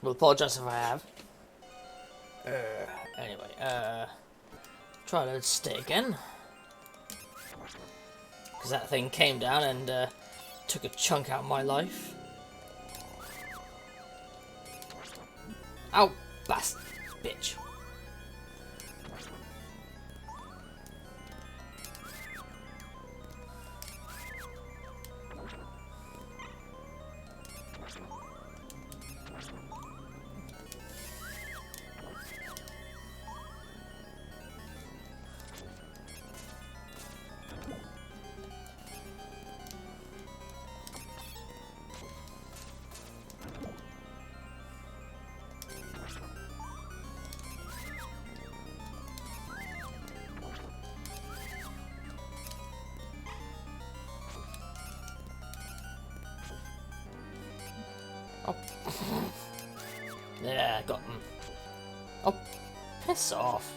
Will apologise if I have. Anyway, try to stay again. Because that thing came down and took a chunk out of my life. Ow, bastard, bitch. Oh. Yeah, got them. Oh, piss off.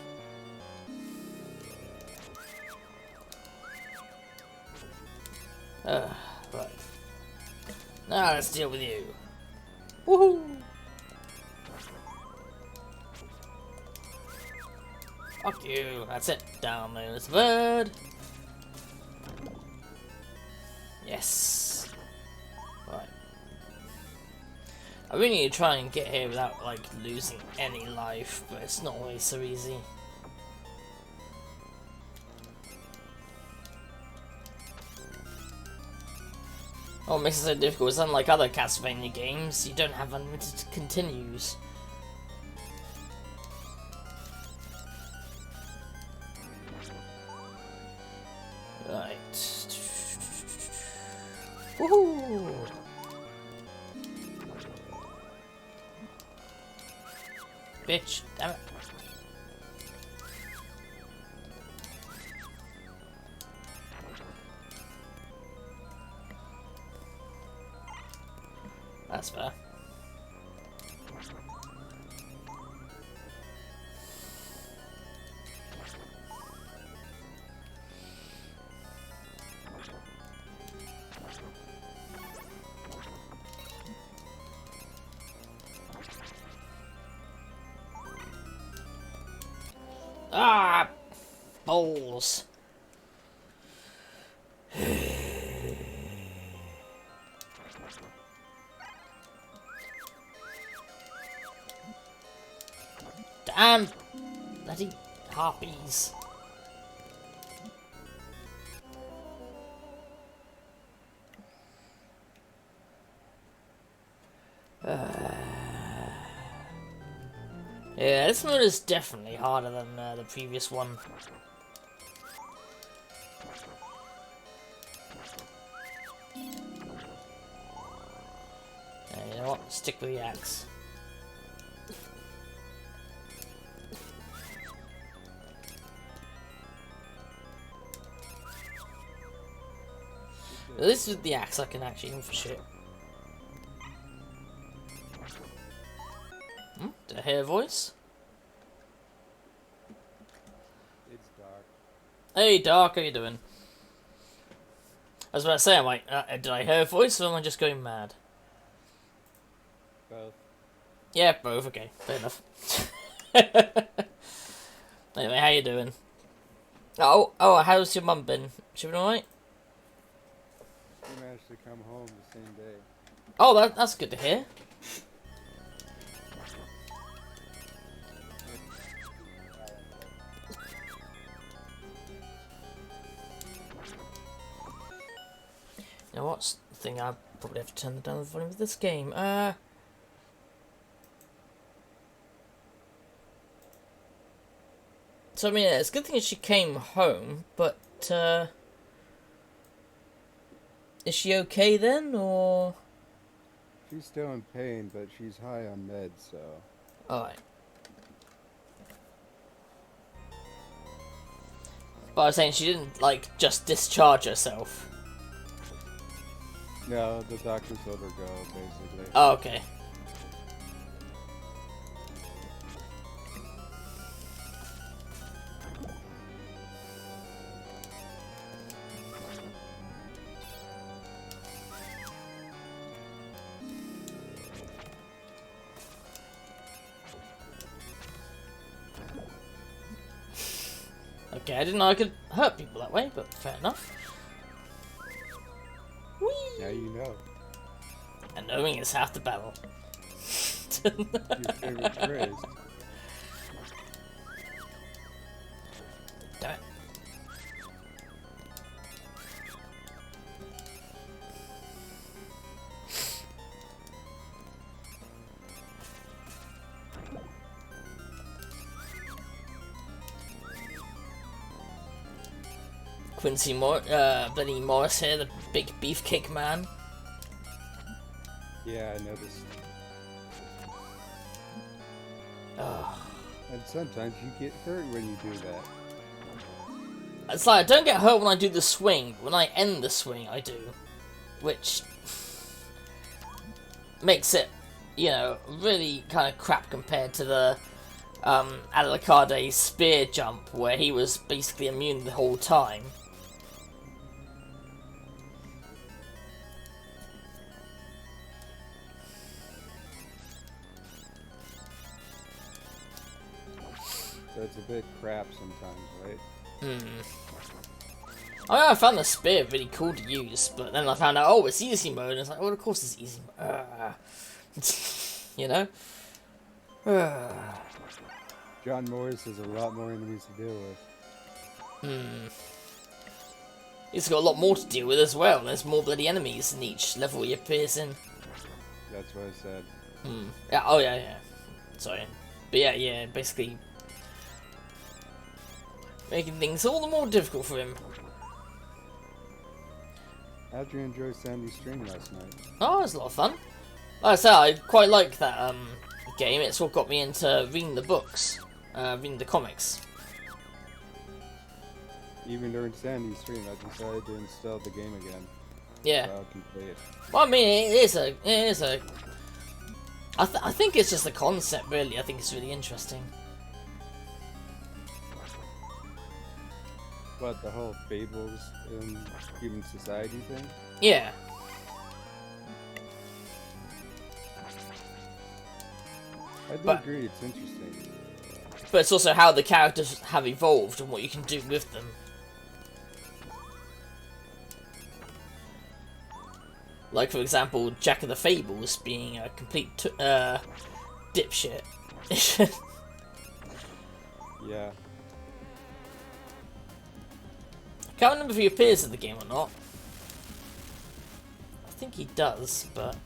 Right. Now let's deal with you. Woohoo! Fuck you. That's it. Down there's the bird. Yes. Right. I really need to try and get here without like losing any life, but it's not always so easy. What makes it so difficult is unlike other Castlevania games, you don't have unlimited continues. Right. Woohoo! Bitch, damn it. That's fair. Ah! Balls. Damn! Bloody harpies. Yeah, this one is definitely harder than the previous one. Yeah, you know what? Stick with the axe. At least with the axe I can actually aim for shit. Did I hear a voice? It's dark. Hey Dark, how you doing? I was about to say, I'm like, did I hear a voice or am I just going mad? Both. Yeah, both, okay, fair enough. Anyway, how you doing? Oh, how's your mum been? She been alright? She managed to come home the same day. Oh, that's good to hear. Now what's the thing? I probably have to turn down the volume of this game. So I mean, it's a good thing that she came home, but is she okay then, or? She's still in pain, but she's high on meds, so... Alright. But I was saying she didn't, like, just discharge herself. No, the doctors let her go, basically. Oh, okay. Okay, I didn't know I could hurt people that way, but fair enough. Whee! Now you know. And knowing is half the battle. Your favorite phrase. Damn it. Bloody Morris here, the big beefcake man. Yeah, I noticed. Oh. And sometimes you get hurt when you do that. It's like, I don't get hurt when I do the swing, but when I end the swing, I do. Which makes it, you know, really kind of crap compared to the Alucard's spear jump, where he was basically immune the whole time. So it's a bit crap sometimes, right? I found the spear really cool to use, but then I found out, oh, it's easy mode, and it's like, well, of course it's easy mode. You know? John Morris has a lot more enemies to deal with. He's got a lot more to deal with as well. There's more bloody enemies in each level he appears in. That's what I said. Yeah, oh yeah. Sorry. But yeah, basically making things all the more difficult for him. How'd you enjoy Sandy's stream last night? Oh, it was a lot of fun. Like I said, I quite like that game. It's what got me into reading the books, reading the comics. Even during Sandy's stream, I decided to install the game again. Yeah. So I can play it. Well, I mean, it is a. I think it's just the concept, really. I think it's really interesting. What, the whole fables in human society thing? Yeah. I do agree, it's interesting. But it's also how the characters have evolved and what you can do with them. Like, for example, Jack of the Fables being a complete dipshit. Yeah. I can't remember if he appears in the game or not. I think he does, but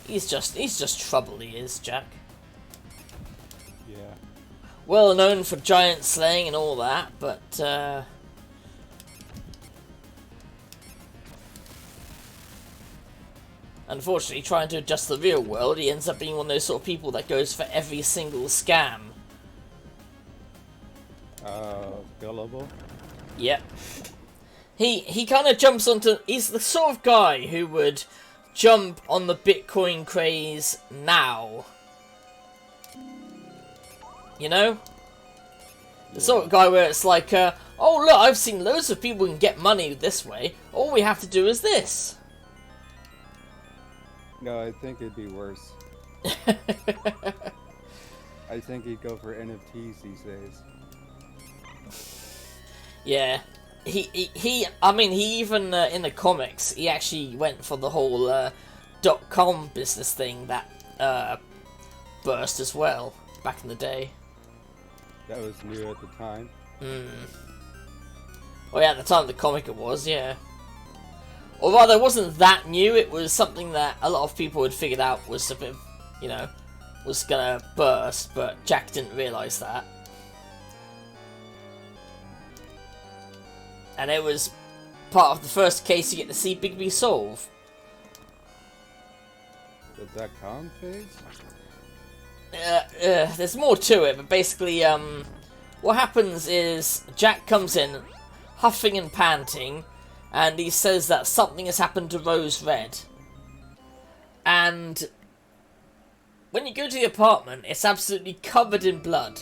he's just trouble. He is, Jack. Yeah. Well known for giant slaying and all that, but unfortunately, trying to adjust to the real world, he ends up being one of those sort of people that goes for every single scam. Gullible? Yep. He kind of jumps onto... He's the sort of guy who would jump on the Bitcoin craze now. You know? The sort of guy where it's like, oh look, I've seen loads of people can get money this way. All we have to do is this. No, I think it'd be worse. I think he'd go for NFTs these days. Yeah. I mean, he even, in the comics, he actually went for the whole, .com business thing that, burst as well, back in the day. That was new at the time. Well, yeah, at the time of the comic it was, yeah. Although it wasn't that new, it was something that a lot of people had figured out was a bit, you know, was gonna burst, but Jack didn't realise that. And it was part of the first case you get to see Bigby solve. The .com phase? There's more to it, but basically, what happens is Jack comes in, huffing and panting, and he says that something has happened to Rose Red. And when you go to the apartment, it's absolutely covered in blood.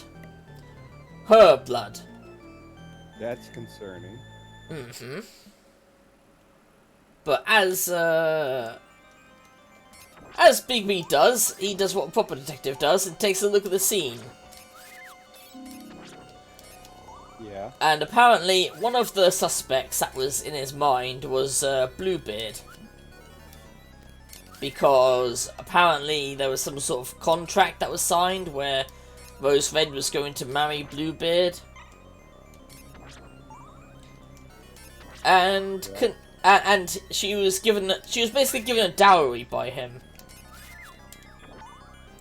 Her blood. That's concerning. But as Bigby does, he does what a proper detective does and takes a look at the scene. Yeah. And apparently, one of the suspects that was in his mind was Bluebeard. Because apparently there was some sort of contract that was signed where Rose Red was going to marry Bluebeard. And she was basically given a dowry by him.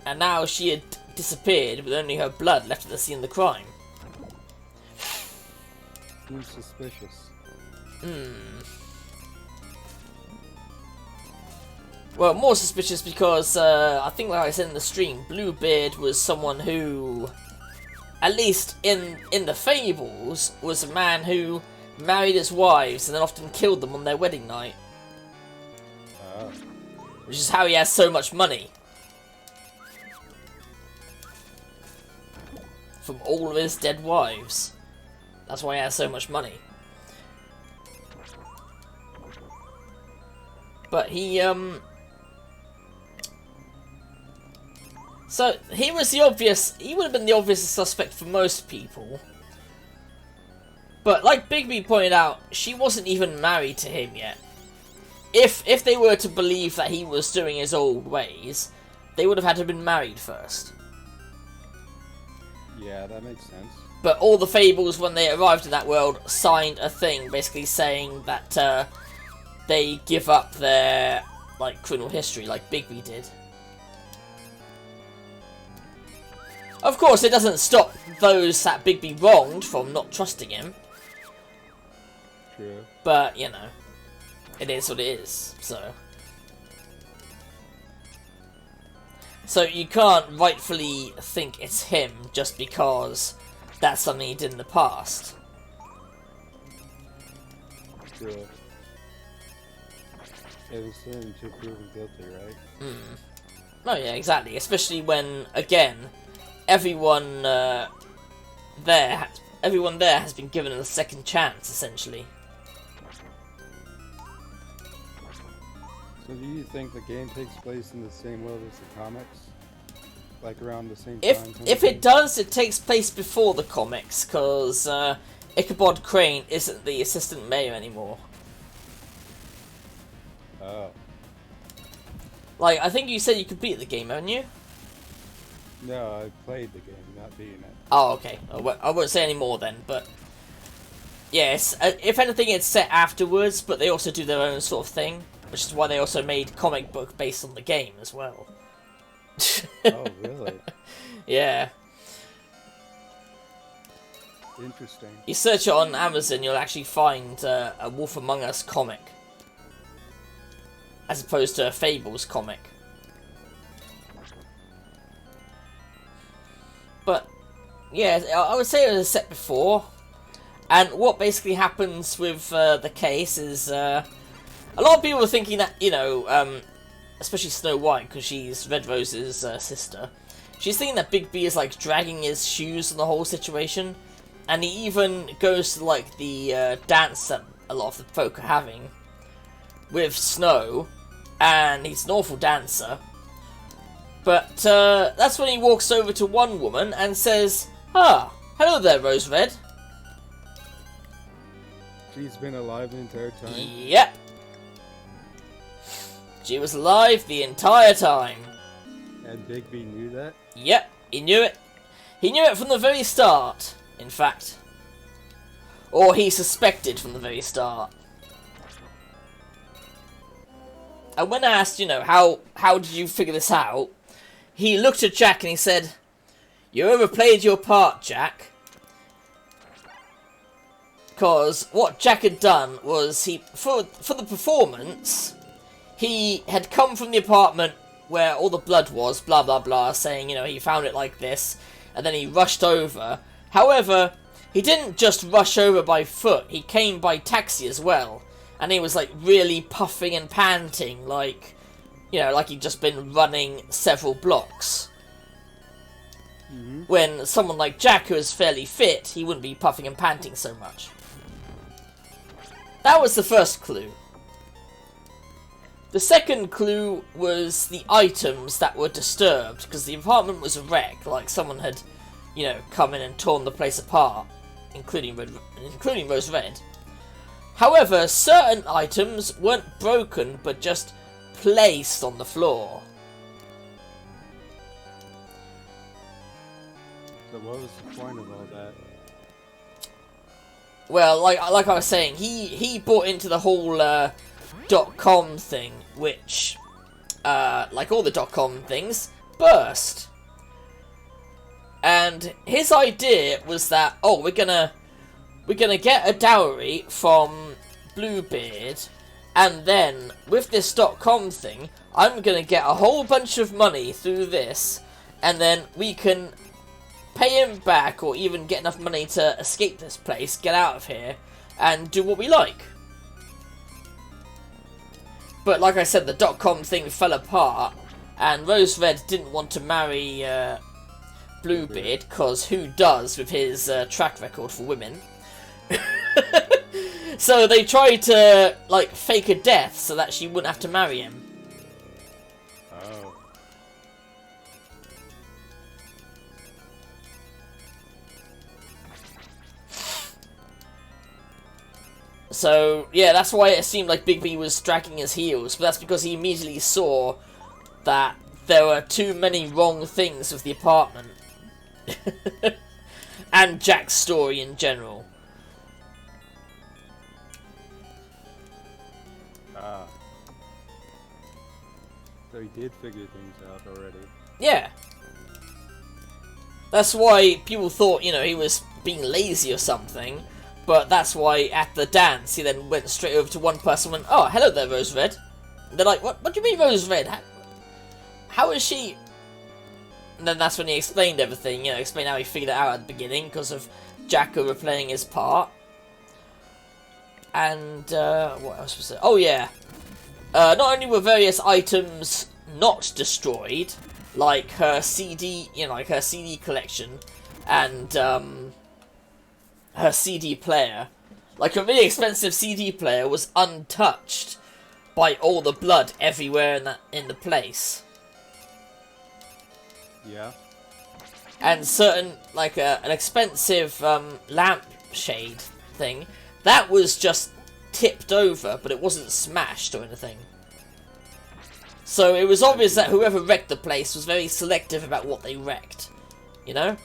And now she had disappeared with only her blood left at the scene of the crime. Who's suspicious? Well, more suspicious because I think, like I said in the stream, Bluebeard was someone who, at least in the fables, was a man who married his wives and then often killed them on their wedding night. Which is how he has so much money. From all of his dead wives. That's why he has so much money. But he, so, he would have been the obvious suspect for most people. But, like Bigby pointed out, she wasn't even married to him yet. If they were to believe that he was doing his old ways, they would have had to have been married first. Yeah, that makes sense. But all the fables, when they arrived in that world, signed a thing basically saying that they give up their like criminal history, like Bigby did. Of course, it doesn't stop those that Bigby wronged from not trusting him. True. But, you know, it is what it is, so. So you can't rightfully think it's him just because that's something he did in the past. True. It was him to prove him guilty, right? Oh yeah, exactly. Especially when, again, everyone there has been given a second chance, essentially. So do you think the game takes place in the same world as the comics? Like around the same time? If it does, it takes place before the comics, because Ichabod Crane isn't the assistant mayor anymore. Oh. Like, I think you said you completed the game, haven't you? No, I played the game, not beating it. Oh, okay. I won't say any more then, but... Yes, if anything, it's set afterwards, but they also do their own sort of thing, which is why they also made comic book based on the game as well. Oh, really? Yeah. Interesting. You search it on Amazon, you'll actually find a Wolf Among Us comic. As opposed to a Fables comic. But, yeah, I would say it was set before. And what basically happens with the case is... a lot of people are thinking that, you know, especially Snow White, because she's Red Rose's sister. She's thinking that Big B is, like, dragging his shoes on the whole situation. And he even goes to, like, the dance that a lot of the folk are having with Snow. And he's an awful dancer. But that's when he walks over to one woman and says, "Ah, hello there, Rose Red." She's been alive the entire time? Yep. She was alive the entire time. And Bigby knew that? Yep, he knew it. He knew it from the very start, in fact. Or he suspected from the very start. And when asked, you know, how did you figure this out? He looked at Jack and he said, "You overplayed your part, Jack." Because what Jack had done was, for the performance, he had come from the apartment where all the blood was, blah blah blah, saying, you know, he found it like this, and then he rushed over. However, he didn't just rush over by foot, he came by taxi as well. And he was, like, really puffing and panting, like, you know, like he'd just been running several blocks. Mm-hmm. When someone like Jack, who is fairly fit, he wouldn't be puffing and panting so much. That was the first clue. The second clue was the items that were disturbed, because the apartment was a wreck, like someone had, you know, come in and torn the place apart including Rose Red. However, certain items weren't broken, but just placed on the floor. So what was the point of all that? Well, like I was saying, he bought into the whole .com thing, which, like all the .com things, burst. And his idea was that, oh, we're gonna get a dowry from Bluebeard, and then with this .com thing, I'm gonna get a whole bunch of money through this, and then we can pay him back, or even get enough money to escape this place, get out of here, and do what we like. But like I said, the .com thing fell apart, and Rose Red didn't want to marry Bluebeard, because who does with his track record for women? So they tried to, like, fake a death so that she wouldn't have to marry him. Oh. So, yeah, that's why it seemed like Big B was dragging his heels, but that's because he immediately saw that there were too many wrong things with the apartment. And Jack's story in general. Ah. So he did figure things out already. Yeah. That's why people thought, you know, he was being lazy or something. But that's why at the dance he then went straight over to one person and went, "Oh, hello there, Rose Red." And they're like, What do you mean Rose Red? How is she? And then that's when he explained everything, you know, explained how he figured it out at the beginning because of Jack overplaying his part. And, what else was it? Oh, yeah. Not only were various items not destroyed, like her CD, you know, like her CD collection, and, her CD player. Like, a really expensive CD player was untouched by all the blood everywhere in the place. Yeah. And certain, like, an expensive lampshade thing, that was just tipped over, but it wasn't smashed or anything. So it was obvious that whoever wrecked the place was very selective about what they wrecked. You know?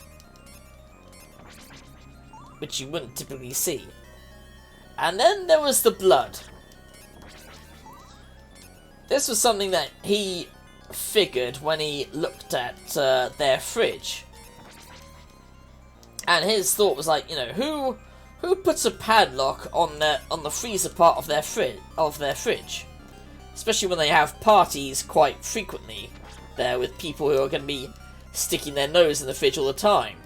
Which you wouldn't typically see. And then there was the blood. This was something that he figured when he looked at their fridge. And his thought was like, you know, who puts a padlock on the freezer part of their fridge? Especially when they have parties quite frequently there with people who are going to be sticking their nose in the fridge all the time.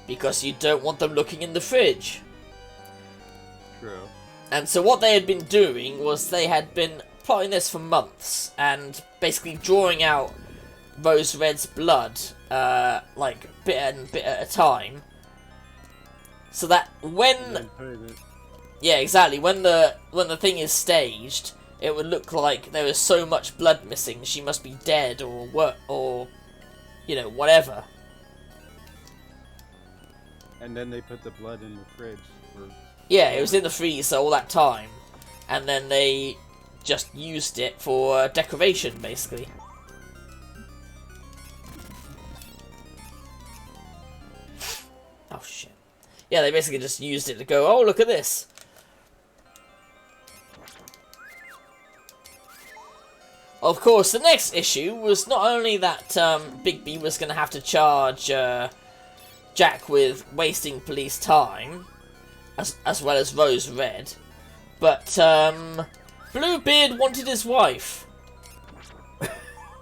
Because you don't want them looking in the fridge. True. And so what they had been doing was they had been plotting this for months and basically drawing out Rose Red's blood, like bit at a time, so that when yeah, exactly, when the thing is staged, it would look like there was so much blood missing. She must be dead or what, or you know, whatever. And then they put the blood in the fridge. Yeah, it was in the freezer all that time, and then they just used it for decoration, basically. Oh shit. Yeah, they basically just used it to go, oh, look at this. Of course, the next issue was not only that Big B was going to have to charge Jack with wasting police time, as well as Rose Red, but Bluebeard wanted his wife.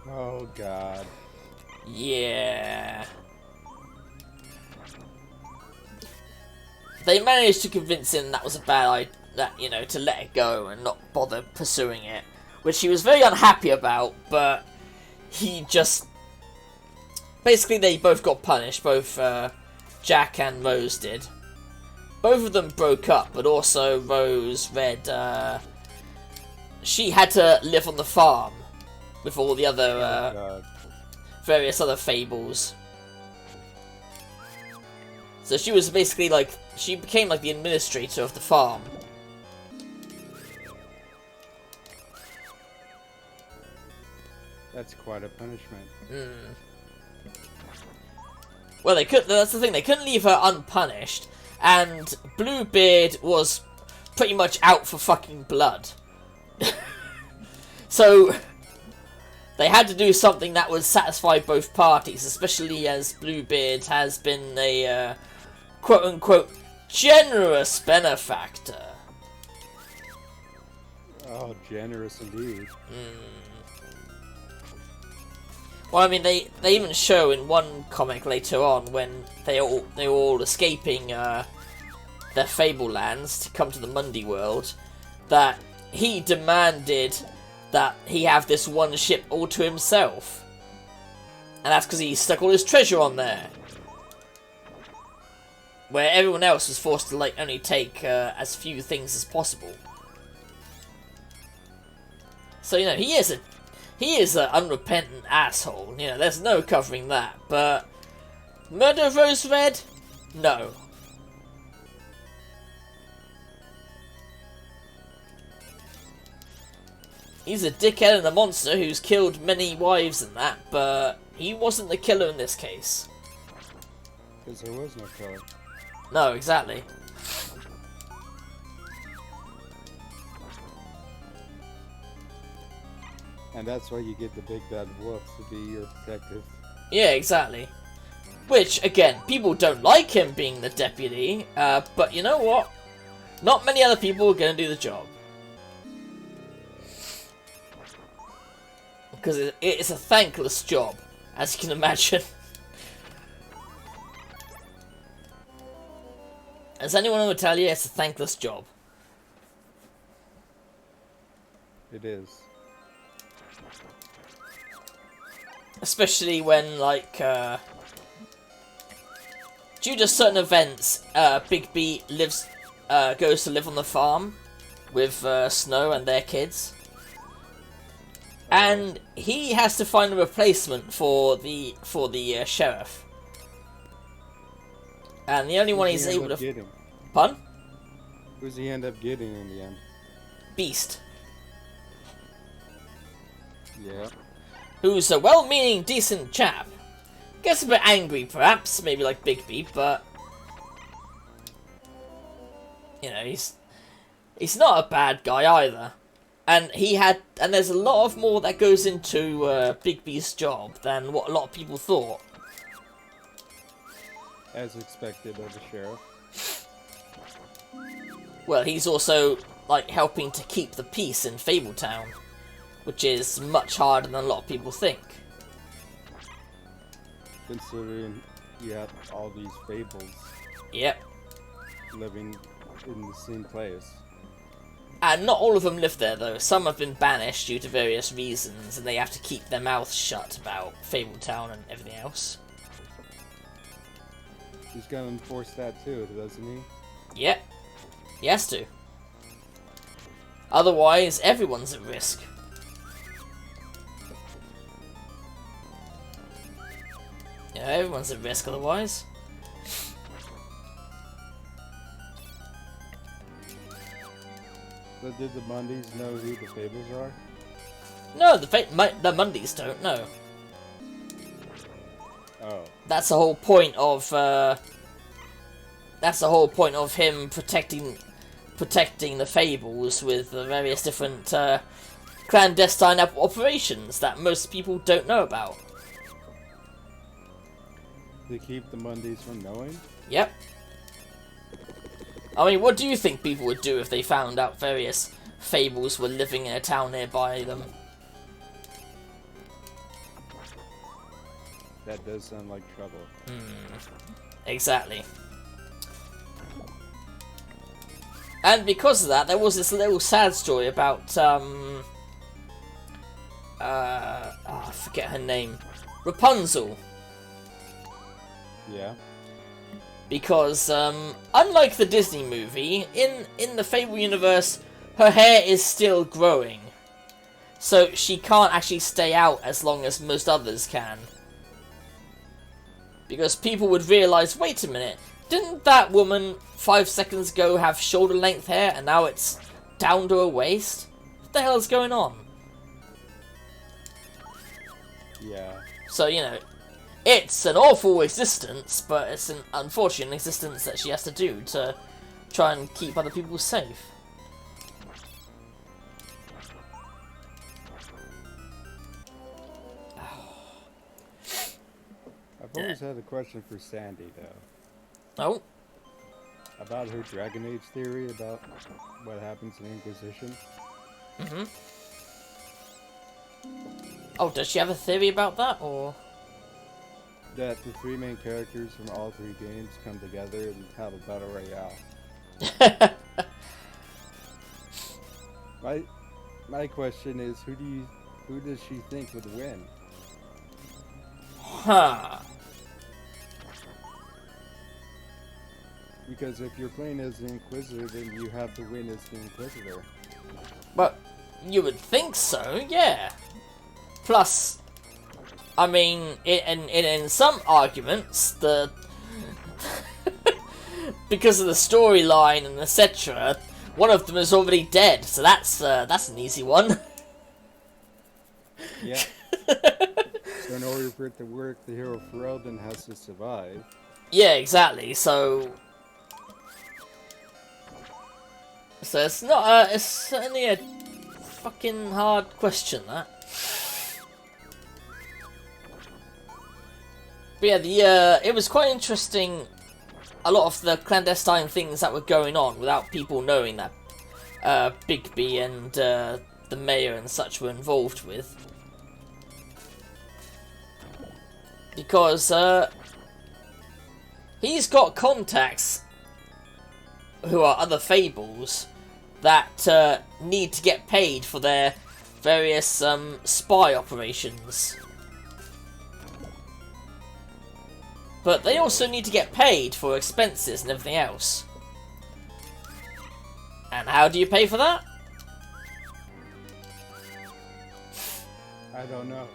Oh god. Yeah. They managed to convince him that was a bad idea, that, you know, to let it go and not bother pursuing it, which he was very unhappy about, but he just... Basically, they both got punished, both Jack and Rose did. Both of them broke up, but also Rose Red, she had to live on the farm with all the other various other fables. So she was basically like, she became like the administrator of the farm. That's quite a punishment. Well, they could. That's the thing. They couldn't leave her unpunished, and Bluebeard was pretty much out for fucking blood. So they had to do something that would satisfy both parties, especially as Bluebeard has been a quote-unquote generous benefactor. Oh, generous indeed. Well, I mean, they even show in one comic later on when they were all escaping their Fable lands to come to the Mundy world, that he demanded that he have this one ship all to himself, and that's because he stuck all his treasure on there, where everyone else was forced to like only take as few things as possible. So you know he is an unrepentant asshole. You know, there's no covering that. But murder of Rose Red, no. He's a dickhead and a monster who's killed many wives and that, but he wasn't the killer in this case. Because there was no killer. No, exactly. And that's why you get the big bad wolf to be your detective. Yeah, exactly. Which, again, people don't like him being the deputy, but you know what? Not many other people are going to do the job. Because it's a thankless job, as you can imagine. As anyone will tell you, it's a thankless job. It is. Especially when, like, due to certain events, Big B goes to live on the farm with Snow and their kids. And he has to find a replacement for the sheriff. And the only one he's able to... Getting? Pardon? Who's he end up getting in the end? Beast. Yeah. Who's a well-meaning, decent chap. Gets a bit angry, perhaps, maybe like Big B, but... You know, he's not a bad guy either. And there's a lot of more that goes into Big B's job than what a lot of people thought. As expected of the sheriff. Well, he's also, like, helping to keep the peace in Fabletown, which is much harder than a lot of people think. Considering you have all these fables. Yep. Living in the same place. And not all of them live there, though. Some have been banished due to various reasons, and they have to keep their mouths shut about Fabletown and everything else. He's gonna enforce that too, doesn't he? Yep. He has to. Otherwise, everyone's at risk. Yeah, everyone's at risk otherwise. So did the Mundys know who the Fables are? No, the Mundys don't, no. Oh. That's the whole point of him protecting the Fables with the various different clandestine operations that most people don't know about. They keep the Mundys from knowing? Yep. I mean, what do you think people would do if they found out various Fables were living in a town nearby them? That does sound like trouble. Exactly. And because of that, there was this little sad story about, I forget her name. Rapunzel. Yeah. Because, unlike the Disney movie, in the Fable universe, her hair is still growing. So she can't actually stay out as long as most others can. Because people would realise, wait a minute, Didn't that woman 5 seconds ago have shoulder length hair and now it's down to her waist? What the hell is going on? Yeah. So, you know, it's an awful existence, but it's an unfortunate existence that she has to do to try and keep other people safe. I've always had a question for Sandy, though. Oh? About her Dragon Age theory about what happens in Inquisition. Mm-hmm. Oh, does she have a theory about that, or...? That the 3 main characters from all 3 games come together and have a battle royale. My question is, who does she think would win? Huh. Because if you're playing as the Inquisitor, then you have to win as the Inquisitor. But you would think so, yeah. Plus, I mean, in some arguments, the because of the storyline and etc., one of them is already dead, so that's an easy one. Yeah. So in order for it to work, the hero Ferelden has to survive. Yeah, exactly. So it's not it's certainly a fucking hard question, that. But yeah, it was quite interesting. A lot of the clandestine things that were going on without people knowing that Bigby and the mayor and such were involved with. Because he's got contacts who are other fables that need to get paid for their various spy operations. But they also need to get paid for expenses and everything else. And how do you pay for that? I don't know.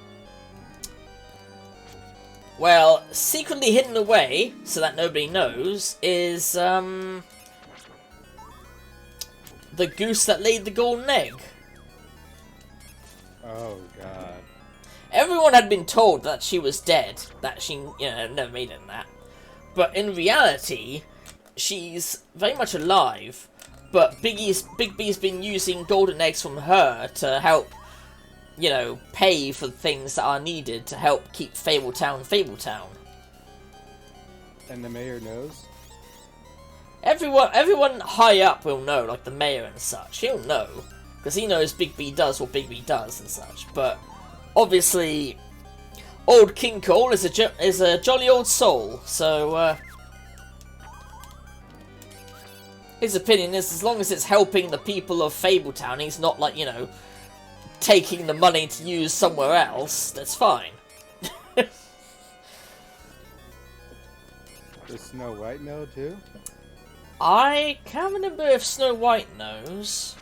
Well, secretly hidden away, so that nobody knows, is the goose that laid the golden egg. Oh, God. Everyone had been told that she was dead, that she, never made it in that. But in reality, she's very much alive, but Big B's been using golden eggs from her to help, pay for things that are needed to help keep Fabletown Fabletown. And the mayor knows? Everyone high up will know, like the mayor and such. He'll know, because he knows Big B does what Big B does and such, but... Obviously, old King Cole is a jolly old soul, so his opinion is as long as it's helping the people of Fabletown, he's not like, taking the money to use somewhere else, that's fine. Does Snow White know too? I can't remember if Snow White knows.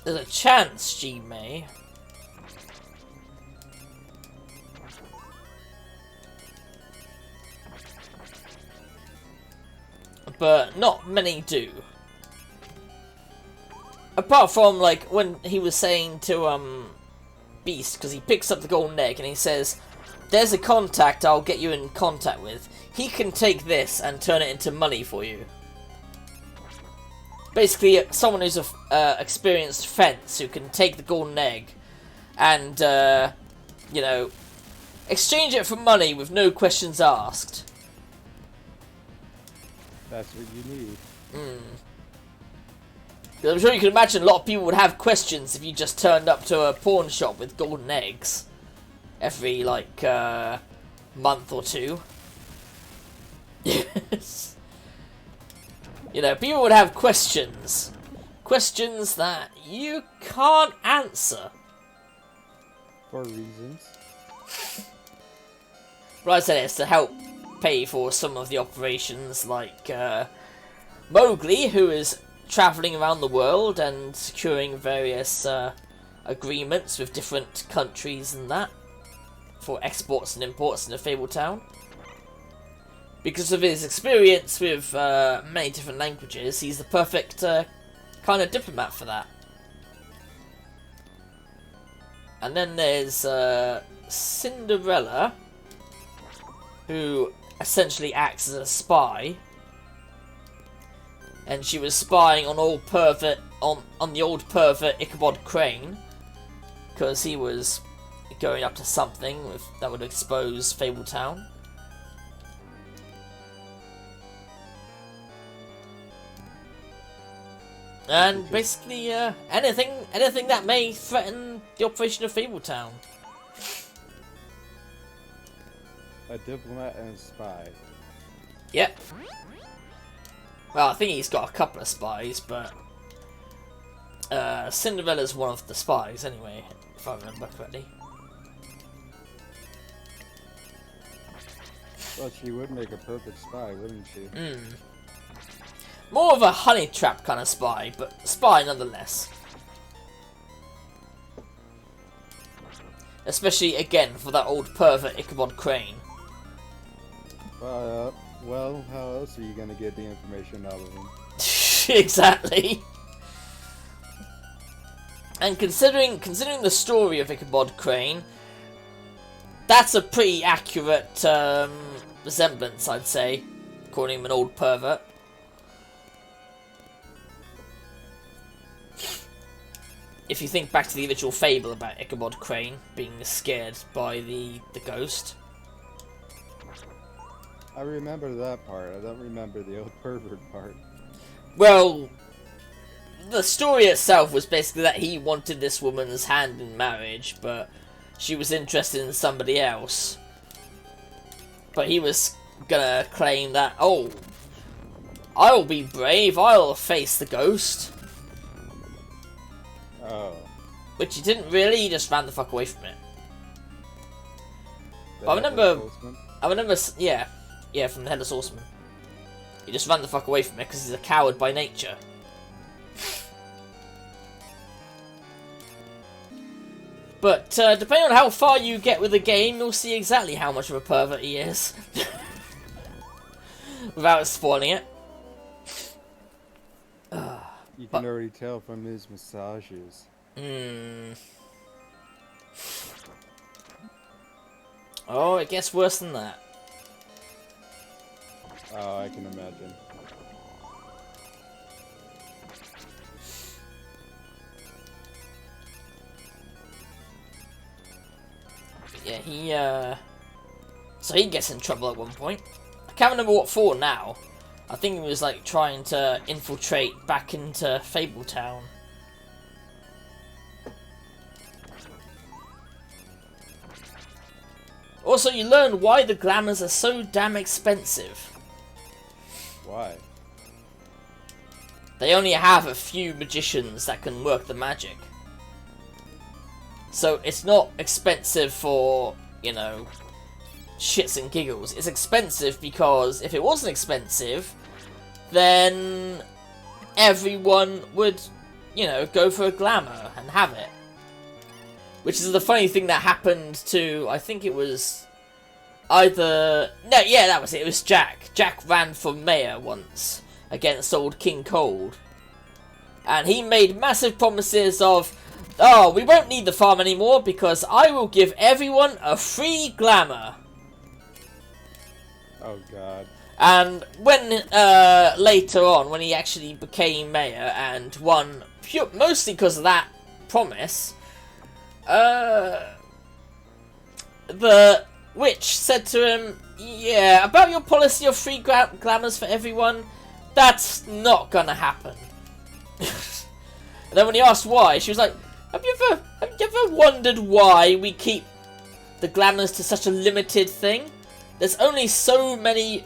There's a chance she may. But not many do. Apart from, like, when he was saying to, Beast, because he picks up the golden egg and he says, "There's a contact I'll get you in contact with. He can take this and turn it into money for you." Basically, someone who's a experienced fence who can take the golden egg and, exchange it for money with no questions asked. That's what you need. I'm sure you can imagine a lot of people would have questions if you just turned up to a pawn shop with golden eggs every, month or two. Yes. People would have questions. Questions that you can't answer. For reasons. But I said it's to help pay for some of the operations, like Mowgli, who is travelling around the world and securing various agreements with different countries and that, for exports and imports into Fabletown. because of his experience with many different languages, he's the perfect kind of diplomat for that. And then there's Cinderella, who essentially acts as a spy, and she was spying on the old pervert Ichabod Crane, because he was going up to something that would expose Fabletown. And basically, anything that may threaten the operation of Fabletown. A diplomat and a spy. Yep. Well, I think he's got a couple of spies, but Cinderella's one of the spies anyway, if I remember correctly. Well, she would make a perfect spy, wouldn't she? More of a honey trap kind of spy, but spy nonetheless. Especially, again, for that old pervert Ichabod Crane. Well, how else are you going to get the information out of him? Exactly. And considering the story of Ichabod Crane, that's a pretty accurate resemblance, I'd say, calling him an old pervert. If you think back to the original fable about Ichabod Crane being scared by the ghost. I remember that part. I don't remember the old pervert part. Well, the story itself was basically that he wanted this woman's hand in marriage, but she was interested in somebody else. But he was gonna claim that, oh, I'll be brave, I'll face the ghost. Oh. Which he didn't really, he just ran the fuck away from it. But I remember, yeah, from the Headless Horseman. He just ran the fuck away from it because he's a coward by nature. But depending on how far you get with the game, you'll see exactly how much of a pervert he is. Without spoiling it. You can already tell from his massages. Oh, it gets worse than that. Oh, I can imagine. Yeah, so he gets in trouble at one point. I can't remember what for now. I think he was like trying to infiltrate back into Fabletown. Also, you learn why the glamours are so damn expensive. Why? They only have a few magicians that can work the magic. So it's not expensive for, you know, shits and giggles. It's expensive because if it wasn't expensive, then everyone would, you know, go for a glamour and have it. Which is the funny thing that happened to, I think it was either... No, yeah, that was it. It was Jack. Jack ran for mayor once against old King Cold. And he made massive promises of, oh, we won't need the farm anymore because I will give everyone a free glamour. Oh, God. And when, later on, when he actually became mayor and won, mostly because of that promise, the witch said to him, yeah, about your policy of free glamours for everyone, that's not gonna happen. And then when he asked why, she was like, have you ever wondered why we keep the glamours to such a limited thing? There's only so many,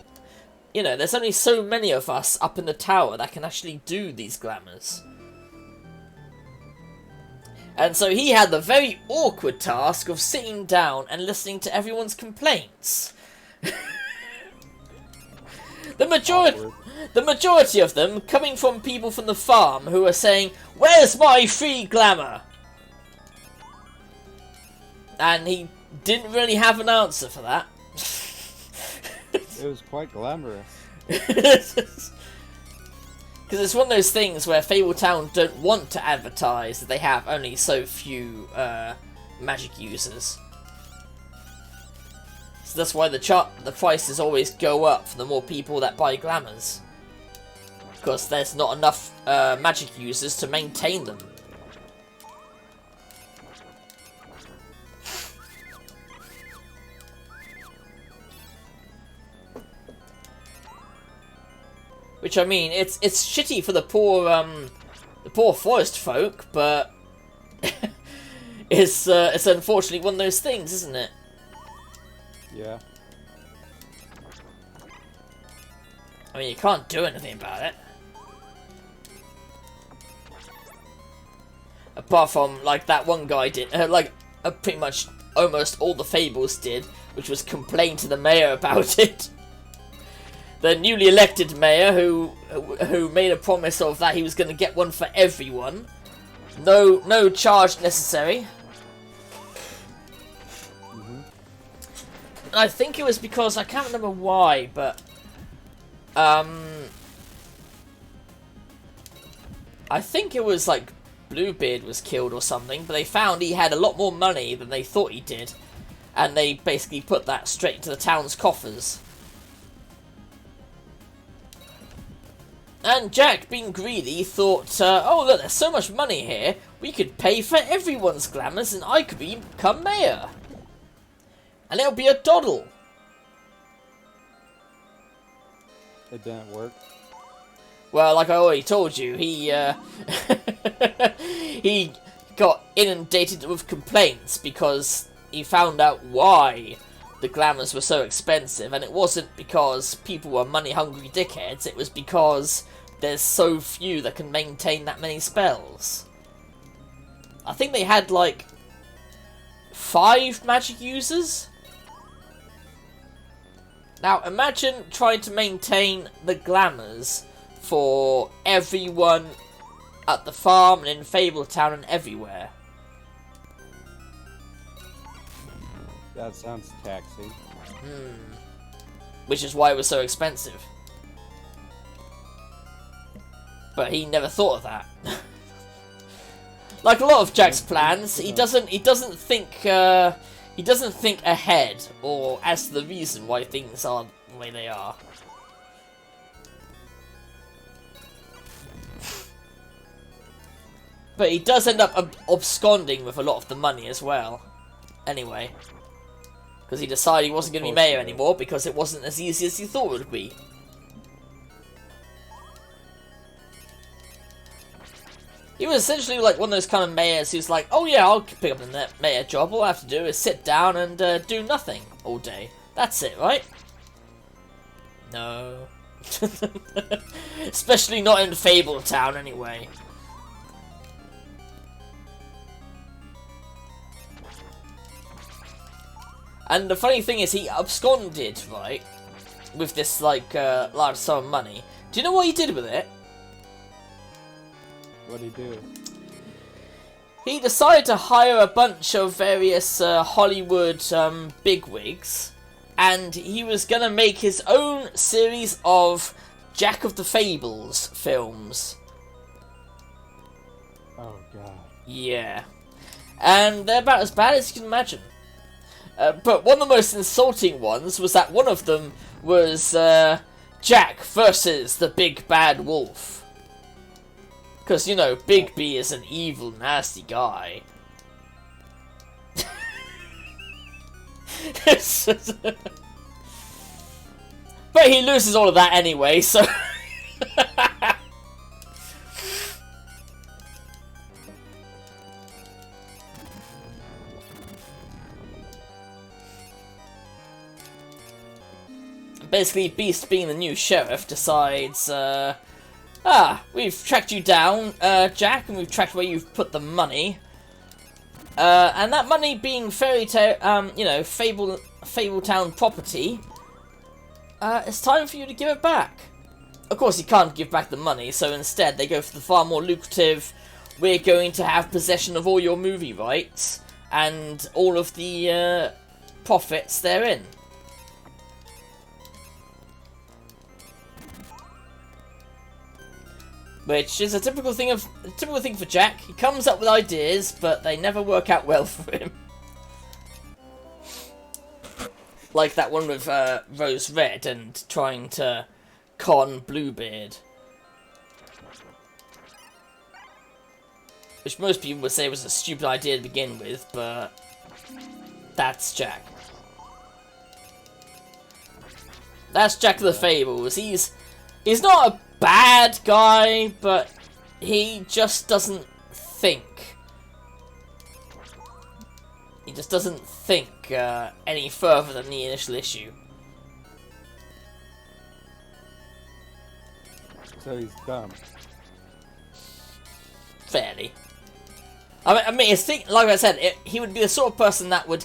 you know, there's only so many of us up in the tower that can actually do these glamours. And so he had the very awkward task of sitting down and listening to everyone's complaints. The majority of them coming from people from the farm who are saying, where's my free glamour? And he didn't really have an answer for that. It was quite glamorous. Because it's one of those things where Fabletown don't want to advertise that they have only so few magic users. So that's why the prices always go up for the more people that buy glamours. Because there's not enough magic users to maintain them. Which, I mean, it's shitty for the poor forest folk, but it's unfortunately one of those things, isn't it? Yeah. I mean, you can't do anything about it. Apart from, like, that one guy did, pretty much almost all the Fables did, which was complain to the mayor about it. The newly elected mayor, who made a promise of that he was going to get one for everyone. No charge necessary. Mm-hmm. I think it was because, I can't remember why, but I think it was like Bluebeard was killed or something, but they found he had a lot more money than they thought he did, and they basically put that straight into the town's coffers. And Jack, being greedy, thought, oh look, there's so much money here, we could pay for everyone's glamours and I could become mayor. And it'll be a doddle. It didn't work. Well, like I already told you, he he got inundated with complaints because he found out why the glamours were so expensive, and it wasn't because people were money-hungry dickheads, it was because there's so few that can maintain that many spells. I think they had, like, 5 magic users? Now, imagine trying to maintain the glamours for everyone at the farm and in Fabletown and everywhere. That sounds taxing. Which is why it was so expensive. But he never thought of that. Like a lot of Jack's plans, he doesn't think ahead or as to the reason why things are the way they are. But he does end up absconding with a lot of the money as well. Anyway. Because he decided he wasn't going to be mayor anymore because it wasn't as easy as he thought it would be. He was essentially like one of those kind of mayors who's like, oh yeah, I'll pick up the mayor job. All I have to do is sit down and do nothing all day. That's it, right? No. Especially not in Fabletown anyway. And the funny thing is, he absconded, right, with this, like, large sum of money. Do you know what he did with it? What'd he do? He decided to hire a bunch of various Hollywood bigwigs, and he was going to make his own series of Jack of the Fables films. Oh, God. Yeah. And they're about as bad as you can imagine. But one of the most insulting ones was that one of them was Jack versus the Big Bad Wolf. Because, you know, Big B is an evil, nasty guy. But he loses all of that anyway, so... Basically, Beast, being the new sheriff, decides, we've tracked you down, Jack, and we've tracked where you've put the money. And that money being Fabletown property, it's time for you to give it back. Of course, you can't give back the money, so instead they go for the far more lucrative, we're going to have possession of all your movie rights, and all of the profits therein. which is a typical thing for Jack. He comes up with ideas, but they never work out well for him. Like that one with Rose Red and trying to con Bluebeard. Which most people would say was a stupid idea to begin with, but that's Jack. That's Jack of the Fables. He's not a bad guy, but he just doesn't think. He just doesn't think any further than the initial issue. So he's dumb. Fairly. I mean, like I said, he would be the sort of person that would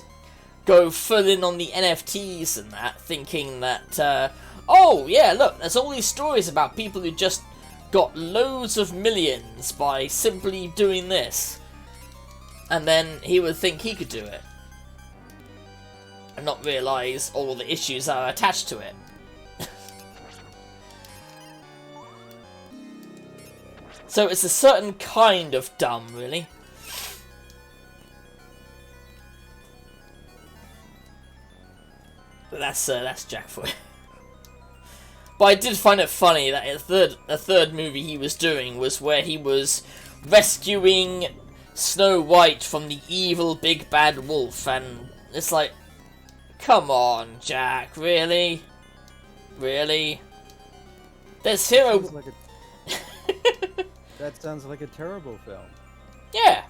go full in on the NFTs and that, thinking that, oh yeah, look, there's all these stories about people who just got loads of millions by simply doing this. And then he would think he could do it. And not realise all the issues that are attached to it. So it's a certain kind of dumb, really. But that's Jack for you. But I did find it funny that a third movie he was doing was where he was rescuing Snow White from the evil big bad wolf, and it's like, come on, Jack, really? Really? There's hero... That sounds like a terrible film. Yeah.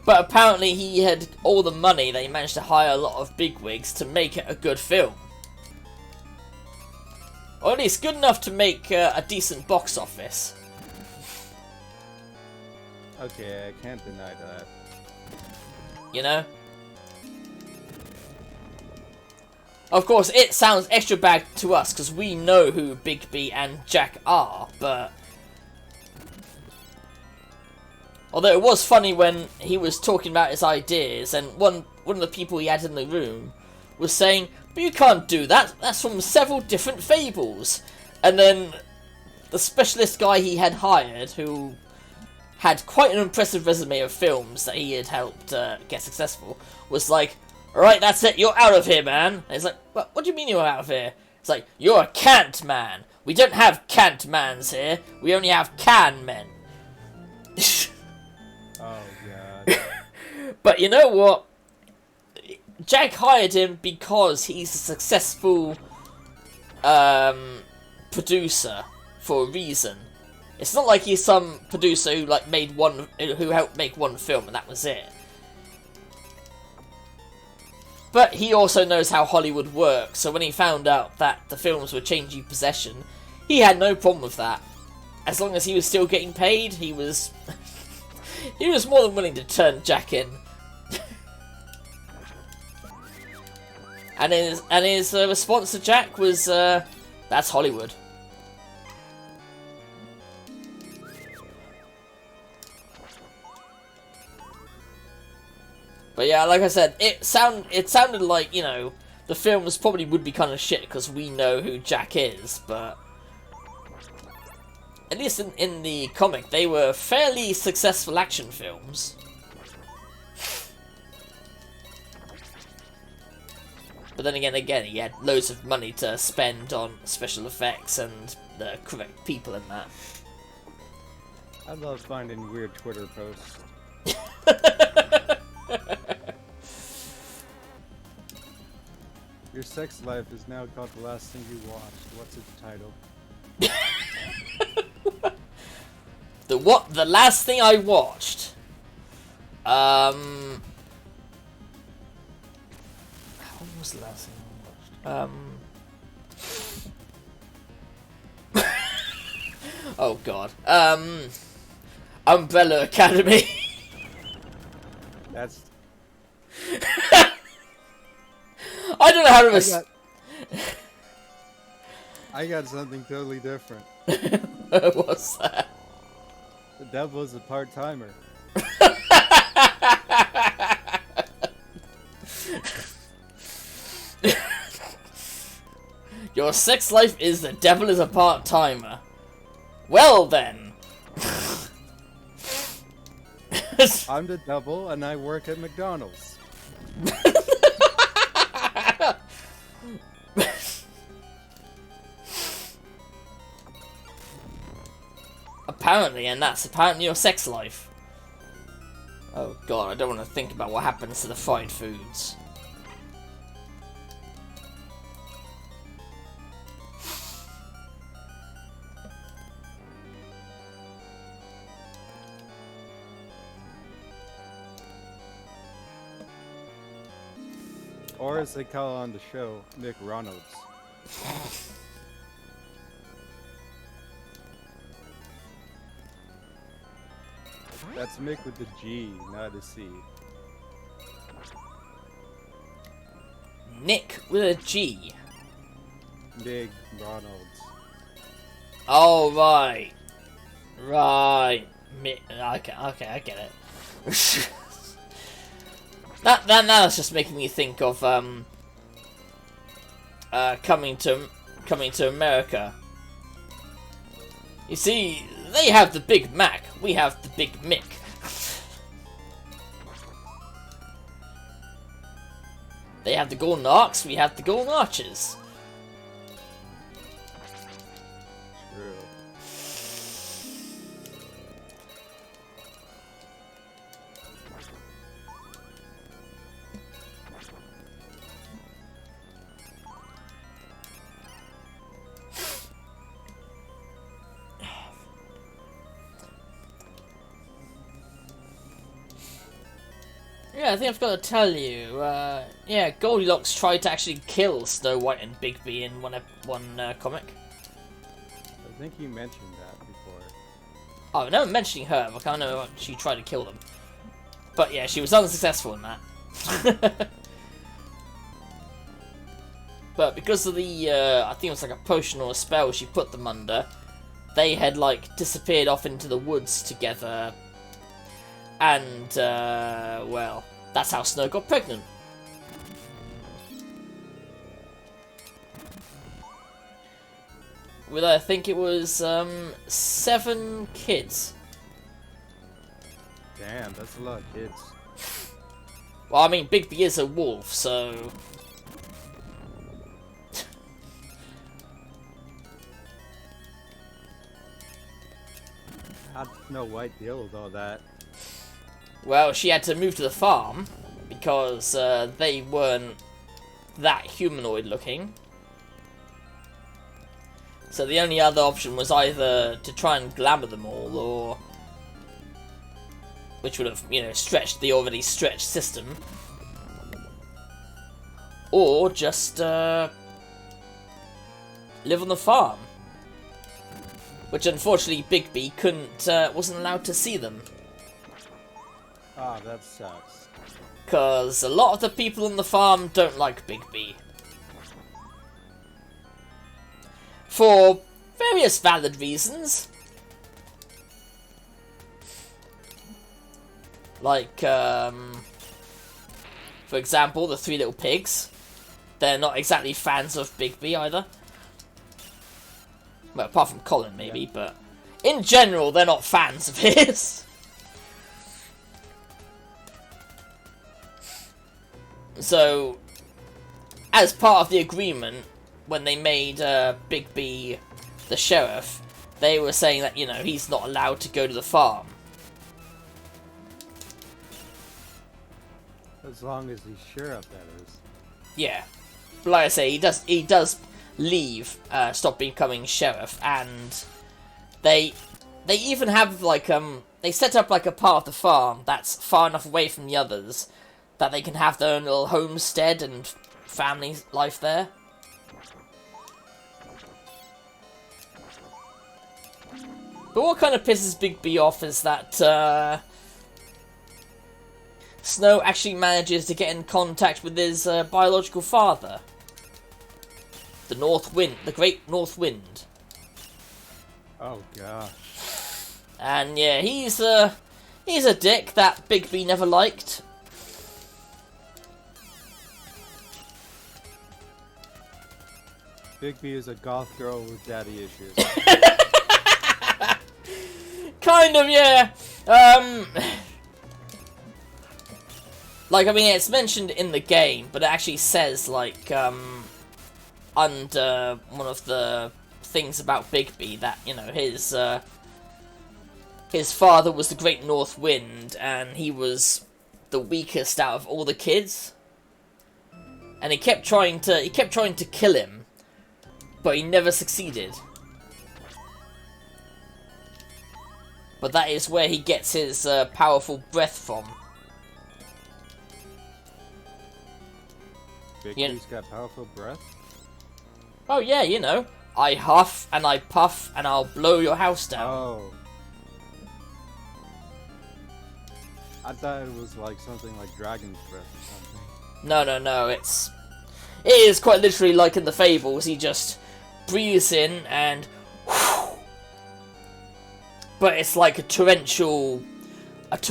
But apparently he had all the money that he managed to hire a lot of bigwigs to make it a good film. Or at least good enough to make a decent box office. Okay, I can't deny that. You know? Of course, it sounds extra bad to us because we know who Bigby and Jack are, but... Although it was funny when he was talking about his ideas, and one of the people he had in the room was saying, but you can't do that, that's from several different fables. And then the specialist guy he had hired, who had quite an impressive resume of films that he had helped get successful, was like, alright, that's it, you're out of here, man. And he's like, what do you mean you're out of here? It's like, you're a cant man. We don't have cant mans here, we only have can men. Oh, God. But you know what? Jack hired him because he's a successful producer for a reason. It's not like he's some producer who who helped make one film and that was it. But he also knows how Hollywood works, so when he found out that the films were changing possession, he had no problem with that. As long as he was still getting paid, he was he was more than willing to turn Jack in. And his response to Jack was, that's Hollywood. But yeah, like I said, it sounded like, you know, the films probably would be kind of shit because we know who Jack is, but at least in the comic, they were fairly successful action films. But then again, he had loads of money to spend on special effects and the correct people in that. I love finding weird Twitter posts. Your sex life is now called The Last Thing You Watched. What's its title? The last thing I watched? What was the last thing I watched? Oh god. Umbrella Academy. That's... I don't know how to... I got something totally different. What's that? The Devil's a part-timer. Your sex life is The Devil is a Part-Timer. Well then. I'm the double, and I work at McDonald's. Apparently, and that's apparently your sex life. Oh god, I don't want to think about what happens to the fried foods. Or as they call on the show, Mick Ronalds. That's Mick with the G, not a C. Nick with a G. Mick Ronalds. Oh, right. Right. Okay, I get it. That's just making me think of coming to America. You see, they have the Big Mac, we have the Big Mick. They have the Golden Arcs, we have the Golden Arches. True. Yeah, I think I've got to tell you, yeah, Goldilocks tried to actually kill Snow White and Bigby in one comic. I think you mentioned that before. Oh, no, I'm mentioning her, but I can't know she tried to kill them. But yeah, she was unsuccessful in that. But because of the, I think it was like a potion or a spell she put them under, they had, like, disappeared off into the woods together. And, well, that's how Snow got pregnant. With, I think it was, 7 kids. Damn, that's a lot of kids. Well, I mean, Bigby is a wolf, so... How'd Snow White deal with all that? Well, she had to move to the farm, because they weren't that humanoid looking. So the only other option was either to try and glamour them all, or... which would have, you know, stretched the already stretched system. Or just, live on the farm. Which unfortunately Bigby wasn't allowed to see them. Ah, that sucks. Because a lot of the people on the farm don't like Bigby. For various valid reasons. Like, for example, the 3 little pigs. They're not exactly fans of Bigby either. Well, apart from Colin, maybe, yeah. But in general, they're not fans of his. So, as part of the agreement, when they made Bigby the sheriff, they were saying that, you know, he's not allowed to go to the farm. As long as he's sheriff, that is. Yeah. But like I say, he does leave, stop becoming sheriff, and they even have, like, they set up, like, a part of the farm that's far enough away from the others that they can have their own little homestead and family life there. But what kind of pisses Bigby off is that, Snow actually manages to get in contact with his biological father. The North Wind, the Great North Wind. Oh gosh. And yeah, he's a dick that Bigby never liked. Bigby is a goth girl with daddy issues. Kind of, yeah. Like, I mean, it's mentioned in the game, but it actually says, like, under one of the things about Bigby that, you know, his father was the Great North Wind, and he was the weakest out of all the kids. And he kept trying to kill him, but he never succeeded. But that is where he gets his powerful breath from. Bigby's got powerful breath? Oh yeah, you know. I huff and I puff and I'll blow your house down. Oh. I thought it was like something like dragon's breath or something. No, it is quite literally like in the Fables. He just breathes in and whew, but it's like a torrential like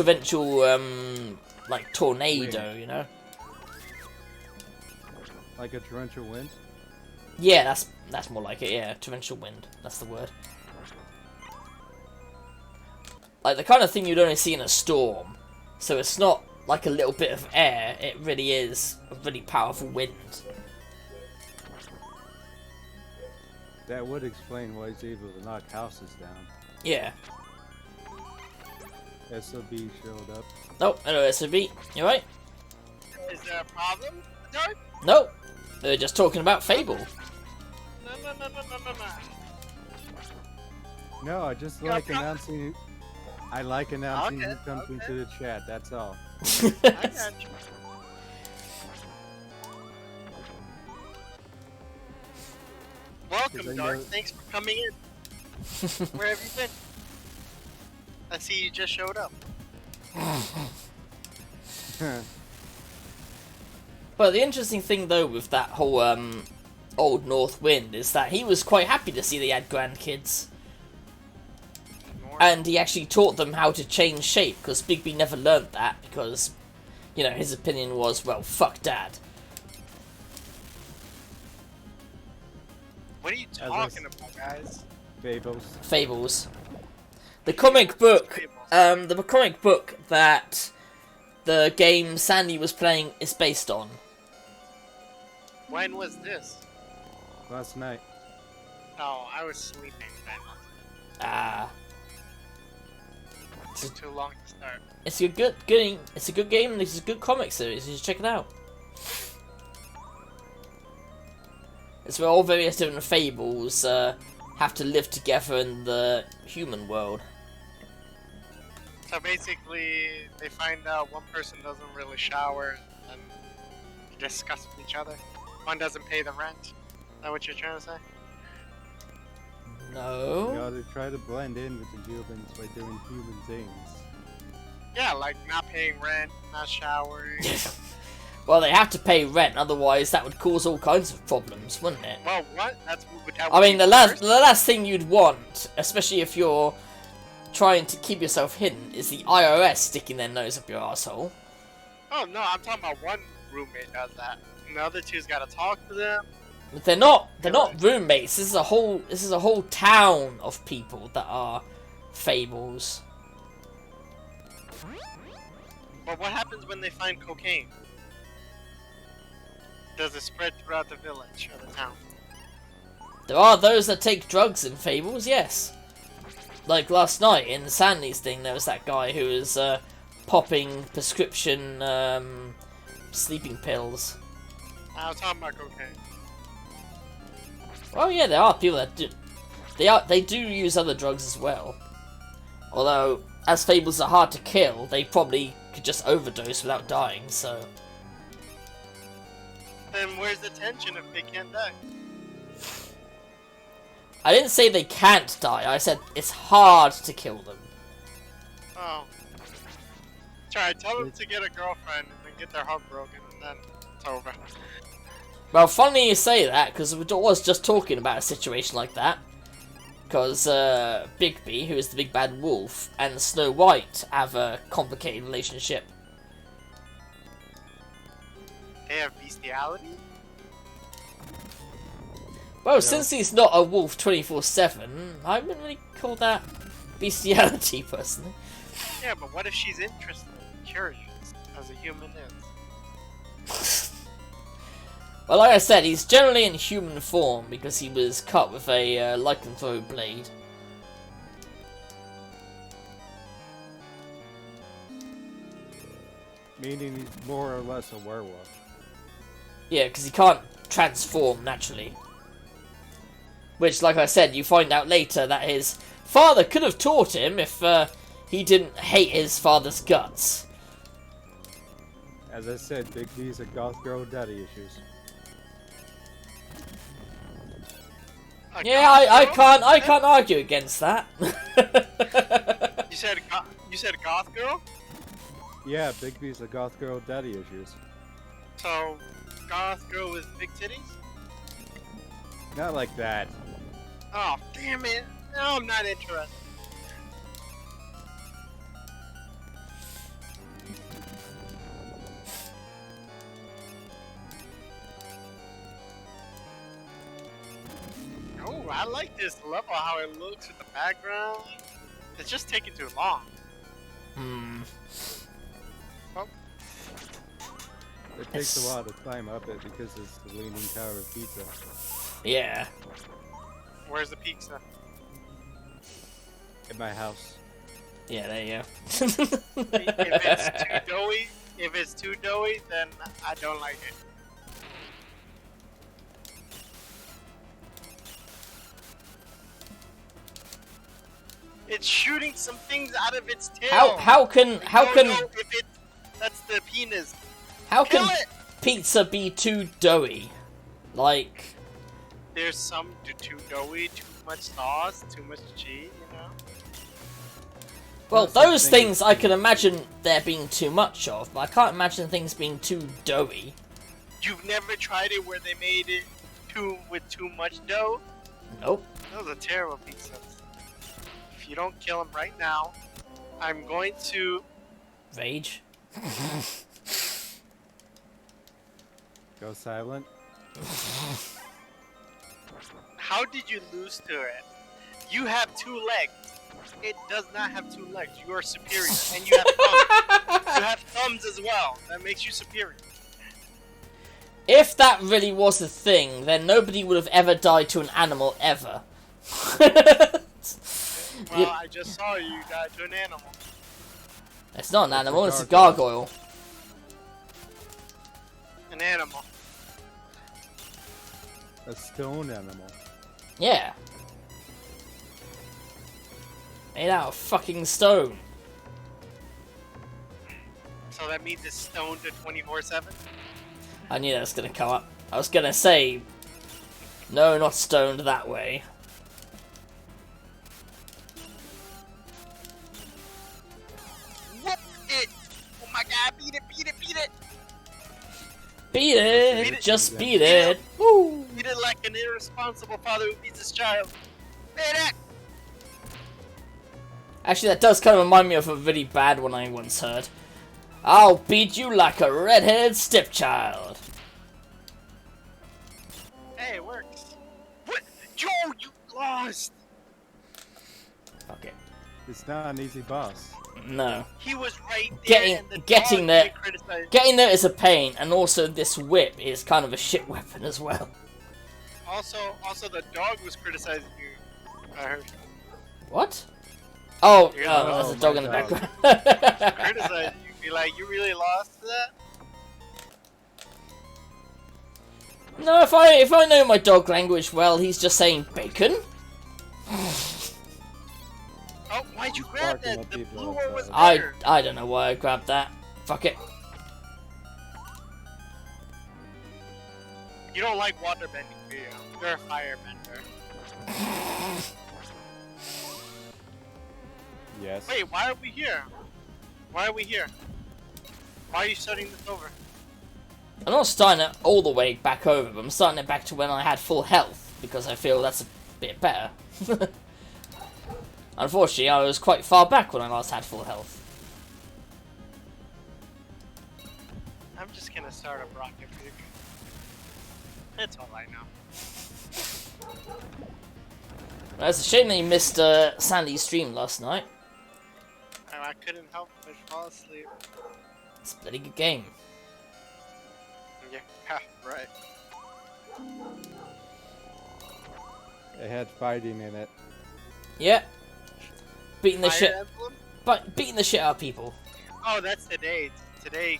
tornado, you know? Like a torrential wind? Yeah, that's more like it, yeah. Torrential wind, that's the word. Like the kind of thing you'd only see in a storm. So it's not like a little bit of air, it really is a really powerful wind. That would explain why he's able to knock houses down. Yeah. SOB showed up. Oh, hello SOB, you right? Is there a problem, Dark? Nope. They're just talking about Fable. No. No, I just Got a like problem? announcing. I like announcing Okay, who comes into the chat. That's all. I got you. Welcome, I Dark. know- Thanks for coming in. Where have you been? I see you just showed up. But the interesting thing though with that whole Old North Wind is that he was quite happy to see they had grandkids. And he actually taught them how to change shape, because Bigby never learned that, because, you know, his opinion was, well, fuck dad. What are you talking about, guys? Fables. Fables. The comic book, the comic book that the game Sandy was playing is based on. When was this? Last night. Oh, I was sleeping then. Ah. Took too long to start. It's a good game, and it's a good comic series, you should check it out. It's where all various different fables have to live together in the human world. So basically, they find out one person doesn't really shower and discuss with each other. One doesn't pay the rent. Is that what you're trying to say? No. You know, they try to blend in with the humans by doing human things. Yeah, like not paying rent, not showering. Well, they have to pay rent, otherwise that would cause all kinds of problems, wouldn't it? Well, what? That I mean, would the be last worse. thing you'd want, especially if you're trying to keep yourself hidden, is the IRS sticking their nose up your asshole. Oh no, I'm talking about one roommate does that. And the other two's gotta talk to them. But they're not roommates. This is a whole town of people that are fables. But what happens when they find cocaine? Does it spread throughout the village or the town? There are those that take drugs in fables, yes. Like last night in Sandy's thing, there was that guy who was popping prescription sleeping pills. I was talking about cocaine. Well, yeah, there are people that do. They do use other drugs as well. Although, as fables are hard to kill, they probably could just overdose without dying. So. Then where's the tension if they can't die? I didn't say they can't die. I said it's hard to kill them. Oh. Try, tell them to get a girlfriend and then get their heart broken and then it's over. Well, funny you say that, because we was just talking about a situation like that. Because Bigby, who is the big bad wolf, and Snow White have a complicated relationship. They have bestiality? Well, since he's not a wolf 24/7, I wouldn't really call that bestiality, personally. Yeah, but what if she's interested, curious, as a human is? Well, like I said, he's generally in human form because he was cut with a lycanthrope blade. Meaning he's more or less a werewolf. Yeah, because he can't transform naturally. Which, like I said, you find out later that his father could have taught him if he didn't hate his father's guts. As I said, Big B's a goth girl with daddy issues. Yeah, I can't argue against that. You said goth girl? Yeah, Big B's a goth girl with daddy issues. So, goth girl with big titties? Not like that. Oh, damn it. No, I'm not interested. Oh, I like this level, how it looks with the background. It's just taking too long. Oh, It takes a while to climb up it because it's the Leaning Tower of Pizza. Yeah. where's the pizza? In my house. Yeah, there you go. If it's too doughy, then I don't like it. It's shooting some things out of its tail. How can That's the penis. how Kill can it! pizza be too doughy? Like, There's some too doughy, too much sauce, too much cheese, you know? well, That's those the thing. things I can imagine there being too much of, but I can't imagine things being too doughy. You've never tried it where they made it with too much dough? Nope. Those are terrible pizzas. If you don't kill him right now, I'm going to... Rage. Go silent. How did you lose to it? You have 2 legs. It does not have 2 legs. You are superior. And you have thumbs. You have thumbs as well. That makes you superior. If that really was a thing, then nobody would have ever died to an animal ever. Well, I just saw you die to an animal. It's not an animal, it's a gargoyle. gargoyle. An animal. A stone animal. Yeah. Made out of fucking stone. So that means it's stoned to 24/7? I knew that was gonna come up. I was gonna say, no, not stoned that way. Whoop it! Oh my god, beat it, beat it, beat it! Beat it! Beat it. Just Yeah. beat it! Woo! Beat it like an irresponsible father who beats his child. Beat it! Actually, that does kind of remind me of a really bad one I once heard. I'll beat you like a redheaded stepchild. Hey, it works. What? Joe, you lost! Fuck it. It's not an easy boss. No. He was right there Getting- and the getting dog there- didn't criticize. Getting there is a pain, and also this whip is kind of a shit weapon as well. Also, the dog was criticizing you. I heard. What? Oh, Yeah. there's a dog in the my dog. background. Criticizing you. Be like, you really lost to that? No, if I know my dog language well, he's just saying bacon. Oh, why'd you grab Barking that? at The people blue one was outside. better. I don't know why I grabbed that. Fuck it. You don't like waterbending, do you? You're a firebender. Yes. Wait, why are we here? Why are we here? Why are you starting this over? I'm not starting it all the way back over, but I'm starting it back to when I had full health, because I feel that's a bit better. Unfortunately, I was quite far back when I last had full health. I'm just gonna start a rocket for you. That's all I know. Well, it's a shame that you missed Sandy's stream last night. I couldn't help but fall asleep. It's a bloody good game. Yeah, right. It had fighting in it. Yeah. Beating the Fire shit, Emblem? but beating the shit out of people. Oh, that's today. Today,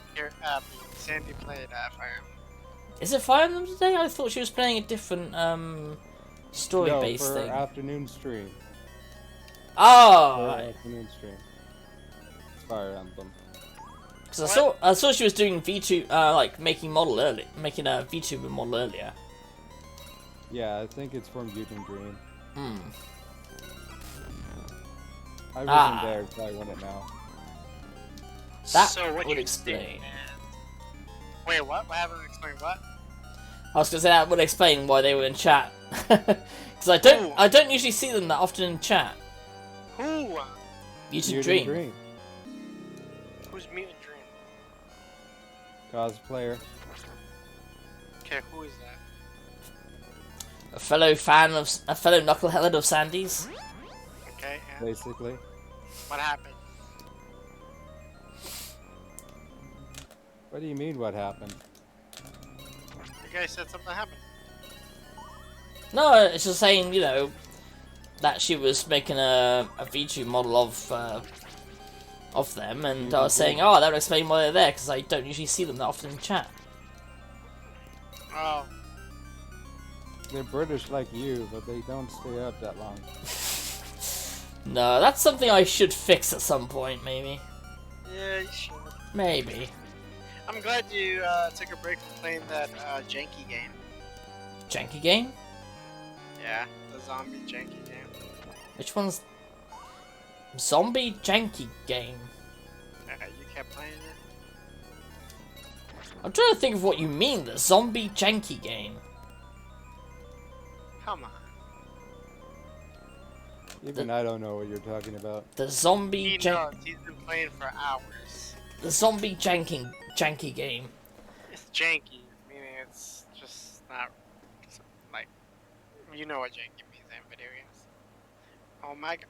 Sandy played Fire Emblem. Is it Fire Emblem today? I thought she was playing a different story-based No, for thing. afternoon stream. Oh, For right. afternoon stream. Fire Emblem. Because I saw she was doing VTuber, like making a VTuber model earlier. Yeah, I think it's from Mutant Dream. Hmm. I wasn't Ah. there, so I wouldn't know. That so what would you explain. did- Wait, what? What happened? Explain what? I was gonna say that would explain why they were in chat. Because Ooh. I don't usually see them that often in chat. Who? Mutant Dream. Who's Mutant Dream? Cosplayer. Okay, who is that? A fellow knucklehead of Sandy's. Okay, yeah. Basically. What happened? What do you mean, what happened? The guy said something happened. No, it's just saying, you know, that she was making a VTuber model of them, and I was saying, oh, that would explain why they're there, because I don't usually see them that often in chat. Oh. They're British like you, but they don't stay up that long. No, that's something I should fix at some point, maybe. Yeah, you should. Maybe. I'm glad you took a break from playing that janky game. Janky game? Yeah, the zombie janky game. Which one's... Zombie Janky game? You kept playing it? I'm trying to think of what you mean, the Zombie Janky game. Come on. Even I don't know what you're talking about. The Zombie He knows. He's been playing for hours. The Zombie Janky game. It's janky, meaning it's just not like you know what janky means in video games. Oh my god.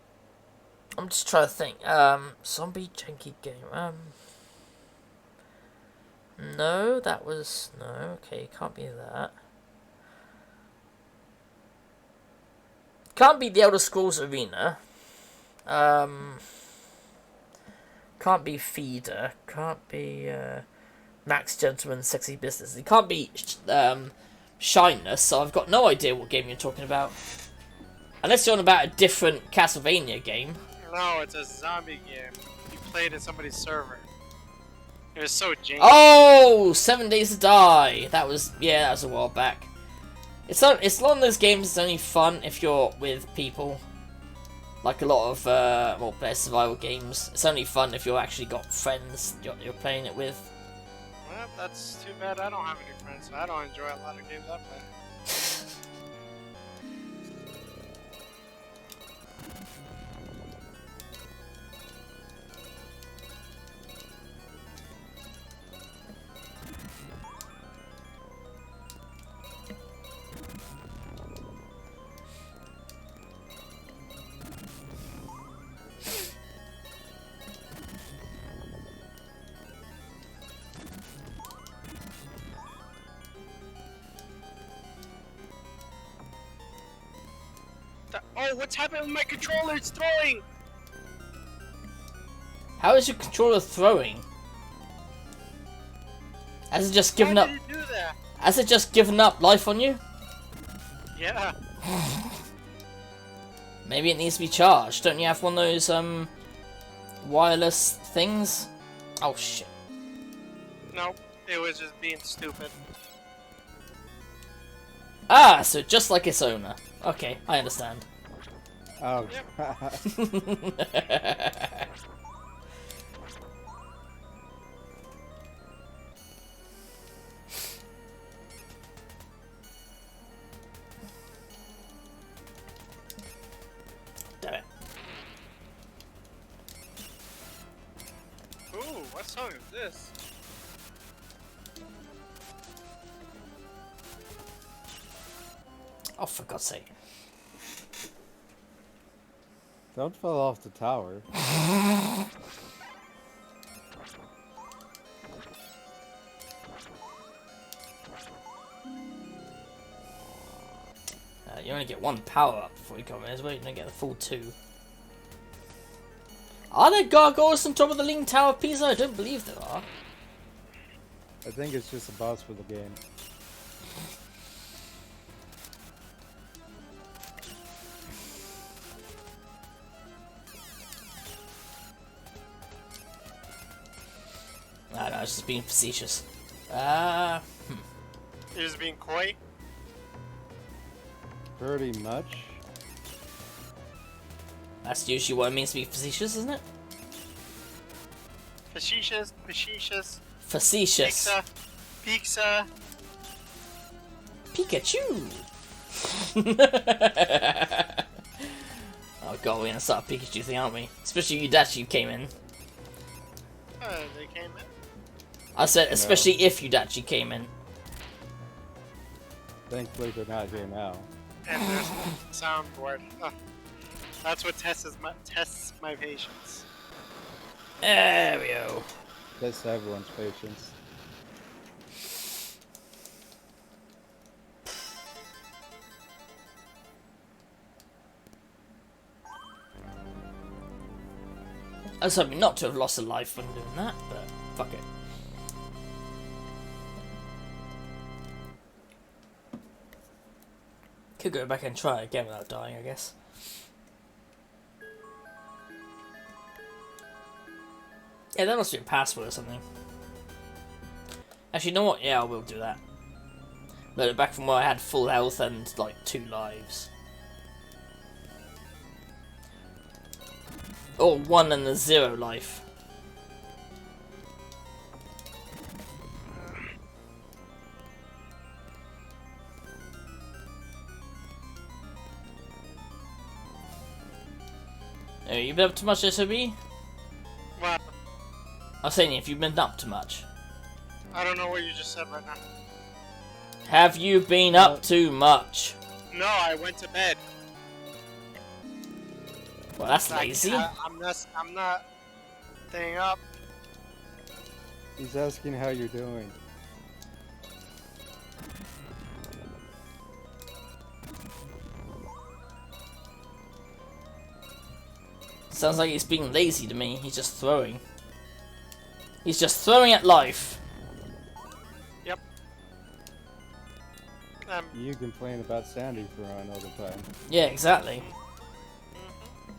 I'm just trying to think. Zombie Janky game. No, that was... No, okay, can't be that. Can't be the Elder Scrolls Arena. Can't be Feeder. Can't be, Max Gentleman Sexy Business. It can't be, Shyness, so I've got no idea what game you're talking about. Unless you're on about a different Castlevania game. No, it's a zombie game. You played in somebody's server. It was so janky. Oh, 7 Days to Die. That was a while back. It's one of those games that's only fun if you're with people. Like a lot of better survival games. It's only fun if you've actually got friends you're playing it with. Well, that's too bad. I don't have any friends, so I don't enjoy a lot of games I play. Oh, what's happening with my controller? It's throwing! How is your controller throwing? Has it just given Why up? did it do that? Has it just given up life on you? Yeah. Maybe it needs to be charged. Don't you have one of those wireless things? Oh shit. Nope. It was just being stupid. Ah, so just like its owner. Okay, I understand. Oh, Damn it. Ooh, what song is this? Oh, for God's sake. Don't fall off the tower. You only get one power up before you come in as well. You don't get the full 2. Are there gargoyles on top of the Leaning Tower of Pisa? I don't believe there are. I think it's just a boss for the game. No, I was just being facetious. You're just being coy? Pretty much. That's usually what it means to be facetious, isn't it? Facetious, facetious. Facetious. Pizza. Pikachu! Oh god, we're gonna start a Pikachu thing, aren't we? Especially Udachi came in. They came in. I said, especially if Udachi came in. Thankfully, they're not here now. And there's a soundboard. Oh, that's what tests my patience. There we go. That's everyone's patience. I was hoping not to have lost a life when doing that, but fuck it. Could go back and try again without dying, I guess. Yeah, that must be a password or something. Actually, you know what? Yeah, I will do that. Load it back from where I had full health and, like, 2 lives. Or 1 and a 0 life. Hey, you been up to much, SOB? Well, I was saying, if you've been up to much. I don't know what you just said right now. Have you been up to much? No, I went to bed. Well, that's Like, lazy. I'm not staying up. He's asking how you're doing. Sounds like he's being lazy to me. He's just throwing. He's just throwing at life. Yep. You complain about Sandy throwing all the time. Yeah, exactly.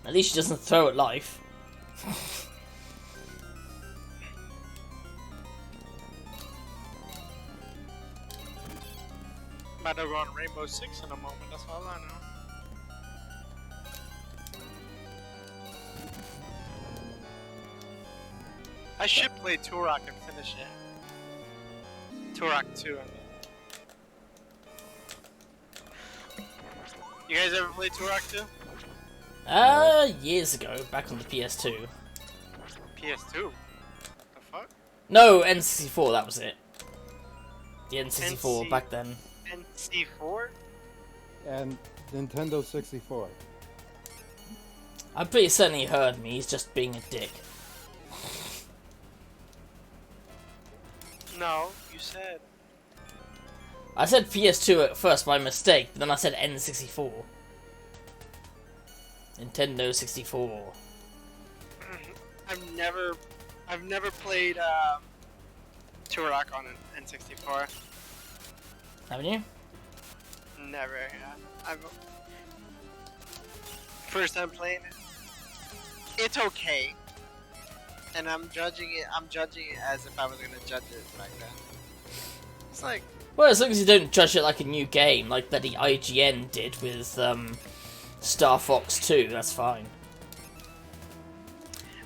At least he doesn't throw at life. About to go on Rainbow Six in a moment, that's all I know. I should play Turok and finish it. Turok 2, I mean. You guys ever play Turok 2? Years ago, back on the PS2. PS2? The fuck? No, N64, that was it. The N64 back then. NC4? And Nintendo 64. I'm pretty certain he heard me, he's just being a dick. No, you said. I said PS2 at first by mistake, but then I said N64. Nintendo 64. I've never played Turok on an N64. Haven't you? Never, yeah. First time playing it. It's okay. And I'm judging it as if I was gonna judge it back then. It's like, Well, as long as you don't judge it like a new game, like that the IGN did with Star Fox 2, that's fine.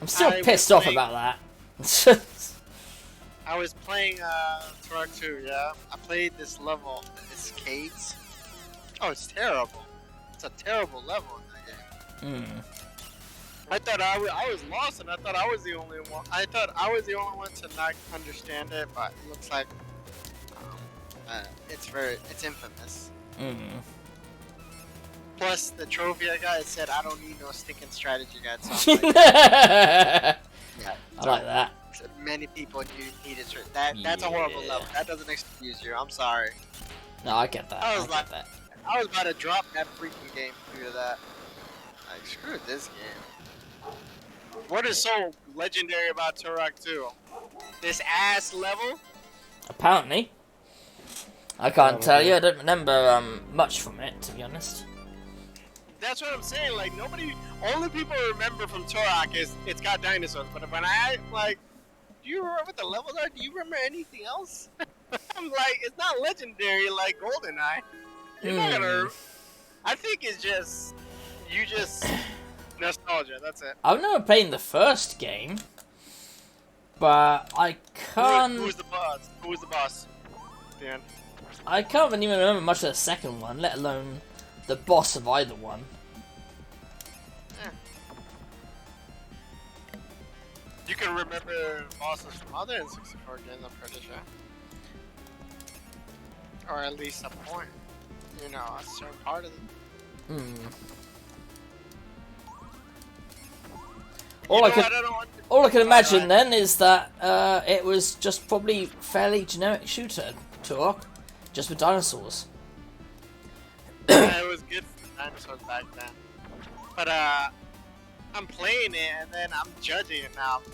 I'm still pissed off about that. I was playing Turok 2, yeah. I played this level, it's caves. Oh, it's terrible. It's a terrible level in that game. I thought I was lost, and I thought I was the only one. I thought I was the only one to not understand it, but it looks like it's infamous. Plus, the trophy I got, it said, I don't need no stinking strategy guide. So I'm like, I yeah, like that. many people needed that's a horrible Yeah. level. That doesn't excuse you. I'm sorry. No, I get that. I I was get like- that. I was about to drop that freaking game due to that. Like, screw this game. What is so legendary about Turok 2? This ass level? Apparently. I can't tell you. I don't remember much from it, to be honest. That's what I'm saying. Like, only people remember from Turok is it's got dinosaurs. But when I, like, do you remember what the levels are? Do you remember anything else? I'm like, it's not legendary like GoldenEye. You're not gonna. I think it's just. Nostalgia, that's it. I've never played the first game, but I can't. Who's the boss? Who's the boss? Dan. I can't even remember much of the second one, let alone the boss of either one. You can remember bosses from other N64 games, I'm pretty sure. Or at least a point. You know, a certain part of them. All I can imagine Alright. then is that it was just probably fairly generic shooter talk, just with dinosaurs. Yeah, it was good for the dinosaurs back then. But I'm playing it and then I'm judging it now. I'm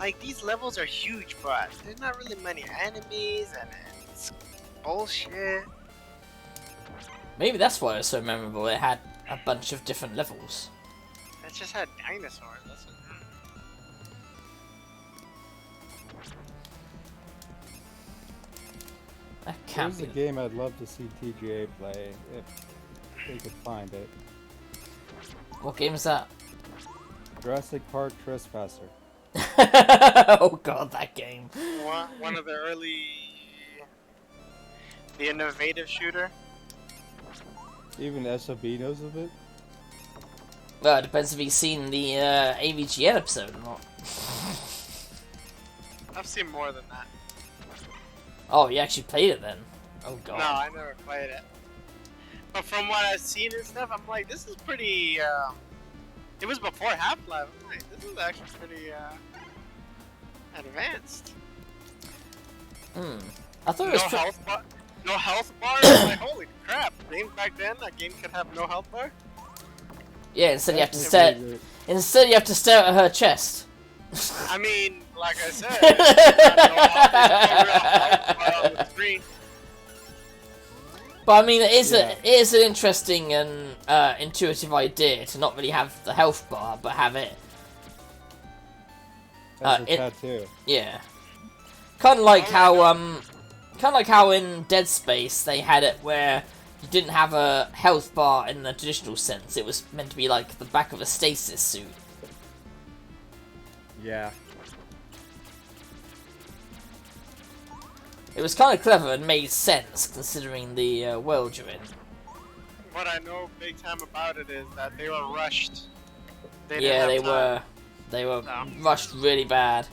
like these levels are huge, but there's not really many enemies and it's bullshit. Maybe that's why it was so memorable. It had a bunch of different levels. It just had dinosaurs. That's what. That can't There's be. a game I'd love to see TGA play if they could find it. What game is that? Jurassic Park Trespasser. Oh god, that game. One of the innovative shooter. Even SOB knows of it. Well, it depends if you've seen the AVGN episode or not. I've seen more than that. Oh, you actually played it then? Oh god. No, I never played it. But from what I've seen and stuff, I'm like, this is pretty. It was before Half-Life. I'm like, this is actually pretty advanced. I thought it was No health bar. I'm like, holy crap! Games back then, a game could have no health bar. Yeah, instead you have to stare. Instead, you have to stare at her chest. I mean, like I said, no health bar on the screen. But I mean, it is an interesting and intuitive idea to not really have the health bar, but have it. As a tattoo. Yeah, kind of like how in Dead Space they had it where you didn't have a health bar in the traditional sense. It was meant to be like the back of a stasis suit. Yeah. It was kind of clever and made sense considering the world you're in. What I know big time about it is that they were rushed. Yeah, they were. They were rushed really bad.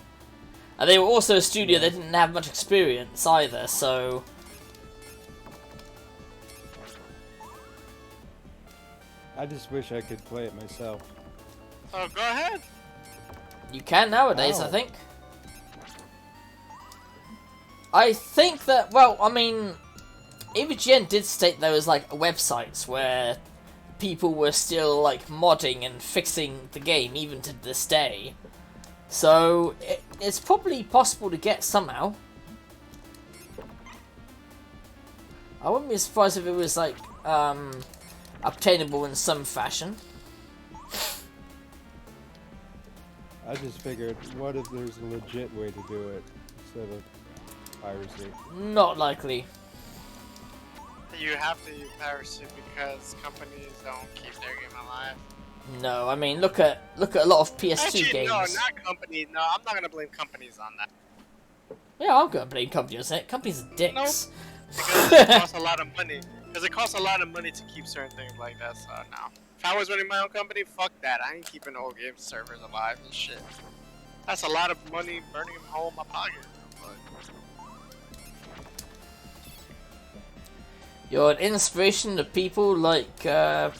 And they were also a studio that didn't have much experience either, so... I just wish I could play it myself. Oh, go ahead. You can nowadays, I Wow. think. I think that, well, I mean... AVGN did state there was, like, websites where people were still, like, modding and fixing the game, even to this day. So, it's probably possible to get somehow. I wouldn't be surprised if it was, like, obtainable in some fashion. I just figured, what if there's a legit way to do it instead of piracy? Not likely. You have to use piracy because companies don't keep their game alive. No, I mean, look at a lot of PS2 Actually, games. no, not companies. No, I'm not gonna blame companies on that. Yeah, I'm gonna blame companies on it. Companies are dicks. Because it costs a lot of money. Because it costs a lot of money to keep certain things like that, so no. If I was running my own company, fuck that. I ain't keeping old game servers alive and shit. That's a lot of money burning a hole in my pocket. But You're an inspiration to people like Bobby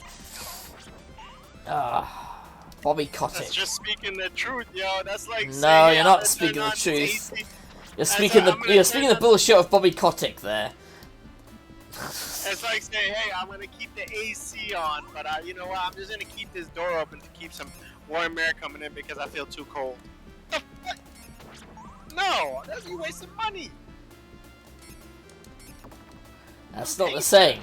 That's Kotick. just speaking the truth, yo. That's like No, saying, hey, you're I'm not gonna speaking turn the on truth. AC. You're speaking the bullshit of Bobby Kotick there. It's like saying, hey, I'm gonna keep the AC on, but you know what? I'm just gonna keep this door open to keep some warm air coming in because I feel too cold. No, that's you wasting money. That's not the same.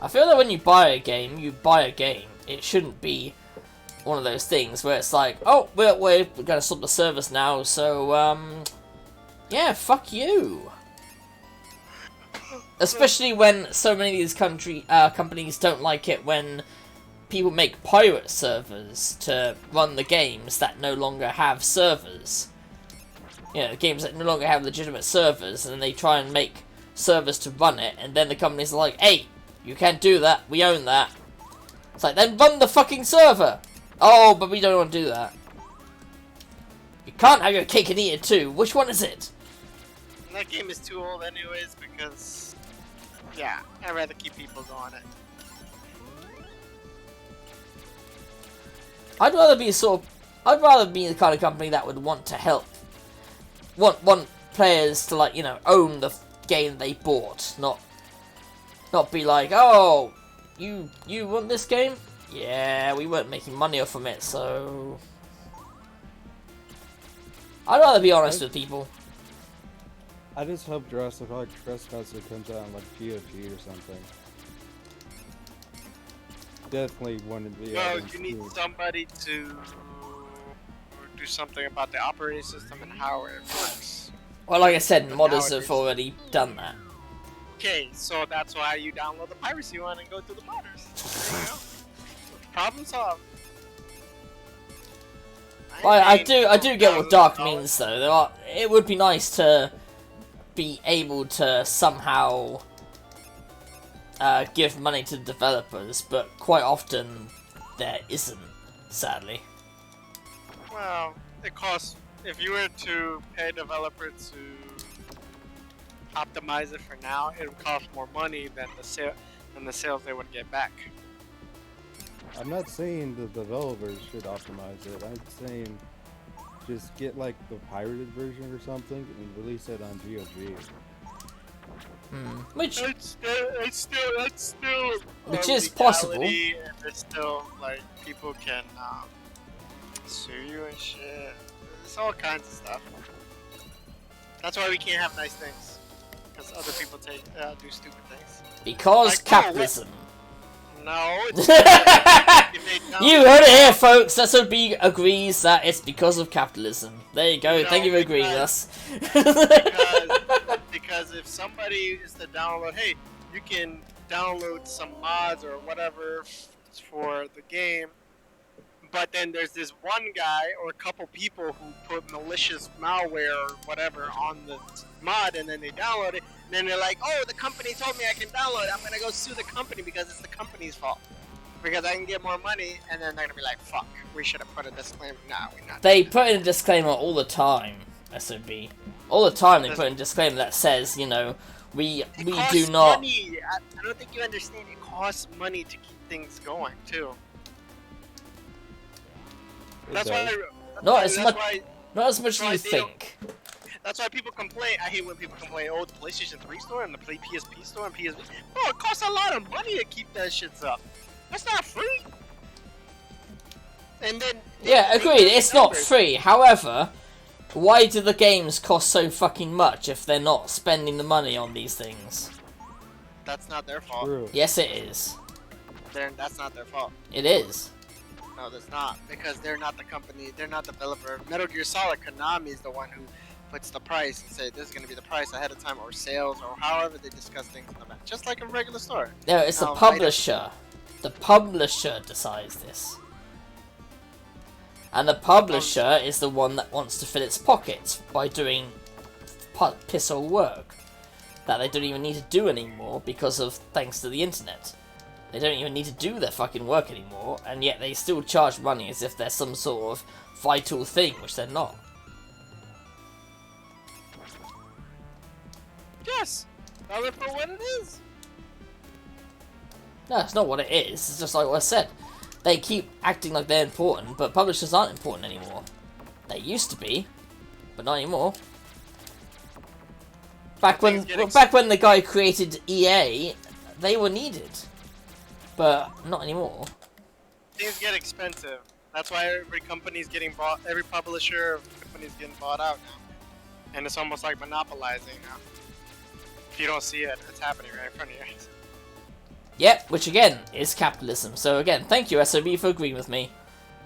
I feel that when you buy a game, you buy a game. It shouldn't be one of those things where it's like, oh, we're gonna stop the service now, so yeah, fuck you. Especially when so many of these companies don't like it when people make pirate servers to run the games that no longer have servers. You know, games that no longer have legitimate servers, and they try and make servers to run it, and then the companies are like, hey, you can't do that, we own that. It's like, then run the fucking server! Oh, but we don't want to do that. You can't have your cake and eat it too. Which one is it? That game is too old anyways because, yeah, I'd rather keep people on it. I'd rather be the kind of company that would want to help. Want players to, like, you know, own the game they bought, not be like, oh, you want this game? Yeah, we weren't making money off from it, so I'd rather be honest with people. I just hope Jurassic Park Trespasser comes out on like GOG or something. Definitely wouldn't be. No, you need somebody to do something about the operating system and how it works. Well, like I said, But modders nowadays- have already done that. Okay, so that's why you download the piracy one and go to the modders. There you go. Problem solved. Well, I do get what dark means though. It would be nice to be able to somehow give money to developers, but quite often there isn't, sadly. Well, it costs. If you were to pay a developer to optimize it for now, it would cost more money than the sales they would get back. I'm not saying the developers should optimize it. I'm saying just get like the pirated version or something and release it on GOG. Which It's still Which a is possible. legality, and there's still like people can sue you and shit. There's all kinds of stuff. That's why we can't have nice things, because other people do stupid things. because Like, oh, capitalism. No, it's they You heard it here, folks. SOB agrees that it's because of capitalism. There you go. No, Thank you for agreeing with us. because if somebody is to download, hey, you can download some mods or whatever for the game, but then there's this one guy or a couple people who put malicious malware or whatever on the mod, and then they download it, and then they're like, oh, the company told me I can download it, I'm gonna go sue the company because it's the company's fault, because I can get more money, and then they're gonna be like, fuck, we should have put a disclaimer. Nah, we're not. They put in a disclaimer all the time, SOB. All the time they put in a disclaimer that says, you know, we costs do not... money. I don't think you understand. It costs money to keep things going too. That's why. Not as much- Why, Not as much as Why you they don't- think. that's why people complain. I hate when people complain. Oh, the PlayStation 3 store and the PSP store and PSP. Oh, it costs a lot of money to keep that shit up. That's not free. And then. Yeah, they agreed, give it's not numbers. free. However, why do the games cost so fucking much if they're not spending the money on these things? That's not their fault. True. Yes, it is. That's not their fault. It is. No, that's not, because they're not the company. They're not the developer. Metal Gear Solid, Konami is the one who puts the price and say this is going to be the price ahead of time, or sales, or however they discuss things in the back, just like a regular store. No, it's the No, publisher. The publisher decides this. And the publisher is the one that wants to fill its pockets by doing piss all work that they don't even need to do anymore because of thanks to the internet. They don't even need to do their fucking work anymore, and yet they still charge money as if they're some sort of vital thing, which they're not. Yes. Tell it for what it is. No, it's not what it is. It's just like what I said. They keep acting like they're important, but publishers aren't important anymore. They used to be, but not anymore. Back when the guy created EA, they were needed, but not anymore. Things get expensive. That's why every company's getting bought. Every publisher of companies getting bought out now, and it's almost like monopolizing now. If you don't see it, it's happening right in front of your eyes. Yep, which again is capitalism. So again, thank you SOB for agreeing with me.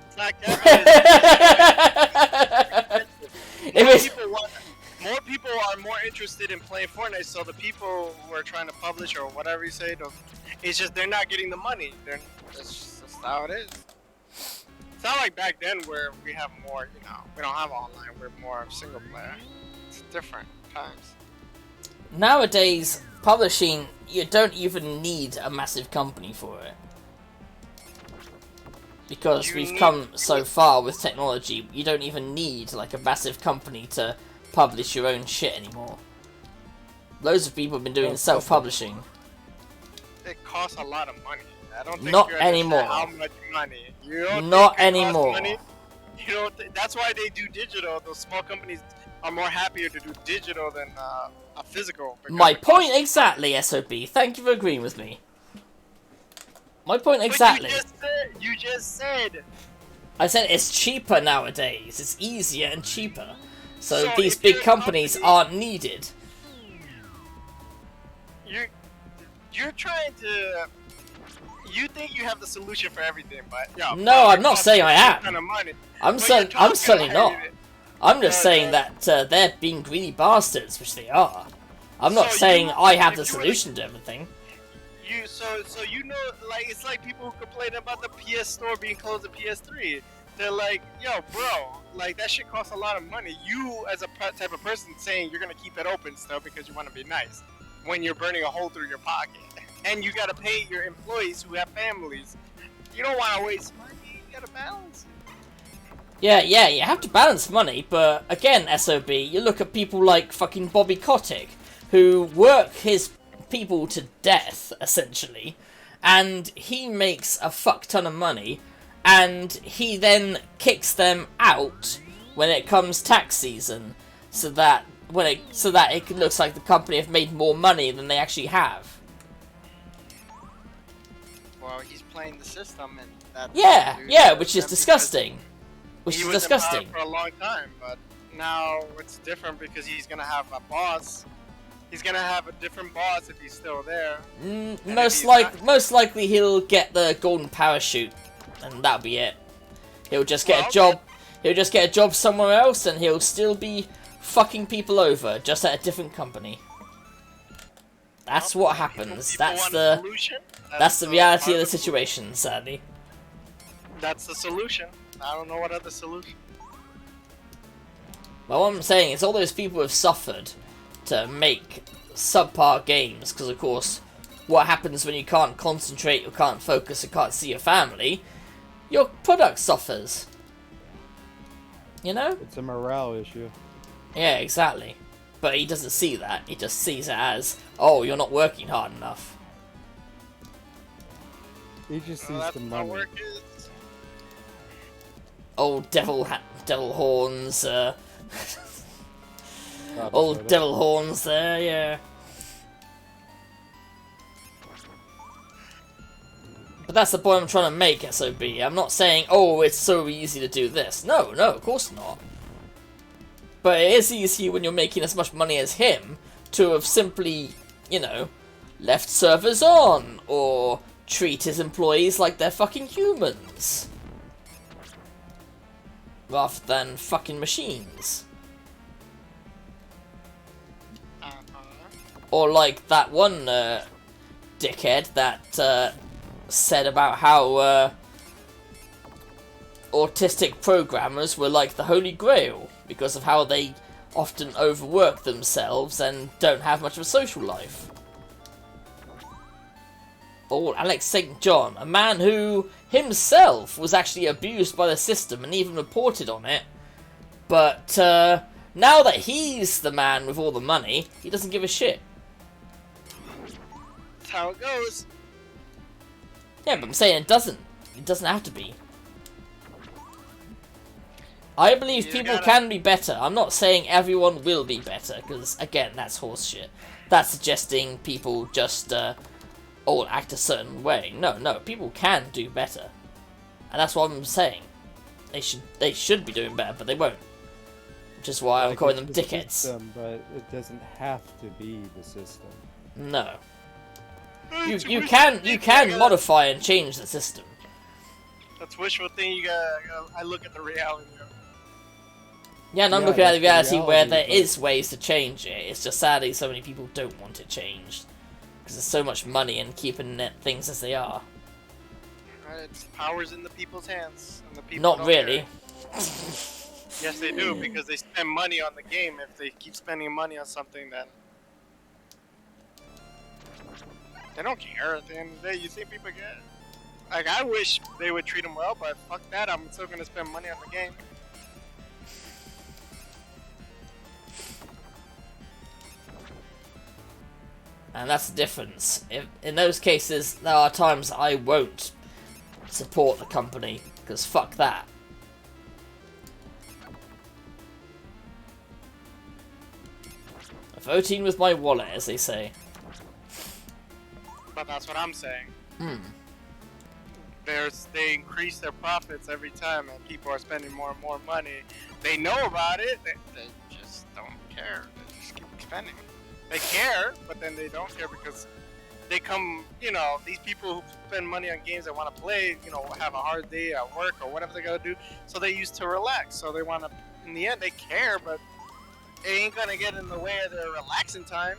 It's not capitalism. More people are more interested in playing Fortnite, so the people who are trying to publish or whatever you say, it's just they're not getting the money. That's just how it is. It's not like back then where we have more, we don't have online, we're more single player. It's different times. Nowadays, publishing, you don't even need a massive company for it. Because we've come so far with technology, you don't even need like a massive company to publish your own shit anymore. Loads of people have been doing self-publishing. It costs a lot of money. I don't think not you anymore. How much money? You don't not think it anymore. Costs money? You don't. That's why they do digital. Those small companies are more happier to do digital than a physical. My point exactly, SOB. Thank you for agreeing with me. My point exactly. But you just said. I said it's cheaper nowadays. It's easier and cheaper. So these big companies aren't needed. You're trying to. You think you have the solution for everything, but no, I'm not saying I am. Kind of money, I'm certainly not. I'm just saying that they're being greedy bastards, which they are. I'm not saying I have the solution to everything. So like it's like people who complain about the PS Store being closed to PS3. They're like, yo, bro, like that shit costs a lot of money. You, as a type of person, saying you're gonna keep it open still because you want to be nice, when you're burning a hole through your pocket, and you gotta pay your employees who have families. You don't want to waste money. You gotta balance it. Yeah, you have to balance money, but again, SOB, you look at people like fucking Bobby Kotick, who work his people to death, essentially, and he makes a fuck ton of money, and he then kicks them out when it comes tax season, so that it looks like the company have made more money than they actually have. Well, he's playing the system, and that's which is disgusting. Which is disgusting. He was in power for a long time, but now it's different because he's gonna have a boss. He's gonna have a different boss if he's still there. Most likely he'll get the golden parachute, and that'll be it. He'll just get a job. He'll just get a job somewhere else, and he'll still be fucking people over, just at a different company. That's what happens. That's the reality of the situation, sadly. That's the solution. I don't know what other solution. Well, what I'm saying is all those people have suffered to make subpar games, because of course, what happens when you can't concentrate, you can't focus, you can't see your family? Your product suffers. You know? It's a morale issue. Yeah, exactly. But he doesn't see that. He just sees it as, oh, you're not working hard enough. He just sees the money. Old devil horns, old devil horns there, yeah. But that's the point I'm trying to make, SOB. I'm not saying, oh, it's so easy to do this. No, of course not. But it is easy when you're making as much money as him to have simply, left servers on, or treat his employees like they're fucking humans. Rather than fucking machines. Or like that one dickhead that said about how autistic programmers were like the Holy Grail because of how they often overwork themselves and don't have much of a social life. Or Alex St. John, a man who himself was actually abused by the system and even reported on it, but Now that he's the man with all the money, he doesn't give a shit. That's how it goes. Yeah, but I'm saying it doesn't. It doesn't have to be. I believe people can be better. I'm not saying everyone will be better, because, again, that's horseshit. That's suggesting people just, all act a certain way. No, people can do better. And that's what I'm saying. They should be doing better, but they won't. Which is why I'm calling them dickheads. System, but it doesn't have to be the system. No. You can modify and change the system. That's wishful thinking. I look at the reality of it. Yeah, and I'm Yeah, looking at the that's reality where there but- is ways to change it. It's just sadly so many people don't want it changed. Because there's so much money in keeping things as they are. It's power's in the people's hands. And the people Not don't really. care. Yes, they do, because they spend money on the game. If they keep spending money on something, then they don't care at the end of the day. You think people get? Like, I wish they would treat them well, but fuck that. I'm still gonna spend money on the game. And that's the difference. In those cases, there are times I won't support the company, because fuck that. Voting with my wallet, as they say. But that's what I'm saying. Hmm. They increase their profits every time, and people are spending more and more money. They know about it. They just don't care. They just keep spending. They care, but then they don't care because they come. You know, these people who spend money on games they want to play. You know, have a hard day at work or whatever they gotta do. So they used to relax. So they want to. In the end, they care, but it ain't gonna get in the way of their relaxing time.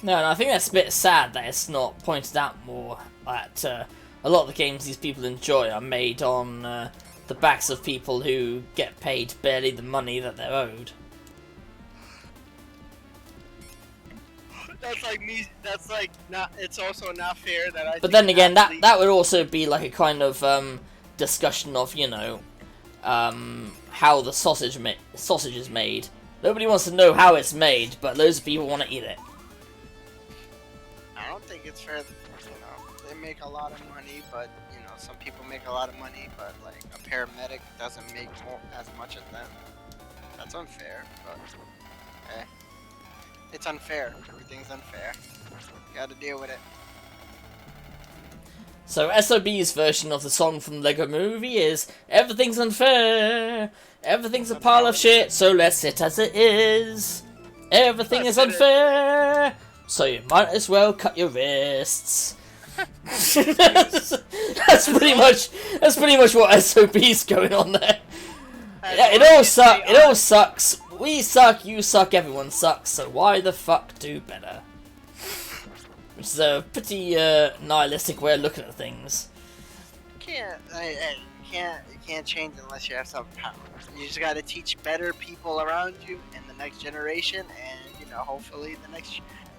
No, and I think that's a bit sad that it's not pointed out more that a lot of the games these people enjoy are made on the backs of people who get paid barely the money that they're owed. That's like me. That's like not. It's also not fair that I. But then again, that would also be like a kind of discussion of, you know, how the sausage is made. Nobody wants to know how it's made, but loads of people want to eat it. I don't think it's fair that, you know, they make a lot of money, but, you know, some people make a lot of money, but, like, a paramedic doesn't make as much as them. That's unfair, but, okay. It's unfair. Everything's unfair. You gotta deal with it. So SOB's version of the song from the Lego Movie is, everything's unfair, everything's a pile of shit, so let's sit as it is. Everything is unfair, so you might as well cut your wrists. that's pretty much what SOB's going on there. Yeah, it all sucks. We suck, you suck, everyone sucks, so why the fuck do better? Which is a pretty nihilistic way of looking at things. You can't change unless you have some power. You just gotta teach better people around you in the next generation, and, you know, hopefully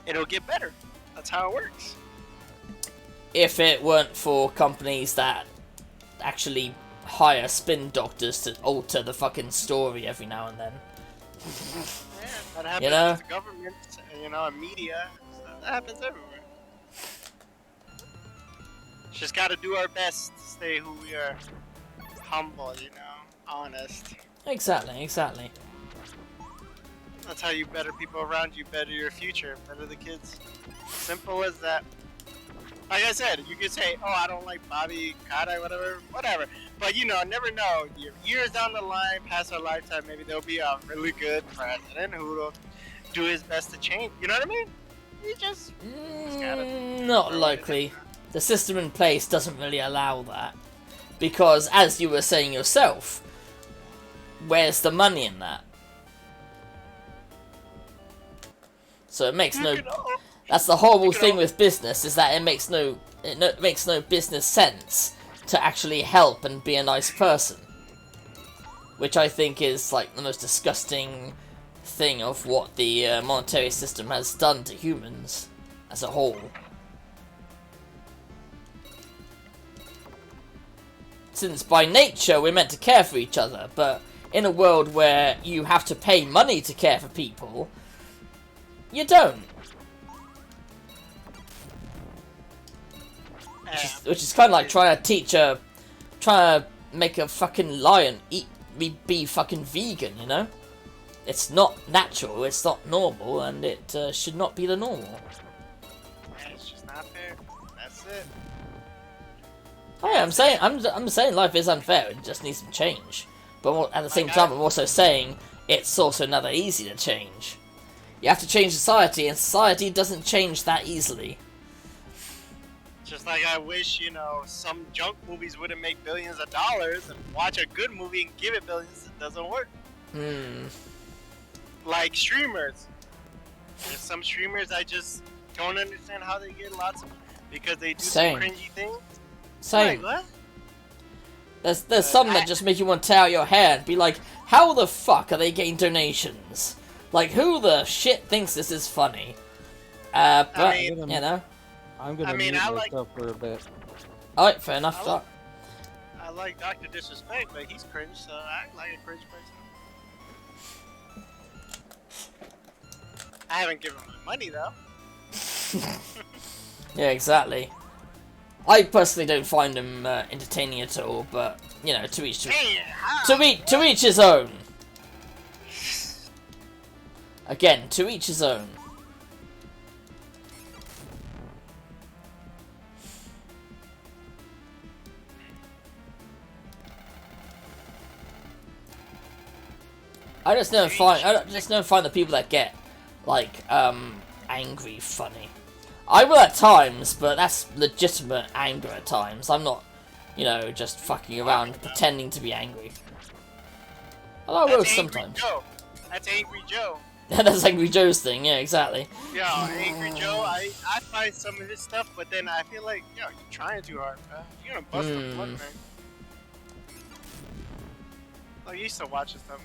it'll get better. That's how it works. If it weren't for companies that actually hire spin doctors to alter the fucking story every now and then. Yeah, that happens You know? with the government, you know, and media. That happens everywhere. Just gotta do our best to stay who we are. Humble, you know, honest. Exactly. That's how you better people around you, better your future, better the kids. Simple as that. Like I said, you could say, oh, I don't like Bobby Kata, whatever. But, you know, never know. Years down the line, past our lifetime, maybe there'll be a really good president who will do his best to change. You know what I mean? You just gotta... Not likely. The system in place doesn't really allow that. Because, as you were saying yourself, where's the money in that? So it makes no... That's the horrible thing with business, is that it makes no business sense to actually help and be a nice person. Which I think is like the most disgusting thing of what the monetary system has done to humans as a whole. Since by nature we're meant to care for each other, but in a world where you have to pay money to care for people, you don't. Which is kind of like trying to make a fucking lion be fucking vegan, you know? It's not natural, it's not normal, and it should not be the normal. It's just not fair. That's it. Oh yeah, I'm saying life is unfair. It just needs some change. But at the same time, I'm also saying it's also never easy to change. You have to change society, and society doesn't change that easily. Just like I wish, some junk movies wouldn't make billions of dollars, and watch a good movie and give it billions. It doesn't work. Like streamers. There's some streamers I just don't understand how they get lots of, because they do some cringy things. Same. Like, what? There's some that just make you want to tear out your hair and be like, how the fuck are they getting donations? Like, who the shit thinks this is funny? But, you know. I'm gonna mute myself for a bit. Alright, fair enough. I like Dr. Disrespect, but he's cringe, so I like a cringe person. I haven't given him my money, though. Yeah, exactly. I personally don't find him entertaining at all, but you know, to each his own. Again, to each his own. I just don't find the people that get like angry funny. I will at times, but that's legitimate anger at times. I'm not, just fucking around pretending to be angry. Although I will sometimes. That's Angry Joe. That's Angry Joe's thing, yeah, exactly. Yeah, Angry Joe, I find some of his stuff, but then I feel like, you're trying too hard, man. You're gonna bust the plug, man. Like, I used to watch his stuff.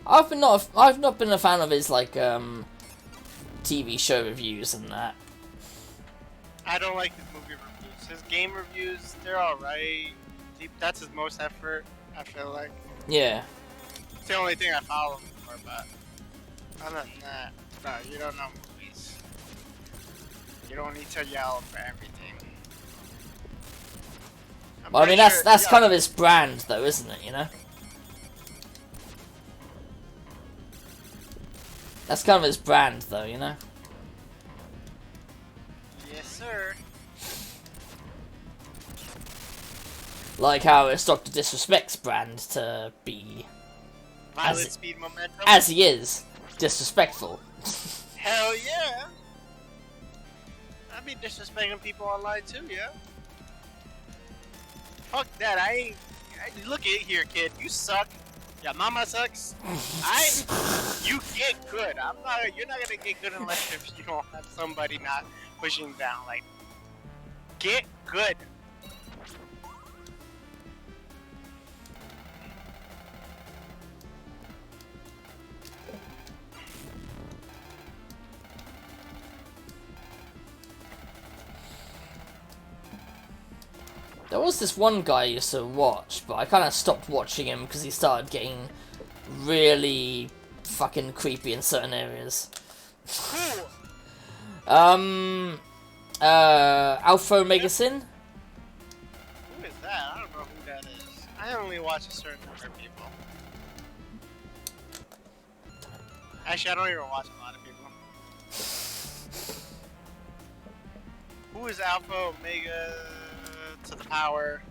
I've not been a fan of his like TV show reviews and that. I don't like his movie reviews. His game reviews, they're alright. That's his most effort, I feel like. Yeah. It's the only thing I follow him for, but other than that, no, you don't know movies. You don't need to yell for everything. Well, I mean, that's kind of his brand, though, isn't it? That's kind of his brand, though, Yes, sir. Like how it's Dr. Disrespect's brand to be... Violent Speed Momentum? As he is. Disrespectful. Hell yeah! I be disrespecting people online, too, yeah? Fuck that, look at it here, kid. You suck. Your mama sucks. You get good. You're not gonna get good unless if you don't have somebody not pushing down. Like, get good. There was this one guy I used to watch, but I kind of stopped watching him because he started getting really fucking creepy in certain areas. Alpha Omega Sin? Who is that? I don't know who that is. I only watch a certain number of people. Actually, I don't even watch a lot of people. Who is Alpha Omega to the power?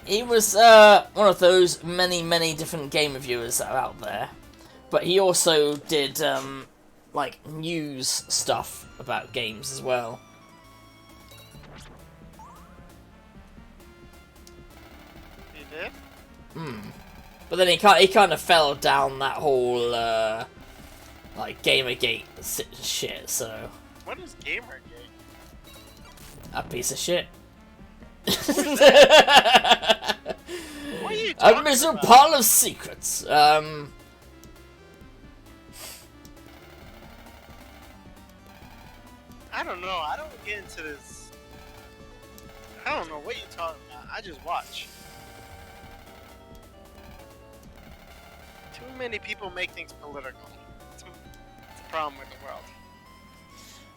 He was one of those many different game reviewers that are out there, but he also did like news stuff about games as well. He did? But then he kind of fell down that whole like Gamergate shit. So what is Gamergate? A piece of shit. What are you talking A miserable about? pile of secrets. I don't know. I don't get into this. I don't know what you're talking about. I just watch. Too many people make things political. It's a problem with the world.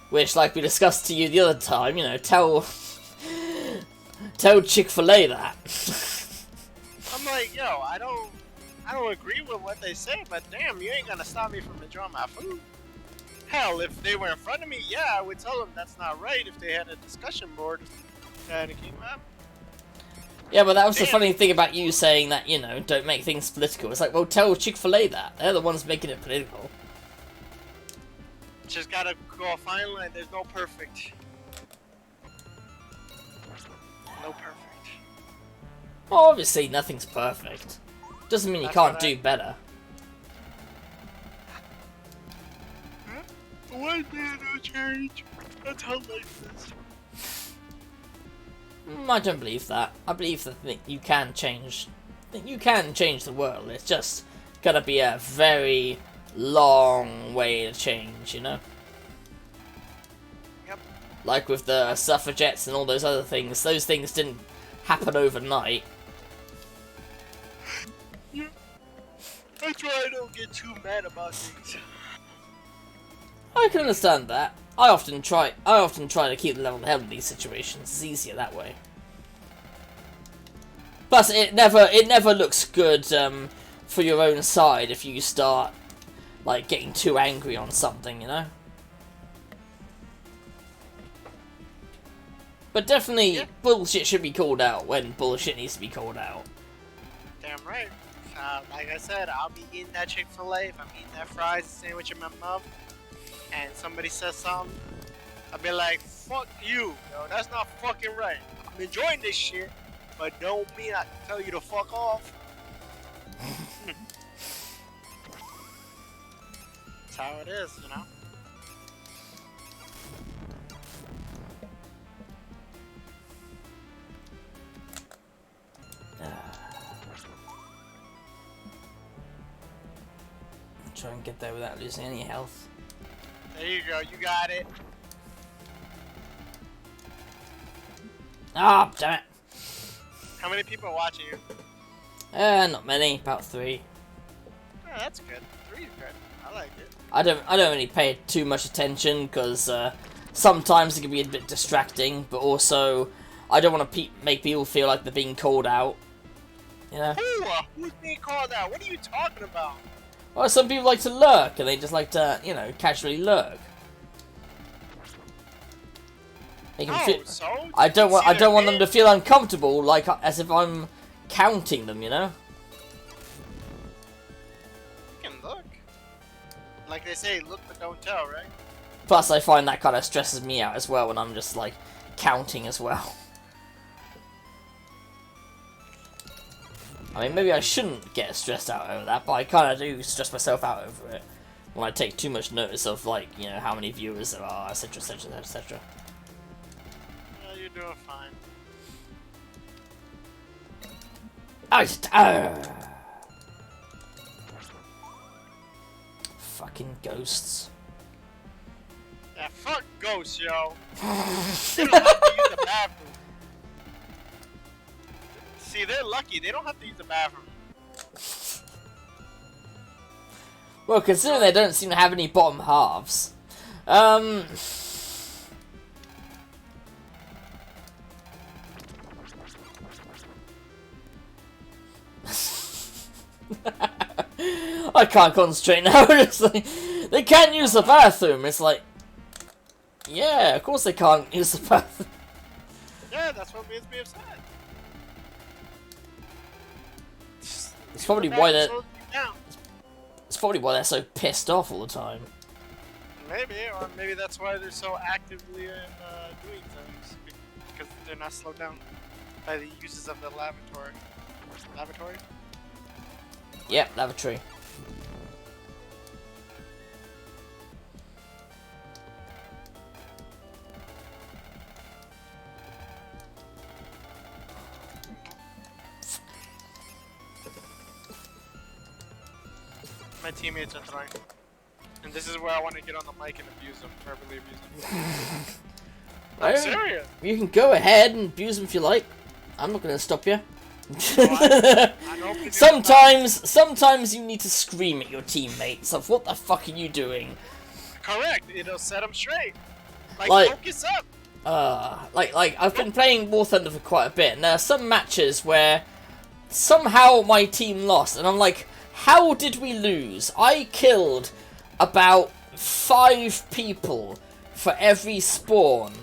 Which, like we discussed to you the other time, you know, tell Chick-fil-A that. I'm like, yo, I don't agree with what they say, but damn, you ain't gonna stop me from enjoying my food. Hell, if they were in front of me, yeah, I would tell them that's not right if they had a discussion board and it came up. Yeah, but that was the funny thing about you saying that, you know, don't make things political. It's like, well, tell Chick-fil-A that. They're the ones making it political. Just gotta go a fine line. There's no perfect. No perfect. Well, obviously, nothing's perfect. Doesn't mean you can't do better. One man, no change. That's how life is. I don't believe that. I believe that you can change. You can change the world. It's just gotta be a very long way to change, you know? Yep. Like with the suffragettes and all those other things. Those things didn't happen overnight. Yeah. That's why I don't get too mad about things. I can understand that. I often try to keep the level head in these situations. It's easier that way. Plus, it never looks good for your own side if you start like getting too angry on something, you know. But definitely, bullshit should be called out when bullshit needs to be called out. Damn right. Like I said, I'll be eating that Chick-fil-A if I'm eating that fries sandwich in my mouth, and somebody says something, I'll be like, fuck you, yo, that's not fucking right. I'm enjoying this shit, but don't mean I tell you to fuck off. That's how it is, you know? Try and get there without losing any health. There you go, you got it. Ah, damn it. How many people are watching you? Not many, about 3. Oh, that's good. 3 is good. I like it. I don't really pay too much attention because sometimes it can be a bit distracting, but also I don't want to make people feel like they're being called out. You know? Who's being called out? What are you talking about? Well, some people like to lurk, and they just like to, you know, casually lurk. They can feel, so? I don't want them to feel uncomfortable, like as if I'm counting them, you know. You can look. Like they say, look but don't tell, right? Plus, I find that kind of stresses me out as well when I'm just like counting as well. I mean, maybe I shouldn't get stressed out over that, but I kind of do stress myself out over it when I take too much notice of, like, you know, how many viewers there are, etc, etc, etc. Yeah, you're doing fine. Fucking ghosts. Yeah, fuck ghosts, yo. They don't have to use the bathroom. See, they're lucky. They don't have to use the bathroom. Well, considering they don't seem to have any bottom halves. I can't concentrate now. It's like, they can't use the bathroom. It's like, yeah, of course they can't use the bathroom. Yeah, that's what makes me upset. It's probably why they're. It's probably why they're so pissed off all the time. Maybe, or maybe that's why they're so actively doing things, because they're not slowed down by the uses of the lavatory. Lavatory? Yep, lavatory. My teammates are throwing. And this is where I want to get on the mic and abuse them, verbally abuse them. I'm serious. You can go ahead and abuse them if you like. I'm not gonna stop you. I hope you do. Sometimes you need to scream at your teammates of what the fuck are you doing? Correct. It'll set them straight. Like- Focus up. Like I've been playing War Thunder for quite a bit, and there are some matches where somehow my team lost, and I'm like, how did we lose? I killed about 5 people for every spawn,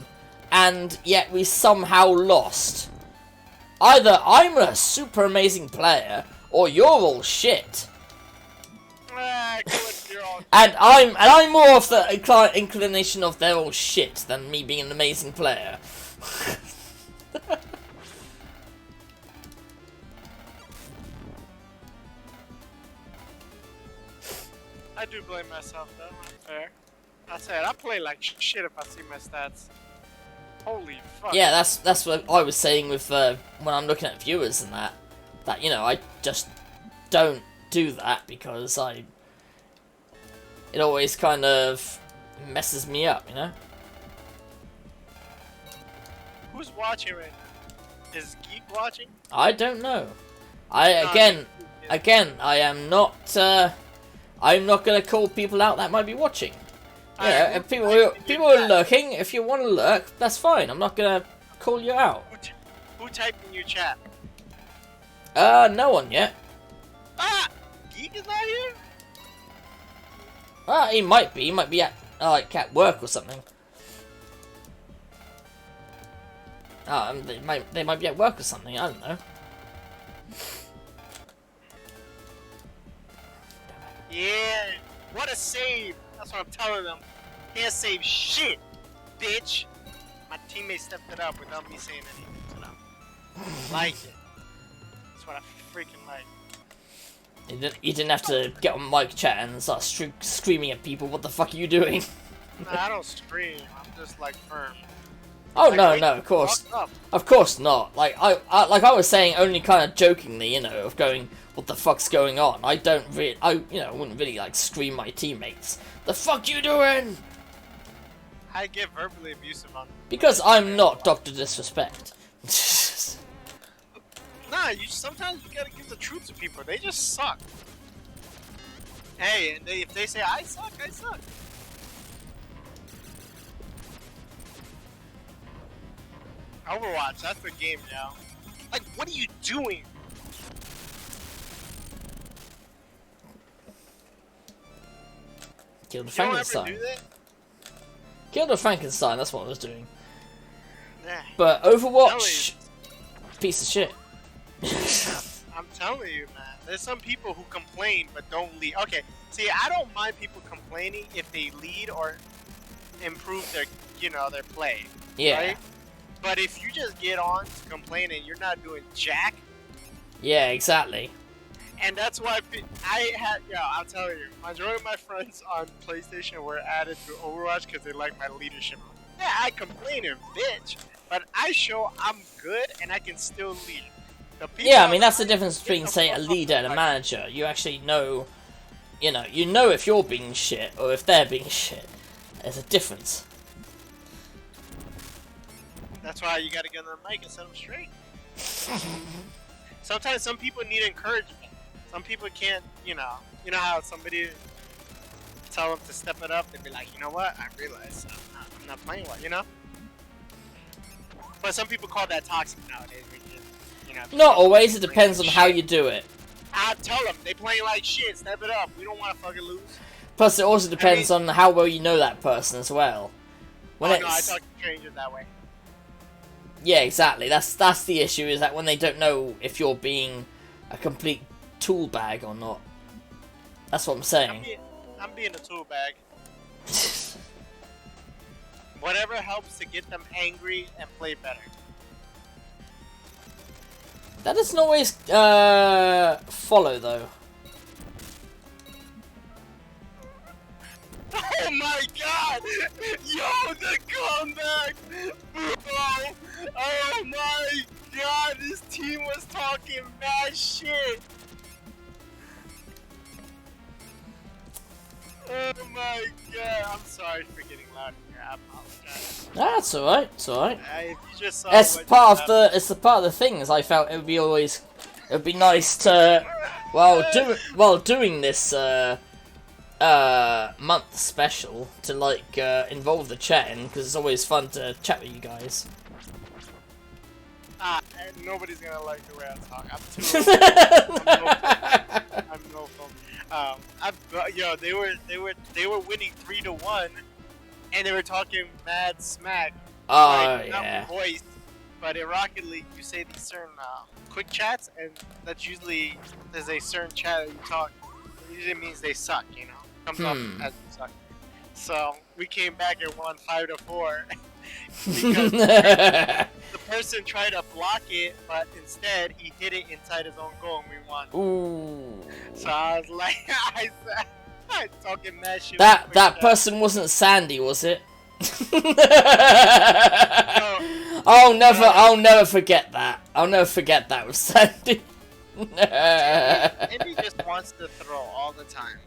and yet we somehow lost. Either I'm a super amazing player, or you're all shit. And I'm more of the inclination of they're all shit than me being an amazing player. I do blame myself though. Fair. I said I play like shit if I see my stats. Holy fuck. Yeah, that's what I was saying with when I'm looking at viewers and that you know I just don't do that because it always kind of messes me up, you know. Who's watching right now? Is Geek watching? I don't know. Again, I am not. I'm not gonna call people out that might be watching. Yeah, if people are lurking. If you want to lurk, that's fine. I'm not gonna call you out. Who typed in your chat? No one yet. Ah, Geek is not here. He might be. He might be at like at work or something. They might be at work or something. I don't know. Yeah, what a save! That's what I'm telling them. Can't save shit, bitch. My teammate stepped it up without me saying anything to them. Like it. That's what I freaking like. You didn't have to get on mic chat and start screaming at people. What the fuck are you doing? Nah, I don't scream. I'm just like firm. Oh Like, no, of course not. Like I was saying, only kind of jokingly, you know, of going, what the fuck's going on? I wouldn't really like scream my teammates. The fuck you doing? I get verbally abusive on them. Because I'm not Dr. Disrespect. Nah, sometimes you gotta give the truth to people. They just suck. Hey, and if they say I suck, I suck. Overwatch, that's the game now. Like, what are you doing? Killed a You don't ever Frankenstein. do that? Killed a Frankenstein, that's what I was doing. Nah. But Overwatch, piece of shit. I'm telling you, man. There's some people who complain but don't lead. Okay, see, I don't mind people complaining if they lead or improve their, their play. Yeah. Right? But if you just get on to complain and you're not doing jack, Yeah, exactly. and that's why I'll tell you, majority of my friends on PlayStation were added to Overwatch because they like my leadership. Yeah, I complain and bitch, but I show I'm good and I can still lead. The people Yeah, I mean that's the outside, difference get between, the say, a fuck leader off and a my- manager. You actually know, you know if you're being shit or if they're being shit. There's a difference. That's why you gotta get on the mic and set them straight. Sometimes some people need encouragement. Some people can't, you know how somebody tell them to step it up, they'd be like, you know what, I realize I'm not playing well, you know? But some people call that toxic nowadays. Not always, it depends on how you do it. I tell them, they playing like shit, step it up, we don't want to fucking lose. Plus, it also depends on how well you know that person as well. When No, I it's talk to strangers that way. yeah, exactly. That's the issue. Is that when they don't know if you're being a complete tool bag or not. That's what I'm saying. I'm being a tool bag. Whatever helps to get them angry and play better. That doesn't always follow though. Oh my god! Yo, the comeback! Bro! Oh my god, this team was talking mad shit! Oh my god! I'm sorry for getting loud here. I apologize. That's alright. It's alright. If you just saw It's what part just of the. It's the part of the things I felt it would be nice to, while doing this month special, to like involve the chat in, because it's always fun to chat with you guys. And nobody's gonna like the way I talk. I'm too. I'm no fun. Yo, they were winning 3-1, and they were talking mad smack. Oh Not yeah. voice, but in Rocket League, you say these certain quick chats, and that's usually there's a certain chat that you talk. It usually means they suck, you know. Comes off as you suck. So we came back and won 5-4 because the person tried to block it, but instead he hit it inside his own goal, and we won. Ooh. So I was like, I talking mad shit. That person wasn't Sandy, was it? I'll never forget that. I'll never forget that with Sandy. Andy just wants to throw all the time.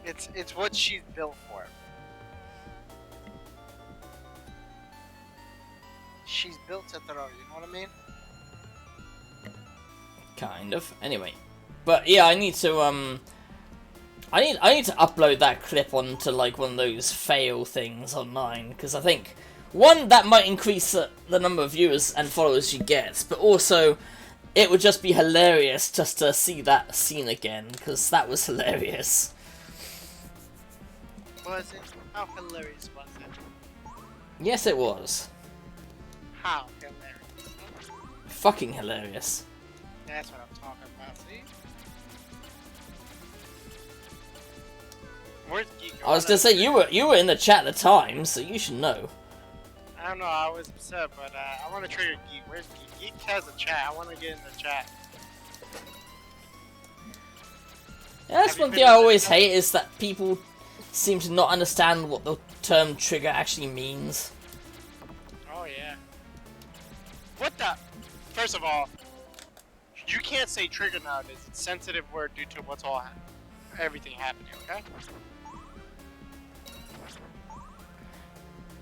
It's what she's built for. She's built to throw, you know what I mean? Kind of. Anyway, but yeah, I need to I need to upload that clip onto like one of those fail things online, because I think one, that might increase the number of viewers and followers you get, but also it would just be hilarious just to see that scene again, because that was hilarious. Was it? How hilarious was it? Yes, it was. How hilarious? Fucking hilarious. That's what I'm talking about, see? Where's Geek? I was gonna say, you were in the chat at the time, so you should know. I don't know, I was upset, but I want to trigger Geek. Where's Geek? Geek has a chat. I want to get in the chat. Yeah, that's one thing I always hate, is that people seem to not understand what the term trigger actually means. Oh, yeah. What the? First of all, you can't say trigger nowadays. It's a sensitive word due to what's everything happening, okay?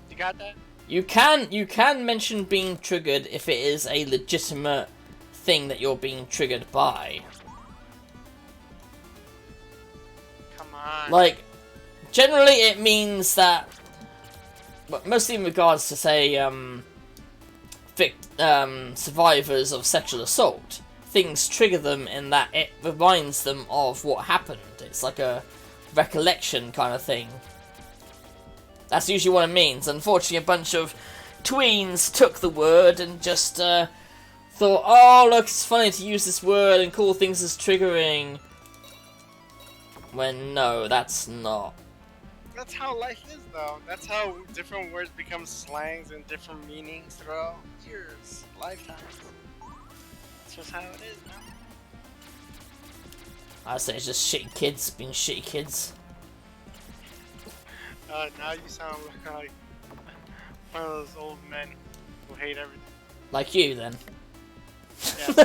You got that? You can mention being triggered if it is a legitimate thing that you're being triggered by. Come on. Like, generally it means that, but mostly in regards to, say, survivors of sexual assault, things trigger them in that it reminds them of what happened. It's like a recollection kind of thing. That's usually what it means. Unfortunately, a bunch of tweens took the word and just thought, oh, look, it's funny to use this word and call things as triggering. When no, that's not. That's how life is, though. That's how different words become slangs and different meanings throughout years, lifetimes. That's just how it is, man. I'd say it's just shitty kids being shitty kids. Now you sound like one of those old men who hate everything. Like you, then. Yes.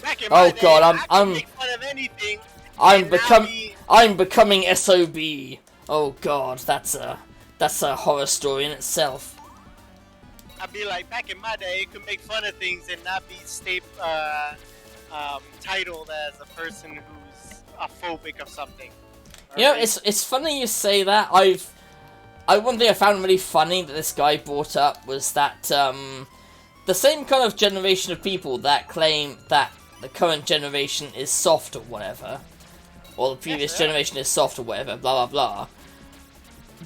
Back in my Oh day, god, I could make fun of anything. I'm becoming SOB. Oh god, that's a horror story in itself. I'd be like, back in my day, you could make fun of things and not be titled as a person who's a phobic of something. You know, it's funny you say that. One thing I found really funny that this guy brought up was that the same kind of generation of people that claim that the current generation is soft or whatever, or the previous generation is soft or whatever, blah blah blah.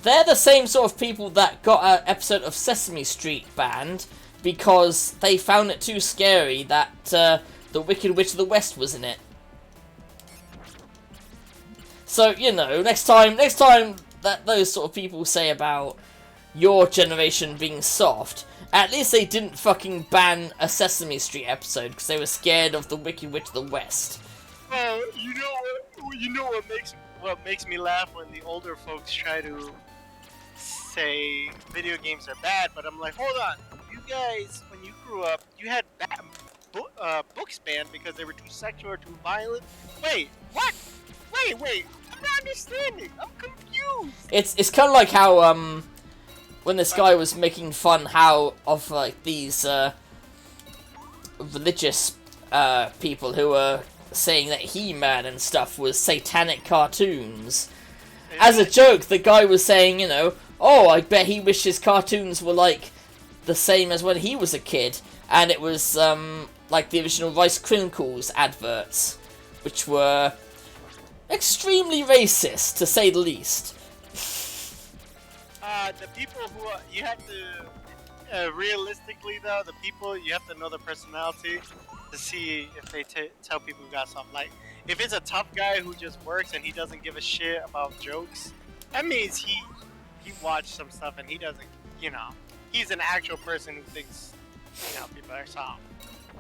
They're the same sort of people that got an episode of Sesame Street banned because they found it too scary that the Wicked Witch of the West was in it. So, you know, next time that those sort of people say about your generation being soft, at least they didn't fucking ban a Sesame Street episode because they were scared of the Wicked Witch of the West. Oh, you know what makes me laugh when the older folks try to say video games are bad, but I'm like, hold on, you guys, when you grew up, you had books banned because they were too sexual or too violent. Wait, what? Wait. I'm not understanding. I'm confused. It's kind of like how when this guy was making fun of like these religious people who were saying that He-Man and stuff was satanic cartoons. As a joke, the guy was saying, you know, oh, I bet he wishes cartoons were like the same as when he was a kid, and it was like the original Rice Krinkles adverts, which were extremely racist, to say the least. The people who you have to realistically though, the people you have to know their personality to see if they tell people who got something. Like if it's a tough guy who just works and he doesn't give a shit about jokes, that means he watched some stuff and he doesn't, you know, he's an actual person who thinks, you know, people are soft.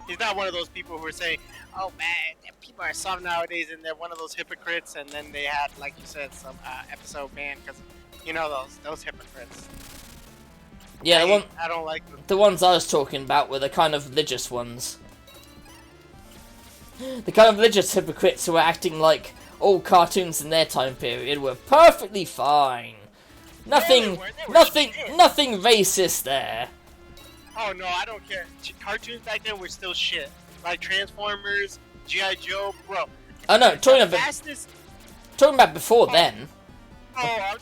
He's not one of those people who are saying, oh man, people are soft nowadays, and they're one of those hypocrites, and then they had, like you said, some episode banned because, you know, those hypocrites. Yeah, I don't like them. The ones I was talking about were the kind of religious ones. The kind of religious hypocrites who were acting like all cartoons in their time period were perfectly fine. Nothing racist there. Oh no, I don't care. Cartoons back then were still shit. Like Transformers, G.I. Joe, bro. Oh no, talking about before then. I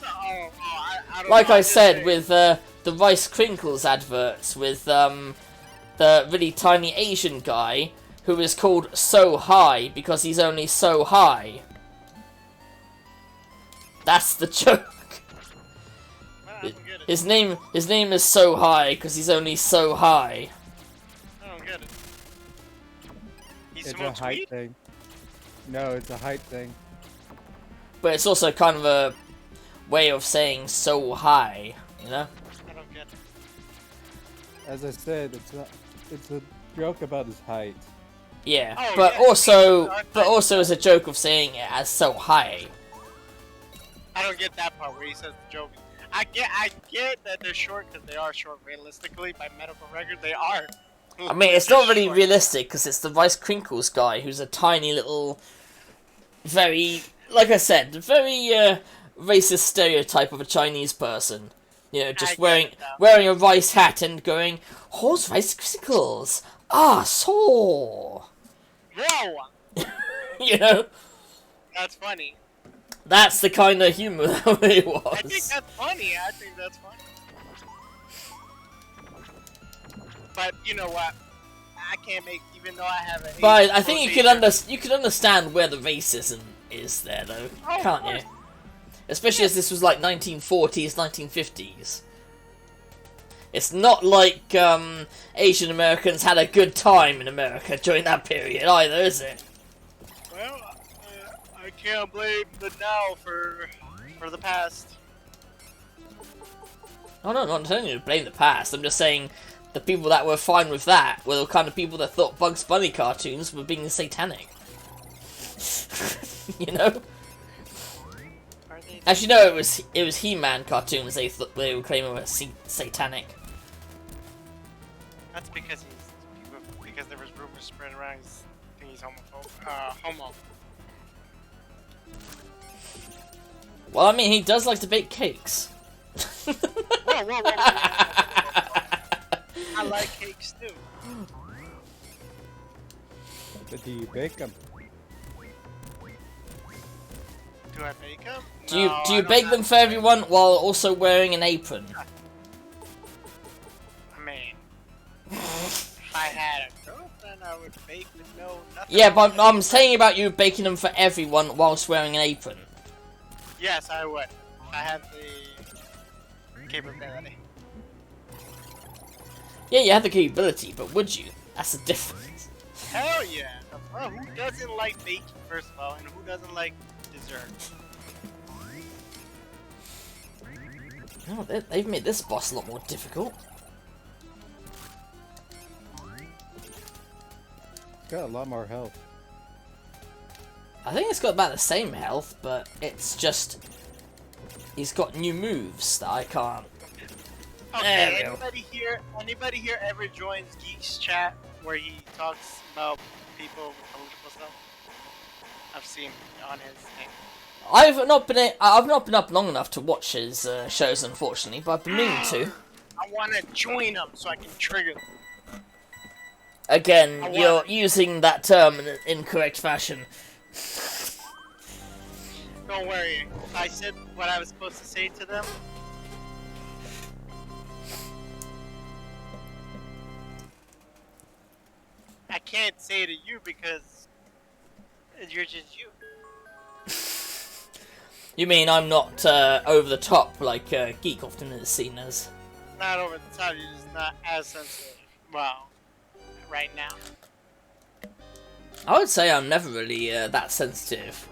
don't Like know, I said, saying. with the Rice Krinkles adverts, with the really tiny Asian guy who is called So High because he's only so high. That's the joke. His name is So High because he's only so high. I don't get it. It's a height thing. No, it's a height thing. But it's also kind of a way of saying so high, you know? I don't get it. As I said, it's a joke about his height. Yeah, Oh, but yeah, also as a joke of saying it as so high. I don't get that part where he says the joke. I get that they're short because they are short. Realistically, by medical record, they are. I mean, it's not really short. realistic because it's the Rice Krinkles guy who's a tiny little, very, like I said, very racist stereotype of a Chinese person. You know, just wearing a rice hat and going, "Who's Rice Krinkles? Ah, so." Whoa! You know, That's funny. that's the kind of humor that it was. I think that's funny. But you know what? I can't make, even though I have an. But I think you could understand where the racism is there, though, can't you? Especially as this was like 1940s, 1950s. It's not like Asian Americans had a good time in America during that period either, is it? Well, I can't blame the now for the past. Oh no, I'm not telling you to blame the past. I'm just saying the people that were fine with that were the kind of people that thought Bugs Bunny cartoons were being satanic. You know? Actually, no, it was He-Man cartoons they were claiming were satanic. That's because there was rumors spread around he's homo. Well, I mean, he does like to bake cakes. Whoa. I like cakes too. But do you bake them? Do I bake them? Do you bake them for everyone while also wearing an apron? I mean, if I had a girlfriend, I would bake with nothing. Yeah, but I'm saying about you baking them for everyone whilst wearing an apron. Yes, I would. I have the capability. Yeah, you have the capability, but would you? That's the difference. Hell yeah! Well, who doesn't like baking, first of all, and who doesn't like dessert? Oh, they've made this boss a lot more difficult. It's got a lot more health. I think it's got about the same health, but it's just... he's got new moves that I can't There Okay, we go. anybody here ever joins Geeks chat where he talks about people with political stuff? I've seen on his thing. I've not been up long enough to watch his shows, unfortunately, but I've been meaning to. I want to join him so I can trigger them. Again, you're using that term in an incorrect fashion. Don't worry. I said what I was supposed to say to them. I can't say to you because you're just you. You mean I'm not over the top like Geek often is seen as? Not over the top, you're just not as sensitive. Well, right now. I would say I'm never really that sensitive.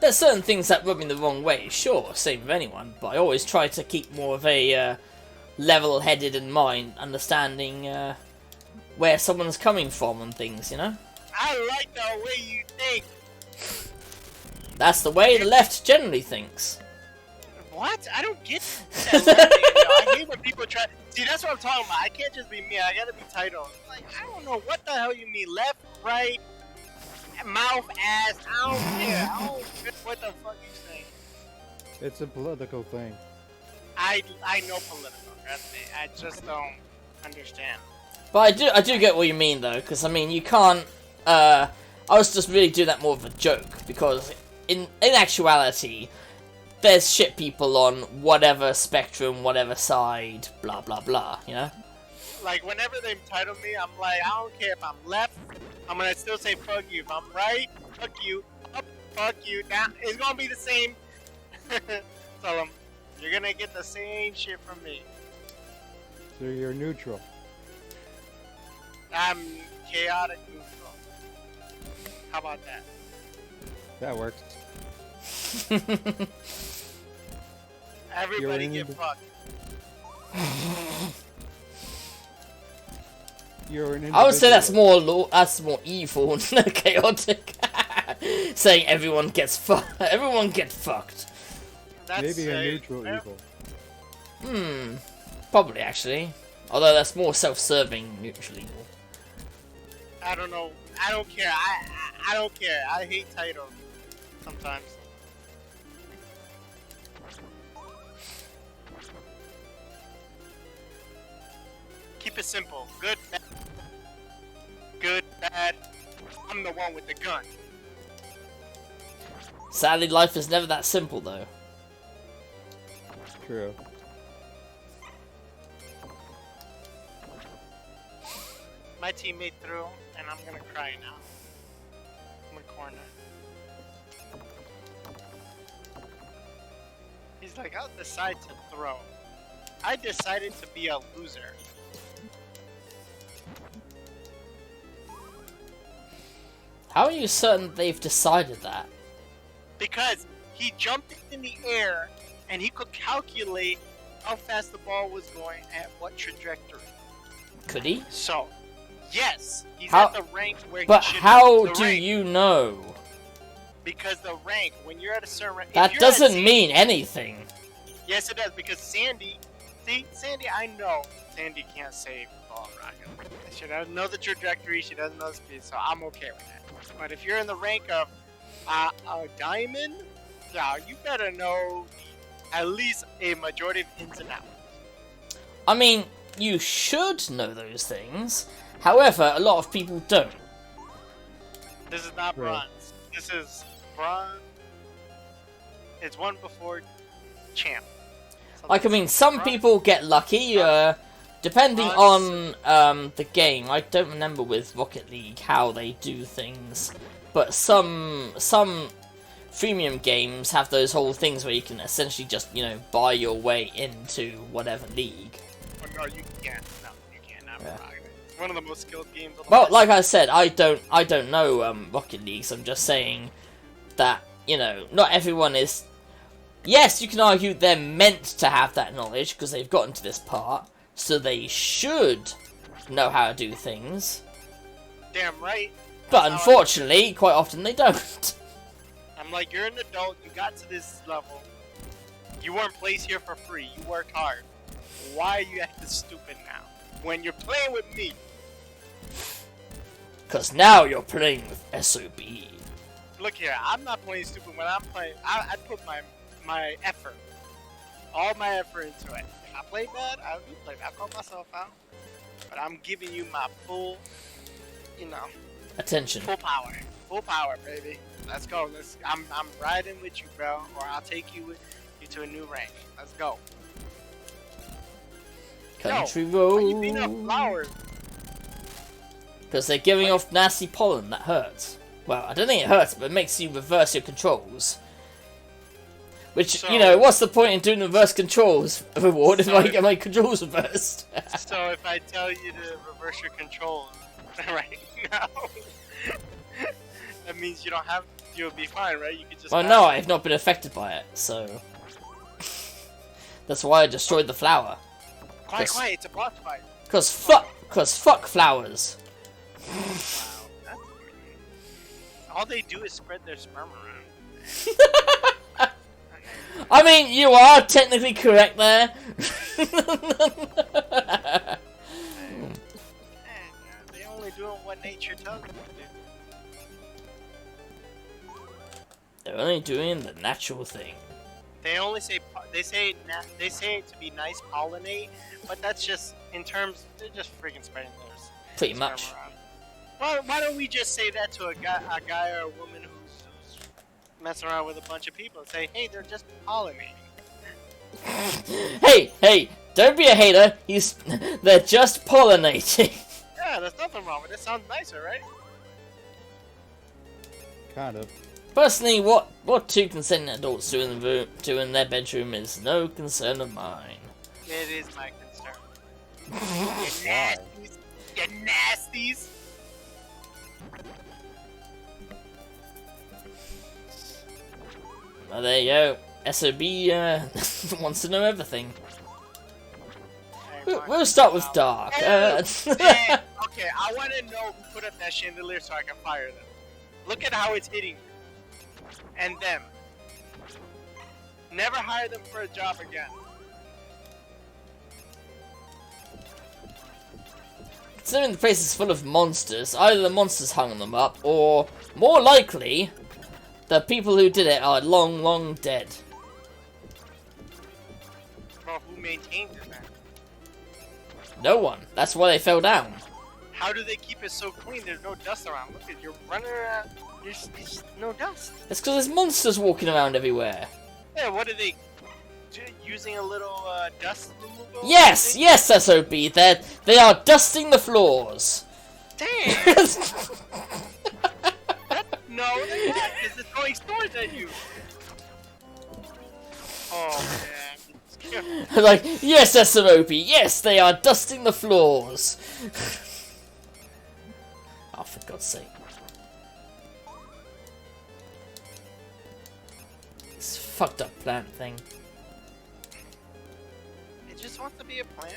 There's certain things that rub me the wrong way, sure, same with anyone, but I always try to keep more of a level-headed in mind, understanding where someone's coming from and things, you know? I like the way you think. That's the way the left generally thinks. What? I don't get that. I hate when people try. See, that's what I'm talking about. I can't just be me. I gotta be titled. Like, I don't know what the hell you mean. Left, right, mouth, ass. I don't care. I don't care what the fuck you saying. It's a political thing. I know political. Trust me. I just don't understand. But I do get what you mean though, because I mean you can't. I was just really doing that more of a joke because in actuality, there's shit people on whatever spectrum, whatever side, blah blah blah. You know. Like whenever they title me, I'm like, I don't care if I'm left. I'm gonna still say fuck you. If I'm right, fuck you. Up, fuck you. Down. It's gonna be the same. Tell them you're gonna get the same shit from me. So you're neutral. I'm chaotic neutral. How about that? That works. Everybody get fucked. You're an I would say that's individual. more evil than chaotic. Saying everyone gets everyone gets fucked. That's Maybe a neutral evil. Probably actually. Although that's more self-serving neutral evil. I don't know. I don't care. I don't care. I hate titles sometimes. Keep it simple. Good, bad. Good, bad. I'm the one with the gun. Sadly, life is never that simple though. True. My teammate threw, and I'm gonna cry now. In the corner. He's like, I'll decide to throw. I decided to be a loser. How are you certain they've decided that? Because he jumped in the air, and he could calculate how fast the ball was going at what trajectory. Could he? So, yes, he's How- at the rank where But he should how be. The do rank, you know? Because the rank, when you're at a certain rank... if That you're at doesn't Sandy- mean anything. Yes, it does, because Sandy... See, Sandy, I know Sandy can't save the ball, Rocket. She doesn't know the trajectory, she doesn't know the speed, so I'm okay with that. But if you're in the rank of a diamond, yeah, you better know at least a majority of ins and outs. I mean, you should know those things. However, a lot of people don't. This is not Right. bronze. This is bronze. It's one before champ. So Like, I this mean, is some bronze. people get lucky, depending Bronze. on the game. I don't remember with Rocket League how they do things, but some freemium games have those whole things where you can essentially just, you know, buy your way into whatever league. Oh, no, you can't. No, you can't. Not Yeah. Rocket. It's one of the most skilled games on the Well, planet. like I said, I don't know Rocket League, so I'm just saying that, you know, not everyone is... Yes, you can argue they're meant to have that knowledge because they've gotten to this part, so they should know how to do things. Damn right. But That's how unfortunately, quite often they don't. I'm like, you're an adult. You got to this level. You weren't placed here for free. You worked hard. Why are you acting stupid now? When you're playing with me. Cause now you're playing with SOB. Look here, I'm not playing stupid when I'm playing. I put my effort, all my effort into it. If I play bad, I do play bad. I call myself out. But I'm giving you my full, you know, Attention. full power, baby. Let's go. I'm riding with you, bro, or I'll take you to a new rank. Let's go. Country Why you beating up road. flowers? Because they're giving off nasty pollen that hurts. Well, I don't think it hurts, but it makes you reverse your controls. Which, So- you know, what's the point in doing reverse controls reward if I get my controls reversed? So if I tell you to reverse your controls right now, that means you don't have. You'll be fine, right? You can just. Well, pass no, it. I've not been affected by it, so... That's why I destroyed the flower. Quiet, it's a boss fight. Cause fuck flowers. Wow, that's mean. All they do is spread their sperm around. I mean, you are technically correct there. They only doing what nature tells them to do. They're only doing the natural thing. They only say to be nice pollinate, but that's just in terms. They're just freaking spreading theirs. Pretty sperm much. around. Well, why don't we just say that to a guy or a woman who's messing around with a bunch of people and say, hey, they're just pollinating. Hey, don't be a hater. They're just pollinating. Yeah, there's nothing wrong with it. Sounds nicer, right? Kind of. Personally, what two consenting adults do in their bedroom is no concern of mine. It is my concern. You nasties. You nasties. Well, there you go. SOB wants to know everything. We'll start with Dark. Okay, I want to know who put up that chandelier so I can fire them. Look at how it's hitting. And them. Never hire them for a job again. Considering the place is full of monsters, either the monsters hung them up, or, more likely, the people who did it are long dead. Well, who maintains it then? No one. That's why they fell down. How do they keep it so clean? There's no dust around. Look at you're running around. There's no dust. It's because there's monsters walking around everywhere. Yeah, what are they using a little dust removal? Yes, thing? yes, SOB. They are dusting the floors. Damn. No, they're not, because they're throwing swords at you. Oh man. Like, yes, SOB. Yes, they are dusting the floors. Oh, for God's sake. This fucked up plant thing. It just wants to be a plant.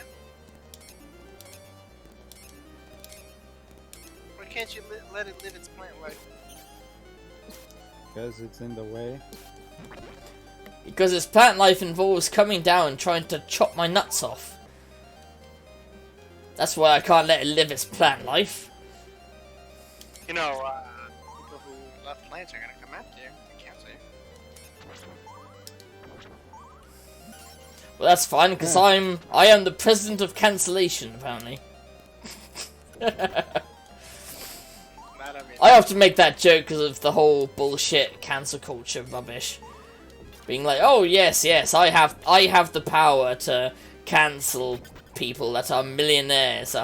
Why can't you let it live its plant life? Because it's in the way. Because its plant life involves coming down and trying to chop my nuts off. That's why I can't let it live its plant life. You know, people who love plants are gonna come after you. I can't say. Well, that's fine, because I am the president of cancellation, apparently. I often make that joke because of the whole bullshit cancel culture rubbish. Being like, oh yes, I have the power to cancel people that are millionaires,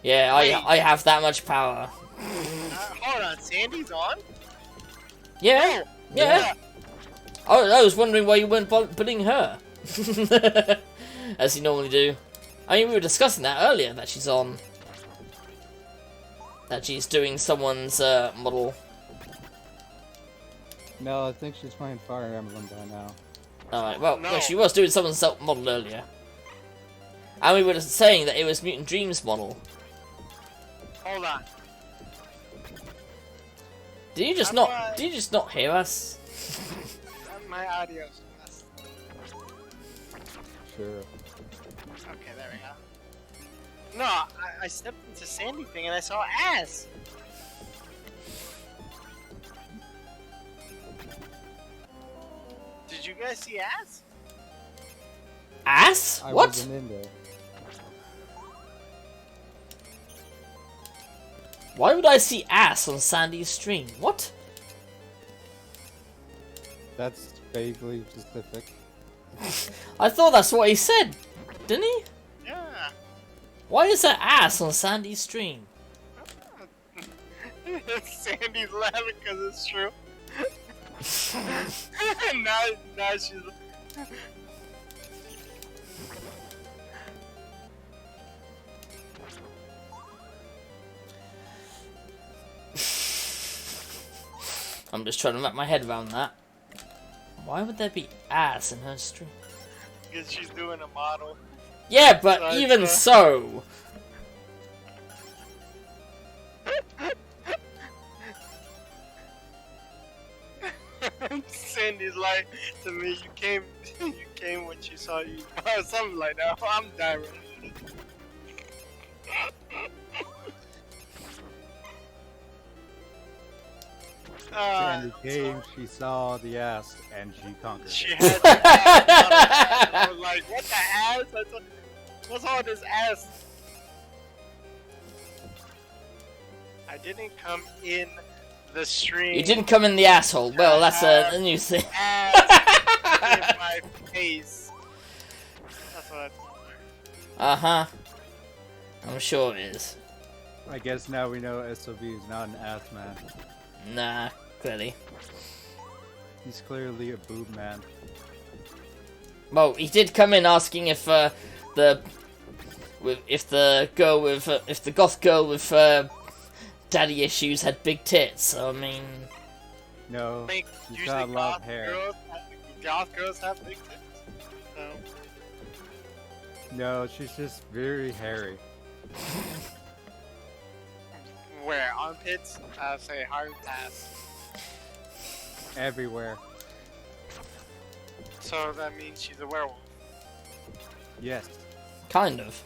Yeah, I have that much power. Hold on, Sandy's on? Yeah, yeah. I was wondering why you weren't putting her. As you normally do. I mean, we were discussing that earlier, that she's on. That she's doing someone's model. No, I think she's playing Fire Emblem by now. Alright, well, No. yeah, she was doing someone's model earlier. And we were saying that it was Mutant Dream's model. Hold on. Did you just not hear us? My audio's messed. Sure. No, I stepped into Sandy thing and I saw ass. Did you guys see ass? Ass? I What? wasn't in there. Why would I see ass on Sandy's stream? What? That's vaguely specific. I thought that's what he said, didn't he? Yeah. Why is there ass on Sandy's stream? Sandy's laughing because it's true. now she's. I'm just trying to wrap my head around that. Why would there be ass in her stream? Because she's doing a model. Yeah, but So even so. Sandy's like to me, you came when she saw you, or something like that. I'm dying. Sandy came, she saw the ass, and she conquered She it. had the ass. I was like, what the ass? What's all this ass? I didn't come in the stream. You didn't come in the asshole. Well, that's a new thing. Ass in my face. That's what I told her. Uh-huh. I'm sure it is. I guess now we know SOB is not an ass man. Nah, clearly. He's clearly a boob man. Well, he did come in asking if the goth girl with daddy issues had big tits. So I mean, No, I think she's usually got a lot of hair. Goth girls have big tits. So. No, she's just very hairy. Where? Armpits? I say hard pass. Everywhere. So that means she's a werewolf. Yes. kind of.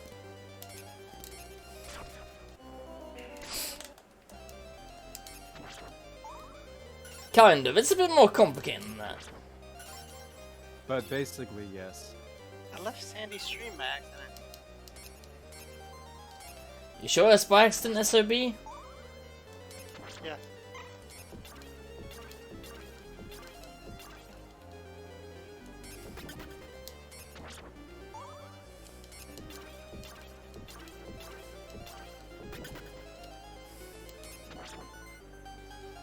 Kind of. It's a bit more complicated than that. But basically, yes. I left Sandy's stream by accident. You sure it's by accident, SOB? Yeah.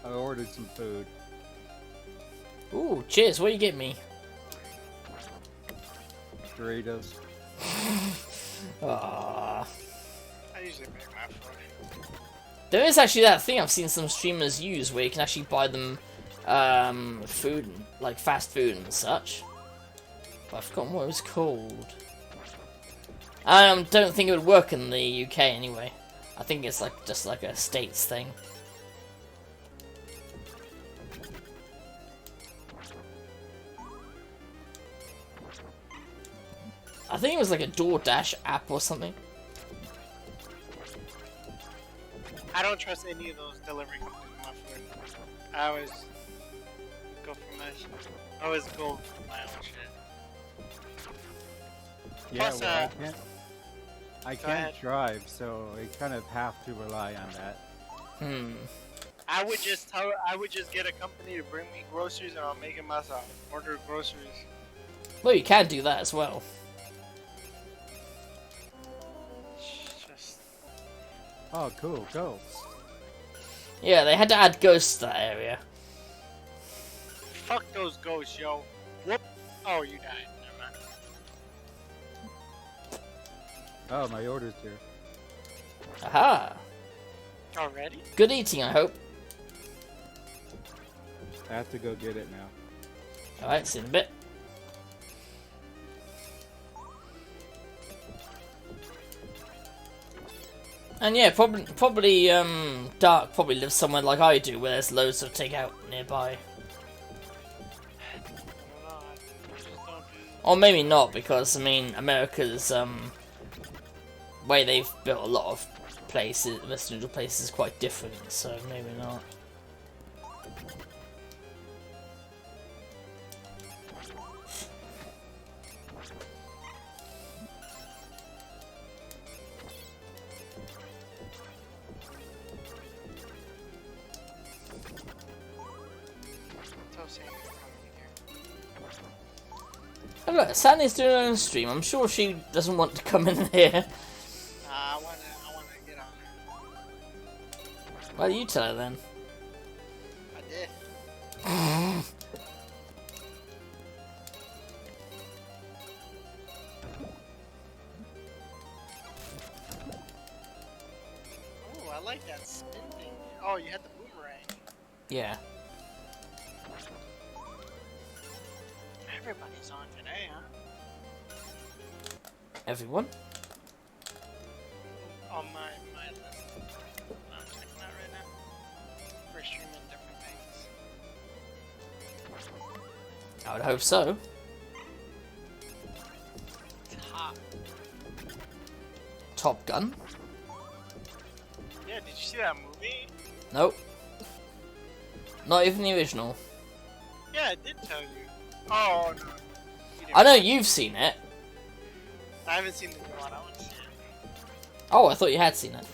I ordered some food. Ooh, cheers. What you get me? Doritos. Ah. I usually make my food. There is actually that thing I've seen some streamers use where you can actually buy them food, like fast food and such. But I've forgotten what it was called. I don't think it would work in the UK anyway. I think it's like just like a States thing. I think it was like a DoorDash app or something. I don't trust any of those delivery companies with my food. I always go for my shit. I always go for my own shit. Yeah, Plus, well, I go can't ahead. drive, so I kind of have to rely on that. Hmm. I would just get a company to bring me groceries and I'll make it myself. Order groceries. Well, you can do that as well. Just Oh, cool, go. Yeah, they had to add ghosts to that area. fuck those ghosts, yo. Whoop. Oh, you died. Never mind. Oh, my order's here. Aha! Already? Good eating, I hope. I have to go get it now. Alright, see you in a bit. And yeah, probably Dark probably lives somewhere like I do, where there's loads of takeout nearby. I don't know. I just don't do. Or maybe not, because I mean America's way they've built a lot of places, residential places, is quite different. So maybe not. Oh, look, Sandy's doing her own stream. I'm sure she doesn't want to come in here. I wanna get on her. Why do you tell her then? I did. Oh, I like that spin thing. Oh, you had the boomerang. Yeah. Everybody's on today, huh? Everyone? On my list. I'm checking out right now. We're streaming different things. I would hope so. Top Gun? Yeah, did you see that movie? Nope. Not even the original. Yeah, I did tell you. Oh, no. I know you've seen it. I haven't seen the new one. I want to see it. Oh, I thought you had seen it.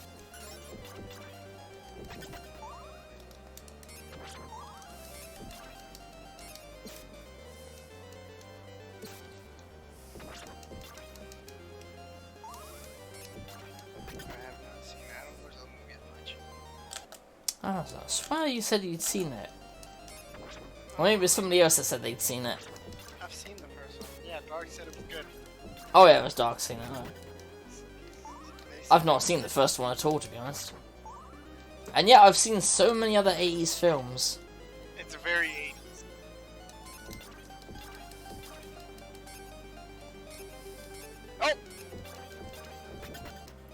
Oh, I swear you said you'd seen it. Or maybe it was somebody else that said they'd seen it. I've seen the first one. Yeah, Dark said it was good. Oh yeah, it was Dark seen it. Right. I've not seen the first one at all, to be honest. And yet I've seen so many other 80s films. It's very 80s. Oh!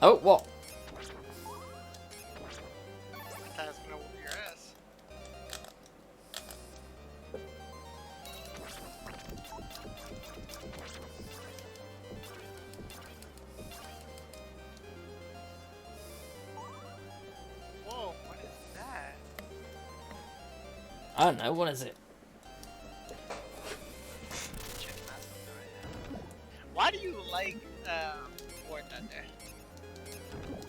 Oh, what? I thought I was gonna whoop your ass. Whoa, what is that? I don't know, what is it? Check that right now. Why do you like War Thunder?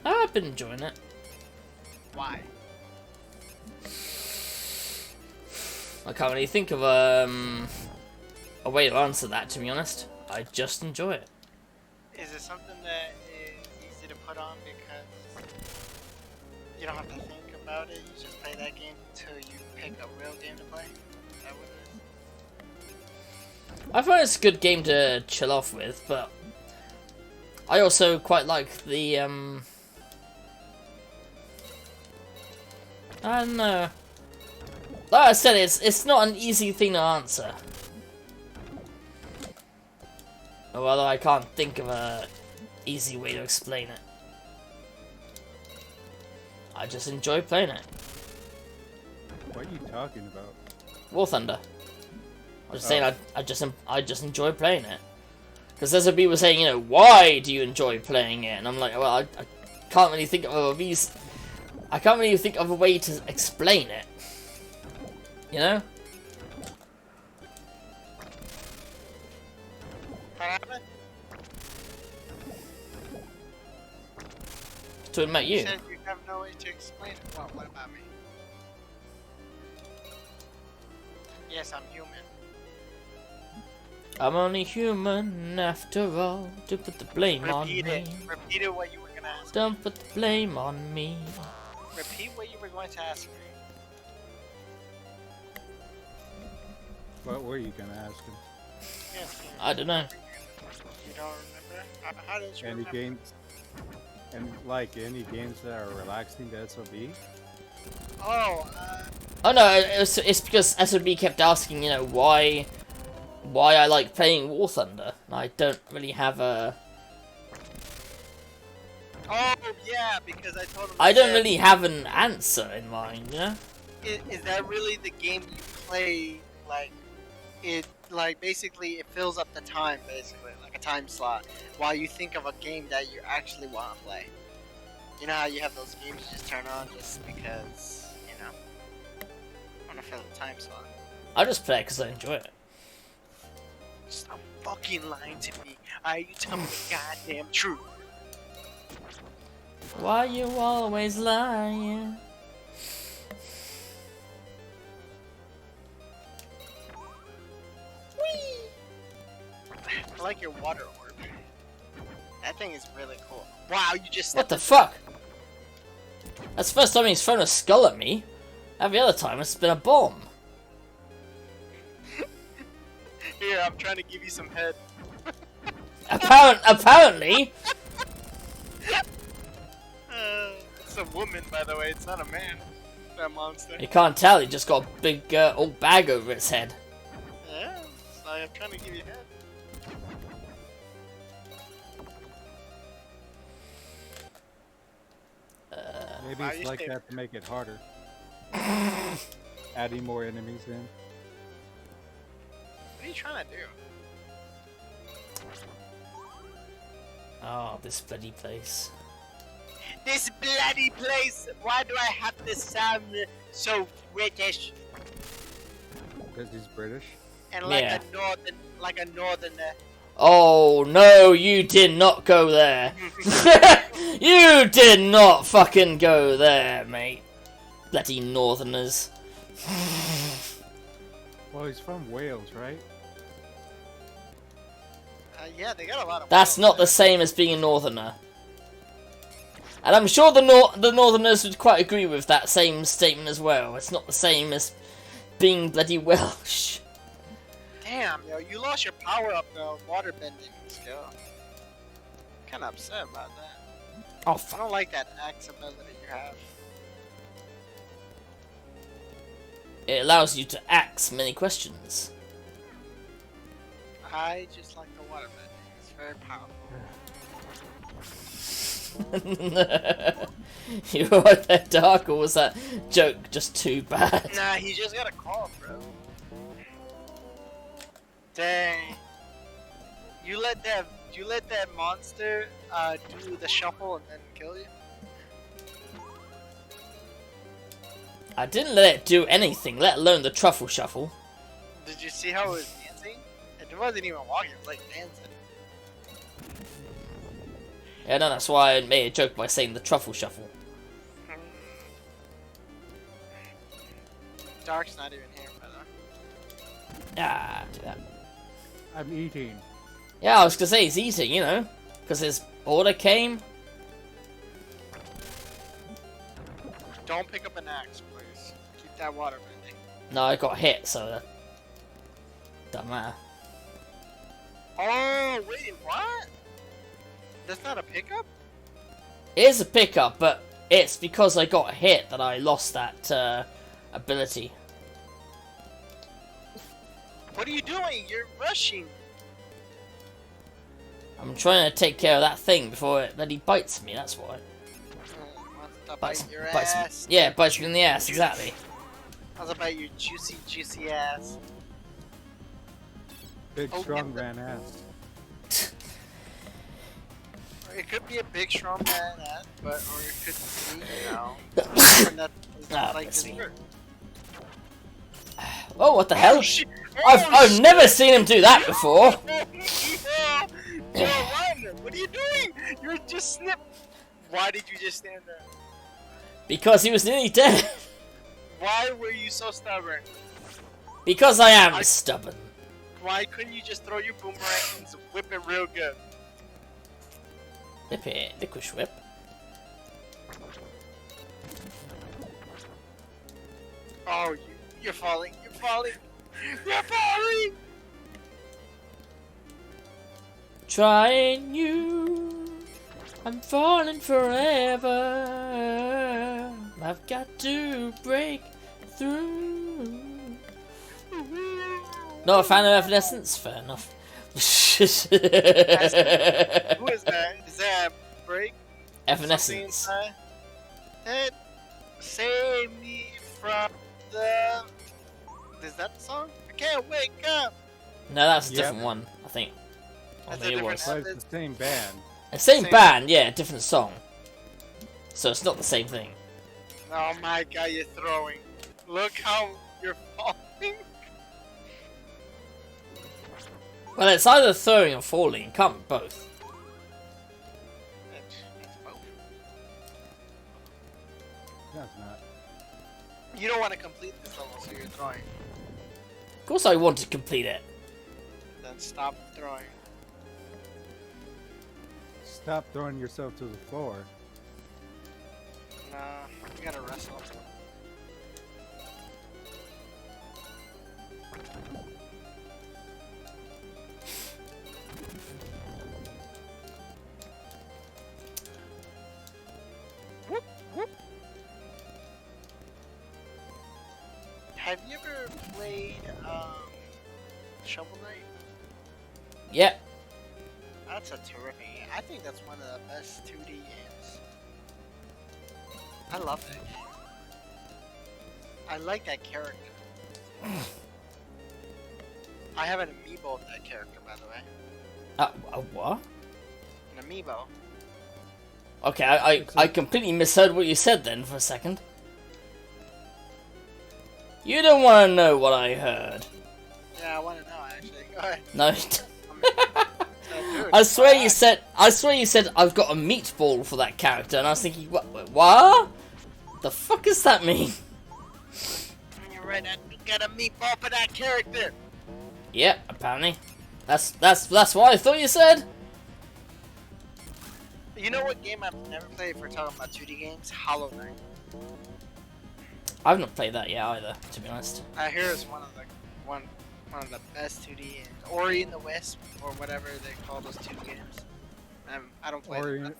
I've been enjoying it. Why? I can't really think of a way to answer that, to be honest. I just enjoy it. Is it something that is easy to put on because you don't have to think about it? You just play that game until you pick a real game to play? Is that what it is? I find it's a good game to chill off with, but I also quite like the I don't know. Like I said, it's not an easy thing to answer. Although I can't think of a easy way to explain it. I just enjoy playing it. What are you talking about? War Thunder. I'm just saying I just enjoy playing it. Because there's some people saying, you know, why do you enjoy playing it? And I'm like, well, I can't really think of a reason. I can't really think of a way to explain it. You know? What happened? Talking about you. You said you have no way to explain it. What about me? Yes, I'm human. I'm only human after all. To put the blame on me. Repeat it what you were gonna ask. Don't put the blame on me. Repeat what you were going to ask me. What were you gonna ask him? Yes, I don't know. you don't remember? How did you Any remember? games? And like any games that are relaxing to SOB? Oh, Oh no, it's because SOB kept asking, you know, why I like playing War Thunder. I don't really have a... oh yeah, because I told him. I don't really have an answer in mind, you know? Is that really the game you play? Like, it like basically it fills up the time, basically like a time slot while you think of a game that you actually want to play. You know how you have those games you just turn on just because, you know, want to fill the time slot. I just play it because I enjoy it. Stop fucking lying to me. You tell me the goddamn truth. Why you always lying? I like your water orb. That thing is really cool. Wow, you just What the fuck? That's the first time he's thrown a skull at me. Every other time it's been a bomb. Here, I'm trying to give you some head. Apparently. It's a woman, by the way. It's not a man. That monster. You can't tell. He just got a big old bag over its head. Yeah, so I'm trying to give you head. Maybe Wow, it's you like stay- that to make it harder. Adding more enemies in. What are you trying to do? Oh, this bloody place. This bloody place! Why do I have to sound so British? Because he's British. And like Yeah. a northerner. Oh no, you did not go there. You did not fucking go there, mate. Bloody northerners. Well, he's from Wales, right? Yeah, they got a lot of. That's not the same as being a northerner. And I'm sure the northerners would quite agree with that same statement as well. It's not the same as being bloody Welsh. Damn, yo, you lost your power up though, water bending skill. Kinda upset about that. Oh, I fuck. don't like that axe ability you have. It allows you to ask many questions. I just like the water bending. It's very powerful. You were right there, Dark, or was that joke just too bad? Nah, he just got a call, bro. Dang. You let that monster do the shuffle and then kill you? I didn't let it do anything, let alone the truffle shuffle. Did you see how it was dancing? It wasn't even walking, it was like dancing. Yeah, no, that's why I made a joke by saying the truffle shuffle. Dark's not even here, by the way. Ah, do that. I'm eating. Yeah, I was gonna say he's eating, you know, because his order came. Don't pick up an axe, please. Keep that water bending. No, I got hit, so that doesn't matter. Oh, wait, what? That's not a pickup? It is a pickup, but it's because I got hit that I lost that ability. What are you doing? You're rushing. I'm trying to take care of that thing before it bloody bites me, that's why. Wants to Bites, bite your bites ass. me. Yeah, bites me in the ass, exactly. How's about your juicy, juicy ass? Big, Oh, strong yeah. man ass. It could be a big, strong man ass, but or it could be, you know, something that is Ah, like bless this. me. Oh, what the hell? Shit. I've shit. never seen him do that before. Yo, run! What are you doing? You're just snip. Why did you just stand there? Because he was nearly dead. Why were you so stubborn? Because I am stubborn. Why couldn't you just throw your boomerang and whip it real good? Whip it, liquid whip. Oh, you're falling. You're falling. You're falling. Trying you, I'm falling forever. I've got to break through. Not a fan of Evanescence? Fair enough. Who is that? Is that Break? Something Evanescence. inside? That save me from the. Is that the song? I can't wake up. No, that's a Yep. different one, I think. I That's mean, a it different was. But it's method. the same band. The same Same. band, yeah, different song. So it's not the same thing. Oh my god, you're throwing. Look how you're falling. Well, it's either throwing or falling. Can't be both. It's both. No, it's not. You don't want to complete this level, so you're throwing. Of course, I want to complete it. Then stop throwing. Stop throwing yourself to the floor. Nah, you gotta wrestle. Whoop, whoop. Have you ever played Shovel Knight? Yep. That's a terrific game. I think that's one of the best 2D games. I love that game. I like that character. I have an amiibo of that character, by the way. What? An amiibo. Okay, I completely misheard what you said then for a second. You don't want to know what I heard. Yeah, I want to know actually. Go ahead. No. Dude, I swear you alright. said. I swear you said I've got a meatball for that character, and I was thinking, what? The fuck does that mean? You're right. I got a meatball for that character. Yep, apparently. That's what I thought you said. You know what game I've never played if we're talking about 2D games? Hollow Knight. I've not played that yet either, to be honest. I hear it's one of the best 2D games. Ori and the Wisp, or whatever they call those 2 games. I don't play Ori, them.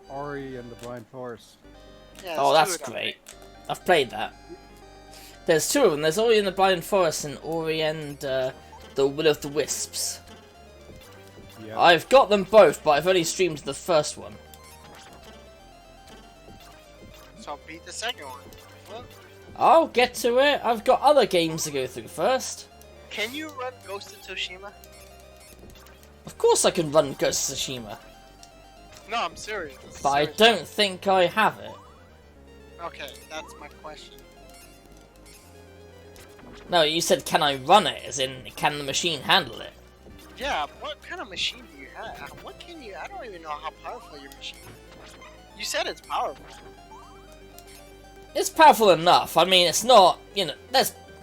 Ori and the Blind Forest. Yeah, Oh, there's that's 2 of them. great. I've played that. There's 2 of them. There's Ori and the Blind Forest and Ori and the Will of the Wisps. Yeah. I've got them both, but I've only streamed the first one. So beat the second one. Well, I'll get to it. I've got other games to go through first. can you run Ghost of Tsushima? Of course I can run Ghost of Tsushima, No, I'm serious. This is but I serious. don't think I have it. Okay, that's my question. No, you said can I run it, as in can the machine handle it? Yeah, what kind of machine do you have? What can you? I don't even know how powerful your machine is. You said it's powerful. It's powerful enough. I mean, it's not, you know,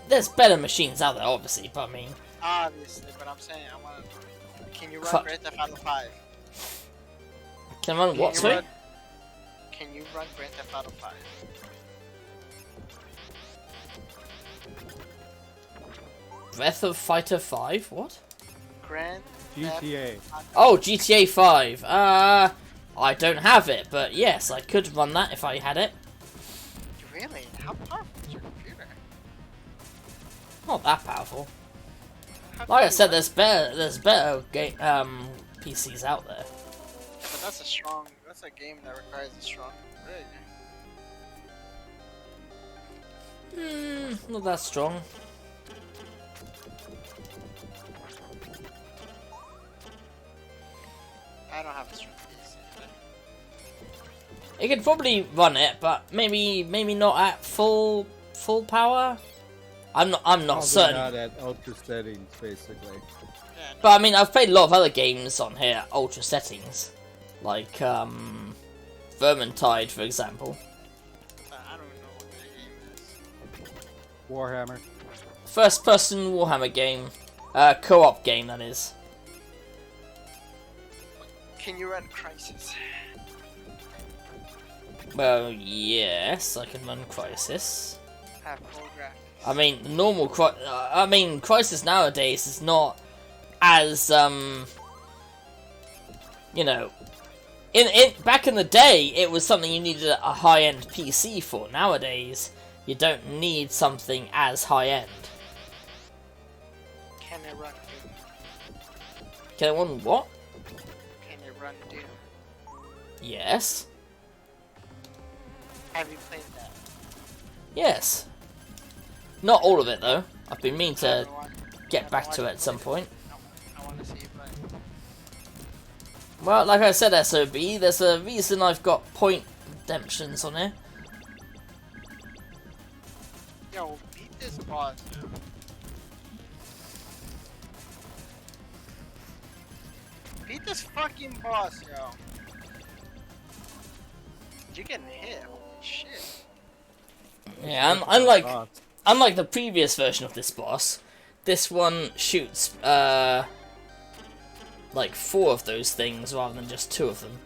there's better machines out there, obviously, but I mean, Obviously, but I'm saying I want to. Can you Fu- run Grand Theft Auto 5? can I run what, you sorry? run- Can you run Grand Theft Auto 5? Breath of Fighter 5? What? Grand GTA. Theft Oh, GTA 5. I don't have it, but yes, I could run that if I had it. Really? How powerful is your computer? Not that powerful. How Like I can said, you run- there's better PCs out there. But that's a game that requires a strong rig. Not that strong. I don't have a strong PC. It could probably run it, but maybe not at full power. I'm not Probably certain. not at ultra settings, basically. Yeah, no, But I mean, I've played a lot of other games on here at ultra settings, like Vermintide, for example. I don't even know what that game is. Warhammer. First-person Warhammer game, co-op game that is. Can you run Crisis? Well, yes, I can run Crisis. Have full graphics. I mean, Crisis nowadays is not as you know, in back in the day, it was something you needed a high-end PC for. Nowadays, you don't need something as high-end. Can it run Doom? Can I run what? Can it run Doom? Yes. Have you played that? Yes. Not all of it, though. I've been meaning to I get back to it at some point. I want to see you play. Well, like I said, SOB, there's a reason I've got point redemptions on here. Yo, beat this boss. Yo. Beat this fucking boss, yo. You're getting hit. Holy shit. Yeah, unlike the previous version of this boss, this one shoots like 4 of those things rather than just 2 of them.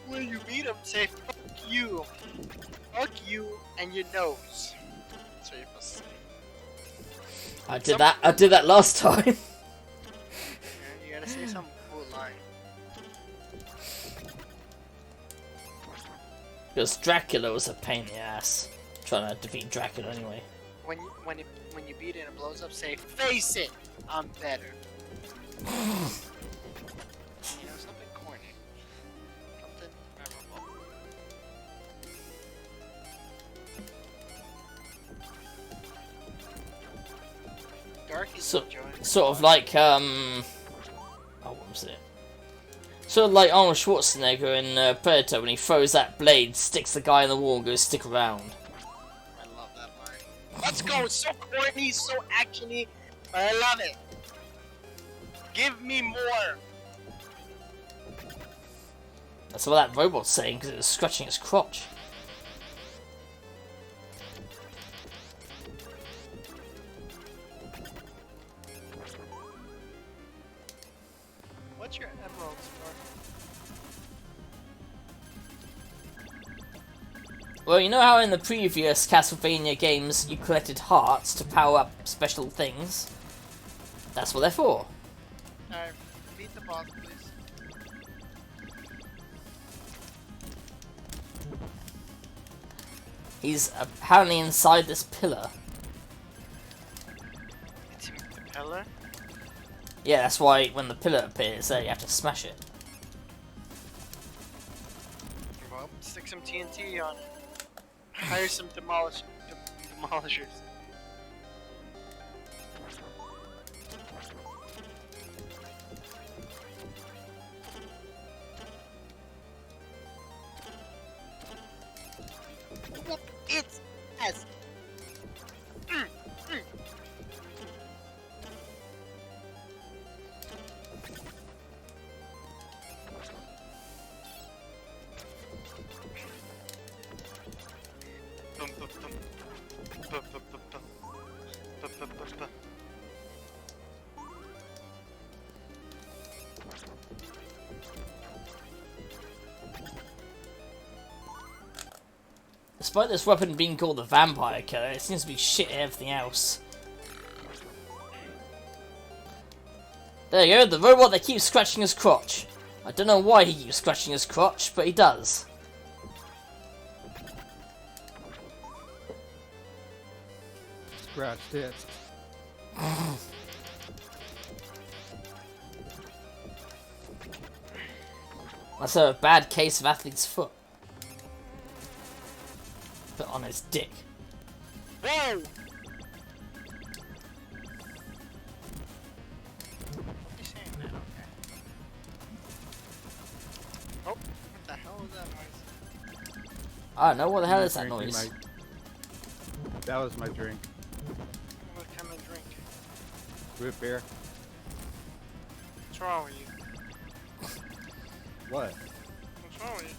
When you beat him, say fuck you. Fuck you and your nose. That's what you're supposed to say. I did that last time. Yeah, you gotta say some cool line. Because Dracula was a pain in the ass. Trying to defeat Dracula anyway. When you beat it and it blows up, say face it. I'm better. You know, something corny. Something memorable. Darky's enjoying Sort of like oh, what was it? Sort of like Arnold Schwarzenegger in Predator when he throws that blade, sticks the guy in the wall, and goes stick around. I love that line. Let's go! It's so corny, so actiony, but I love it. Give me more. That's what that robot's saying because it was scratching its crotch. What's your emerald score? Well, you know how in the previous Castlevania games you collected hearts to power up special things? That's what they're for. Alright, beat the boss, please. He's apparently inside this pillar. It's the pillar. Yeah, that's why when the pillar appears there you have to smash it. Well, stick some TNT on it. Hire some demolishers. It's as Despite this weapon being called the Vampire Killer, it seems to be shit at everything else. There you go, the robot that keeps scratching his crotch. I don't know why he keeps scratching his crotch, but he does. Scratched it. That's a bad case of athlete's foot. Put on his dick. whoa! You saying that? Okay. Oh, what the hell is that noise? I don't know, what the hell is that Drinking noise? That was my drink. What kind of drink? Root beer. What's wrong with you? What? What's wrong with you?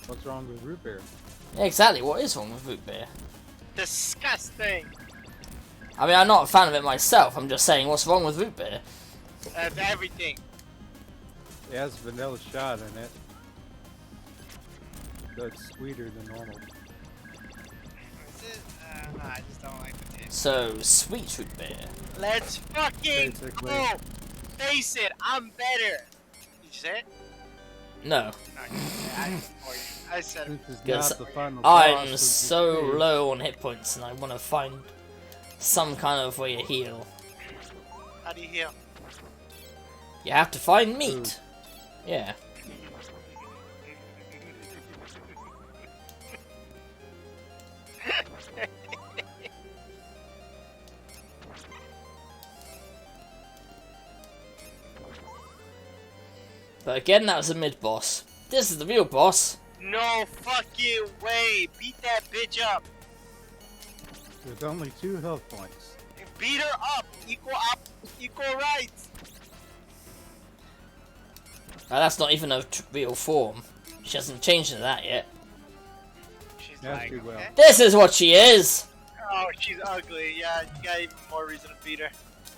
What's wrong with root beer? Yeah, exactly, what is wrong with root beer? Disgusting! I mean, I'm not a fan of it myself, I'm just saying what's wrong with root beer? That's everything. It has vanilla shot in it. So it's sweeter than normal. Is it? No, I just don't like the taste. So, sweet root beer. Let's fucking Basically. go! Face it, I'm better! Did you say it? No. No, you didn't say it. I said it. This is Yes, not the final boss of I'm the so stage. low on hit points and I want to find some kind of way to heal. How do you heal? You have to find meat. Yeah. But again, that was a mid-boss. This is the real boss. No fucking way! Beat that bitch up! There's only 2 health points. Beat her up! Equal rights! That's not even a real form. She hasn't changed into that yet. She's Yes, like, she will. okay. This is what she is! Oh, she's ugly. Yeah, you got even more reason to beat her.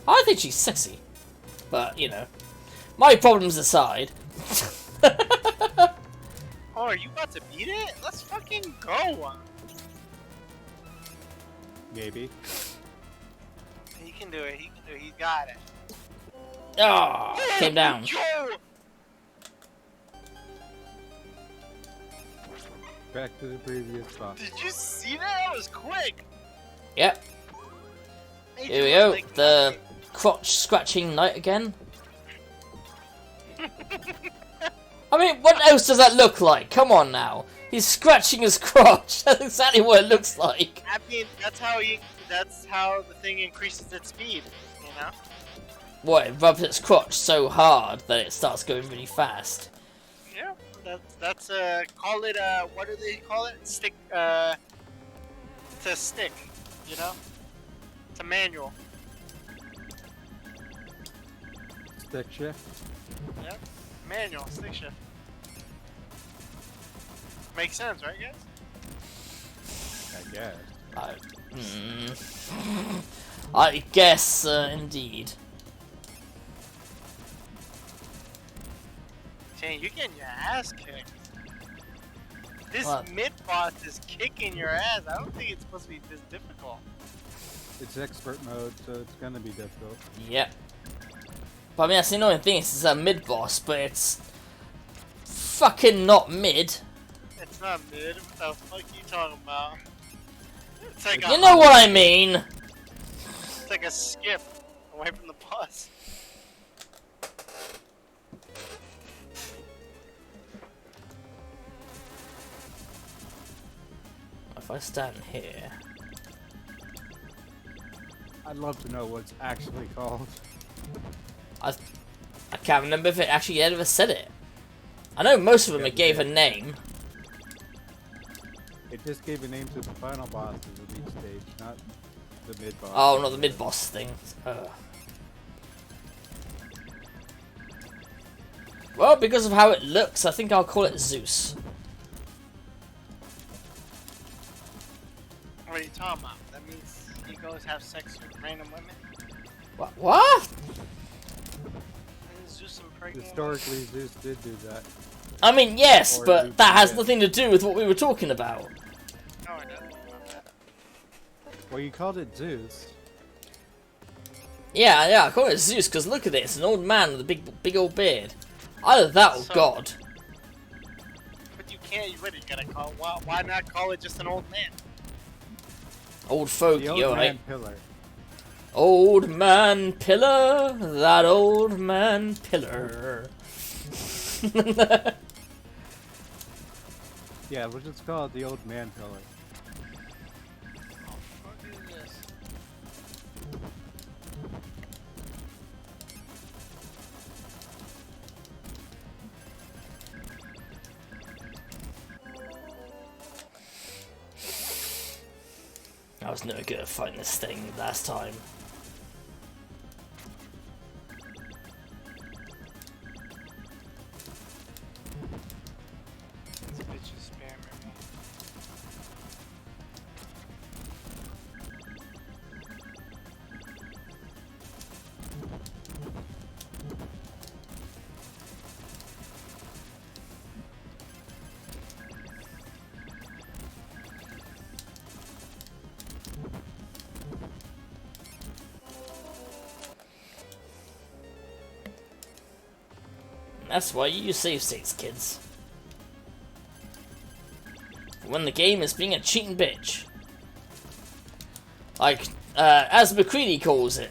I think she's sexy. But, you know. My problems aside. Oh, are you about to beat it? Let's fucking go! Maybe. He can do it. He can do it. He got it. Oh, came down. Yo! Back to the previous spot. Did you see that? That was quick. Yep. Made Here we you go. look like The nothing. crotch scratching knight again. I mean, what else does that look like? Come on now. He's scratching his crotch. That's exactly what it looks like. I mean, that's how the thing increases its speed. You know. What? It rubs its crotch so hard that it starts going really fast. Yeah. That's call it what do they call it? Stick. It's a stick. You know. It's a manual. Stick shift. Yeah. Manual stick shift. Makes sense, right, guys? I guess. I guess, indeed. Shane, you're getting your ass kicked. This What? mid-boss is kicking your ass. I don't think it's supposed to be this difficult. It's expert mode, so it's gonna be difficult. Yep. But I mean, that's the annoying thing. It's a mid-boss, but it's fucking not mid. It's not mid. What the fuck are you talking about? It's like You know what I mean? It's like a skip away from the boss. If I stand here... I'd love to know what it's actually called. I can't remember if it actually ever said it. I know most of them Yeah, it gave a yeah. name. It just gave a name to the final bosses of each stage, not the mid-boss. Oh, not the mid-boss thing. Well, because of how it looks, I think I'll call it Zeus. What are you talking about? That means he goes have sex with random women? What? Isn't Zeus some pregnant Historically, Zeus did do that. I mean, yes, Or but Zeus that has did. nothing to do with what we were talking about. women? No, it doesn't. Not that. Well, you called it Zeus. Yeah, I call it Zeus because look at it, it's an old man with a big old beard. Either that or So- God. But you can't. You really gotta call. Why not call it just an old man? Old fogey, The old alright. man pillar. Old man pillar, that old man pillar. Yeah, we'll just call it the old man pillar. Oh, fuck is this? I was never good at fighting this thing last time. This bitch is spamming me. That's why you use save states, kids. When the game is being a cheating bitch. Like, as McCready calls it.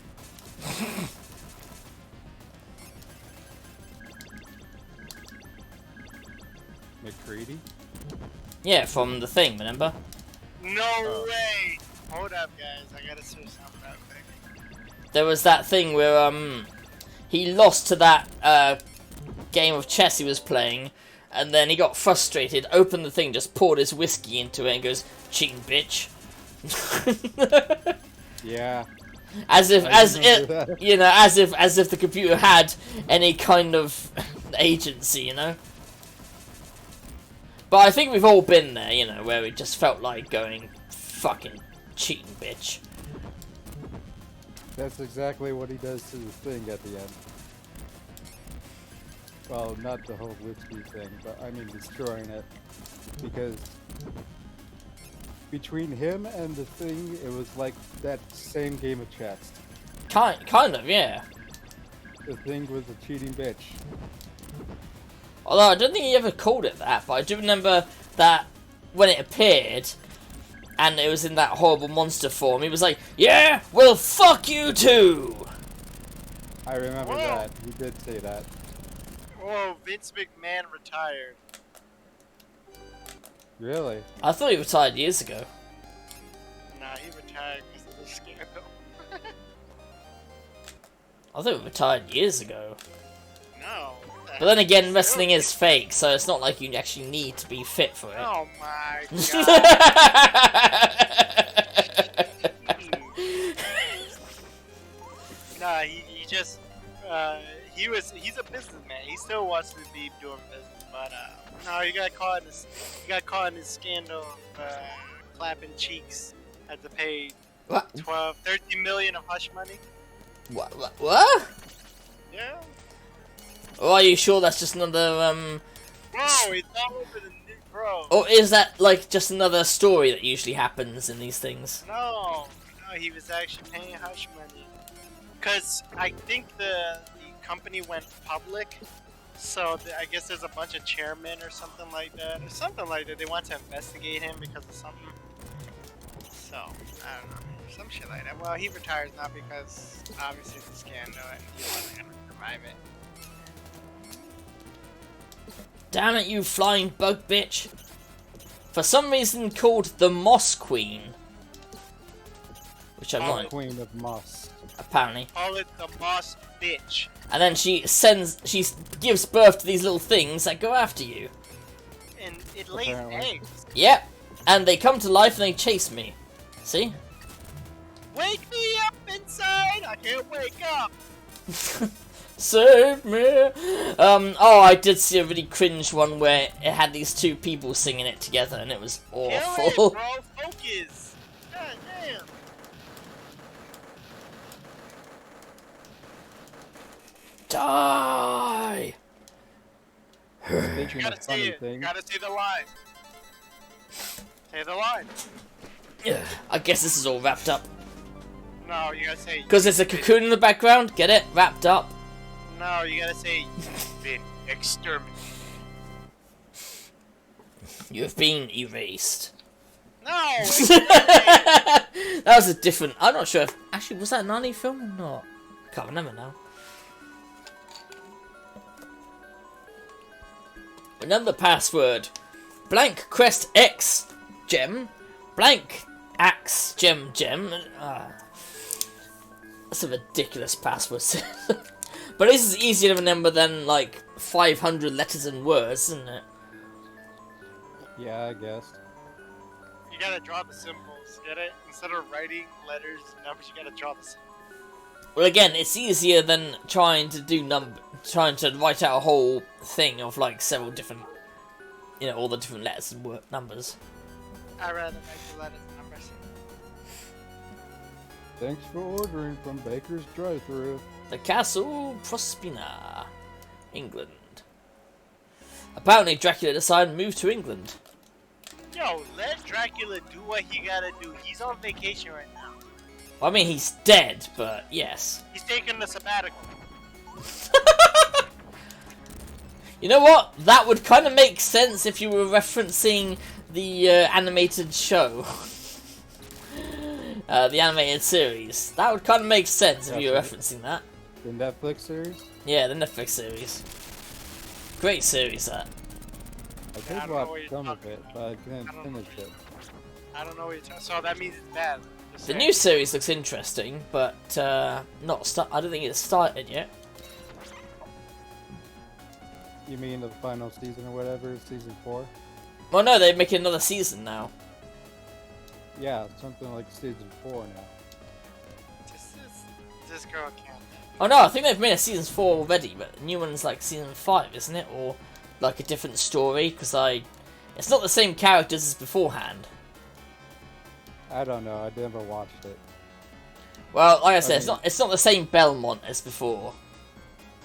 McCready? Yeah, from the thing, remember? No way! Hold up, guys. I gotta search something real quick. There was that thing where, he lost to that, game of chess he was playing, and then he got frustrated, opened the thing, just poured his whiskey into it, and goes, "Cheating bitch." Yeah. As if the computer had any kind of agency, you know. But I think we've all been there, you know, where we just felt like going, "Fucking cheating bitch." That's exactly what he does to the thing at the end. Well, not the whole whiskey thing, but I mean destroying it. Because between him and the thing, it was like that same game of chess. Kind of, yeah. The thing was a cheating bitch. Although I don't think he ever called it that, but I do remember that when it appeared, and it was in that horrible monster form, he was like, "Yeah, well, fuck you too!" I remember Whoa. that. He did say that. Whoa, Vince McMahon retired. Really? I thought he retired years ago. Nah, he retired because of the scandal. I thought he retired years ago. No. But then again, wrestling is fake, so it's not like you actually need to be fit for it. Oh my god. Nah, he just he's a businessman. He still wants to be doing business, but no, he got caught in this scandal of clapping cheeks. Had to pay What? 13 million of hush money. What? Yeah. Oh, are you sure that's just another, Bro, it's all over the news, bro. or is that, like, just another story that usually happens in these things? No, he was actually paying hush money. Because I think the company went public, so I guess there's a bunch of chairmen or something like that. Or something like that. They want to investigate him because of something. So, I don't know. Some shit like that. Well, he retires now because, obviously, it's a scandal and he wasn't going to survive it. Damn it, you flying bug bitch! For some reason called the Moss Queen. Which I'm not... Queen of Moss. Apparently. Call it the boss bitch. And then she gives birth to these little things that go after you. And it lays Apparently. eggs. Yep. And they come to life and they chase me. See? Wake me up inside! I can't wake up! Save me! Oh, I did see a really cringe one where it had these two people singing it together and it was Kill it, awful. bro! Focus! God damn! Die! Thinking You of gotta say funny it. You thing. gotta say the line. Say the line. I guess this is all wrapped up. No, you gotta say. Because there's a cocoon in the background, get it? Wrapped up. No, you gotta say. You've been exterminated. You've been erased. No. That was a different... I'm not sure if... Actually, was that an Nani film or not? Can't remember now. Remember the password. Blank crest X gem. Blank axe gem. That's a ridiculous password. But this is easier to remember than like 500 letters and words, isn't it? Yeah, I guess. You gotta draw the symbols. Get it? Instead of writing letters and numbers, you gotta draw the symbols. Well, again, it's easier than trying to write out a whole thing of like several different, you know, all the different letters and numbers. I'd rather make the letters and numbers. Thanks for ordering from Baker's Drive-Thru. The Castle Prospina, England. Apparently, Dracula decided to move to England. Yo, let Dracula do what he gotta do. He's on vacation right now. Well, I mean, he's dead, but yes. He's taking the sabbatical. You know what? That would kind of make sense if you were referencing the animated show. The animated series. That would kind of make sense if you were referencing that. The Netflix series? Yeah, the Netflix series. Great series, that. I I did don't know watch what you're some of talking it, about. but I couldn't I don't finish know. it. I don't know what you're talking. So that means it's bad. Just The saying. new series looks interesting, but I don't think it's started yet. You mean the final season or whatever, season 4? Well, no, they're making another season now. Yeah, something like season 4 now. This girl can't. Oh no, I think they've made a season 4 already, but the new one's like season 5, isn't it? Or like a different story, because it's not the same characters as beforehand. I don't know. I never watched it. Well, like I said, it's not the same Belmont as before.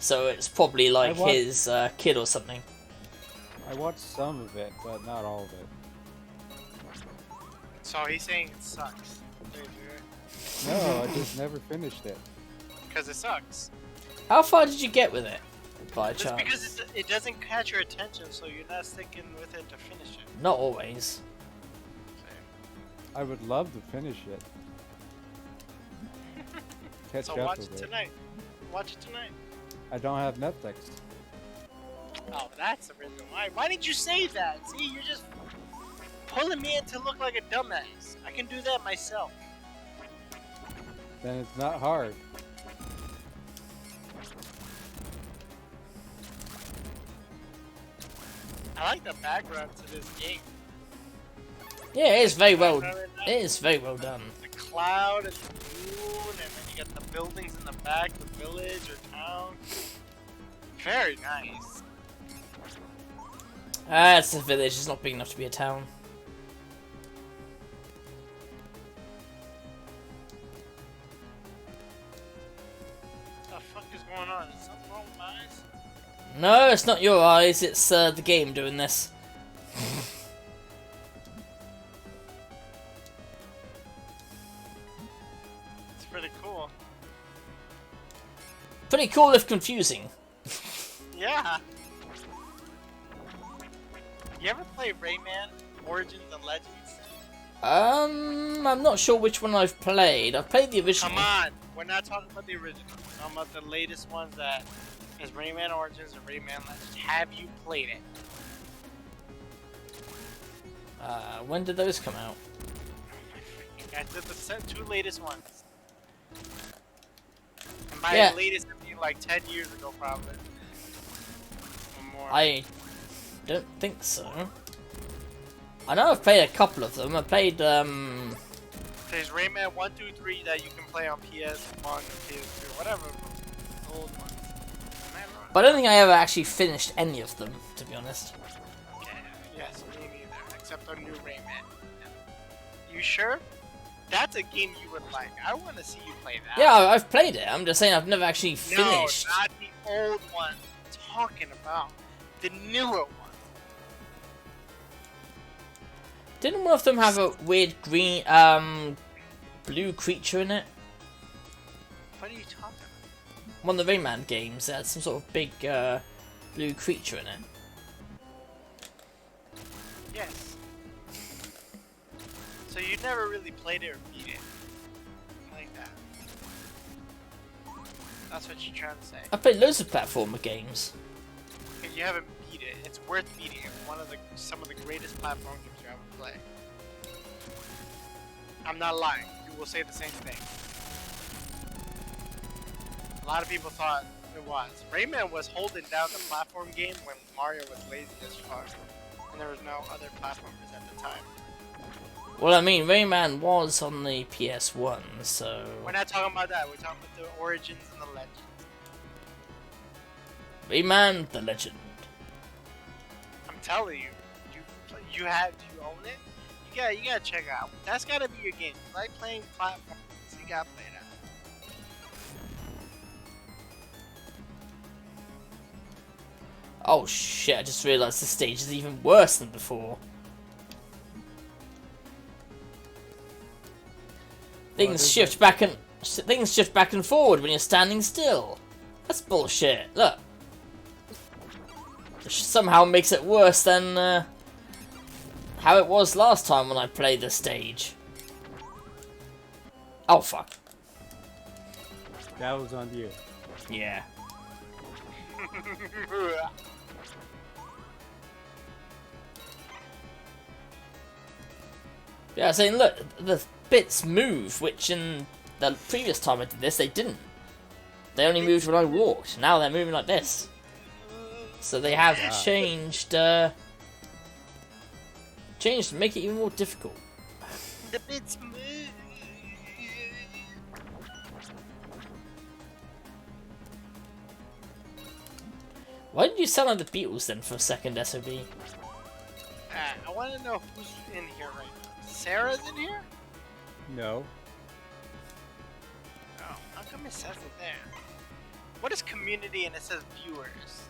So it's probably like his kid or something. I watched some of it, but not all of it. So he's saying it sucks. No, I just never finished it. Because it sucks. How far did you get with it, by Just chance? because it doesn't catch your attention, so you're not sticking with it to finish it. Not always. I would love to finish it. Catch So up watch with it tonight. Watch it tonight. I don't have Netflix. Oh, that's the reason why. Why didn't you say that? See, you're just pulling me in to look like a dumbass. I can do that myself. Then it's not hard. I like the background to this game. Yeah, it is very well. It is very well done. The cloud and the moon, and then you got the buildings in the back, the village or town. Very nice. It's a village. It's not big enough to be a town. What the fuck is going on? Is something wrong with my eyes? No, it's not your eyes. It's the game doing this. It's pretty cool. Pretty cool if confusing. Yeah. You ever play Rayman Origins and Legends? I'm not sure which one I've played. I've played the original. Come on, we're not talking about the original. We're talking about the latest ones that is Rayman Origins and Rayman Legends. Have you played it? When did those come out? I did the two latest ones. And by Yeah. latest, I mean like 10 years ago, probably. Or more. I don't think so. I know I've played a couple of them. I played There's Rayman 1, 2, 3 that you can play on PS1 and PS2, whatever. The old ones. but I don't think I ever actually finished any of them, to be honest. Yeah, yes, me neither. Except on new Rayman. You sure? That's a game you would like. I want to see you play that. Yeah, I've played it. I'm just saying I've never actually finished. No, not the old one. I'm talking about the newer one. Didn't one of them have a weird green, blue creature in it? What are you talking about? One of the Rayman games that had some sort of big, blue creature in it. Yes. So you never really played it or beat it. Like that. That's what you're trying to say. I played loads of platformer games. Because you haven't beat it. It's worth beating it. Some of the greatest platform games you ever play. I'm not lying. You will say the same thing. A lot of people thought it was. Rayman was holding down the platform game when Mario was lazy as fuck. And there was no other platformers at the time. Well, I mean, Rayman was on the PS1, so... We're not talking about that. We're talking about the Origins and the Legends. Rayman the Legend. I'm telling you, do you own it? You gotta check it out. That's gotta be your game. You like playing platforms, you gotta play that. Oh shit, I just realised the stage is even worse than before. Things shift back and forward when you're standing still. That's bullshit. Look. Which somehow makes it worse than how it was last time when I played the stage. Oh fuck. That was on you. Yeah. Yeah, I was saying, look, the bits move, which in the previous time I did this, they didn't. They only moved when I walked. Now they're moving like this. So they have changed to make it even more difficult. The bits move. Why did you sound like the Beatles then for a second, SOB? I want to know who's in here right now. Sarah's in here? No. Oh, how come it says it there? What is community and it says viewers?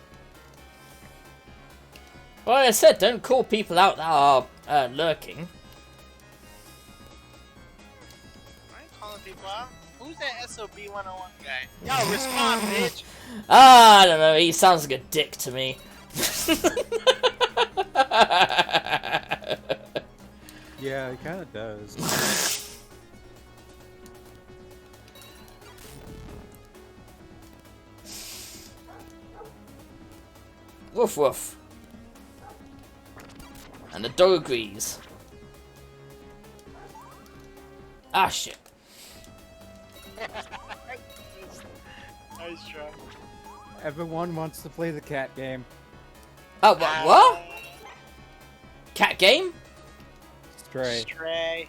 Well, like I said, don't call people out that are lurking. I ain't calling people out. Who's that SOB 101 guy? Yo, respond, bitch! I don't know, he sounds like a dick to me. Yeah, it kind of does. Woof woof. And the dog agrees. Ah, shit. Nice try. Everyone wants to play the cat game. Oh, what? Cat game? Stray. Stray.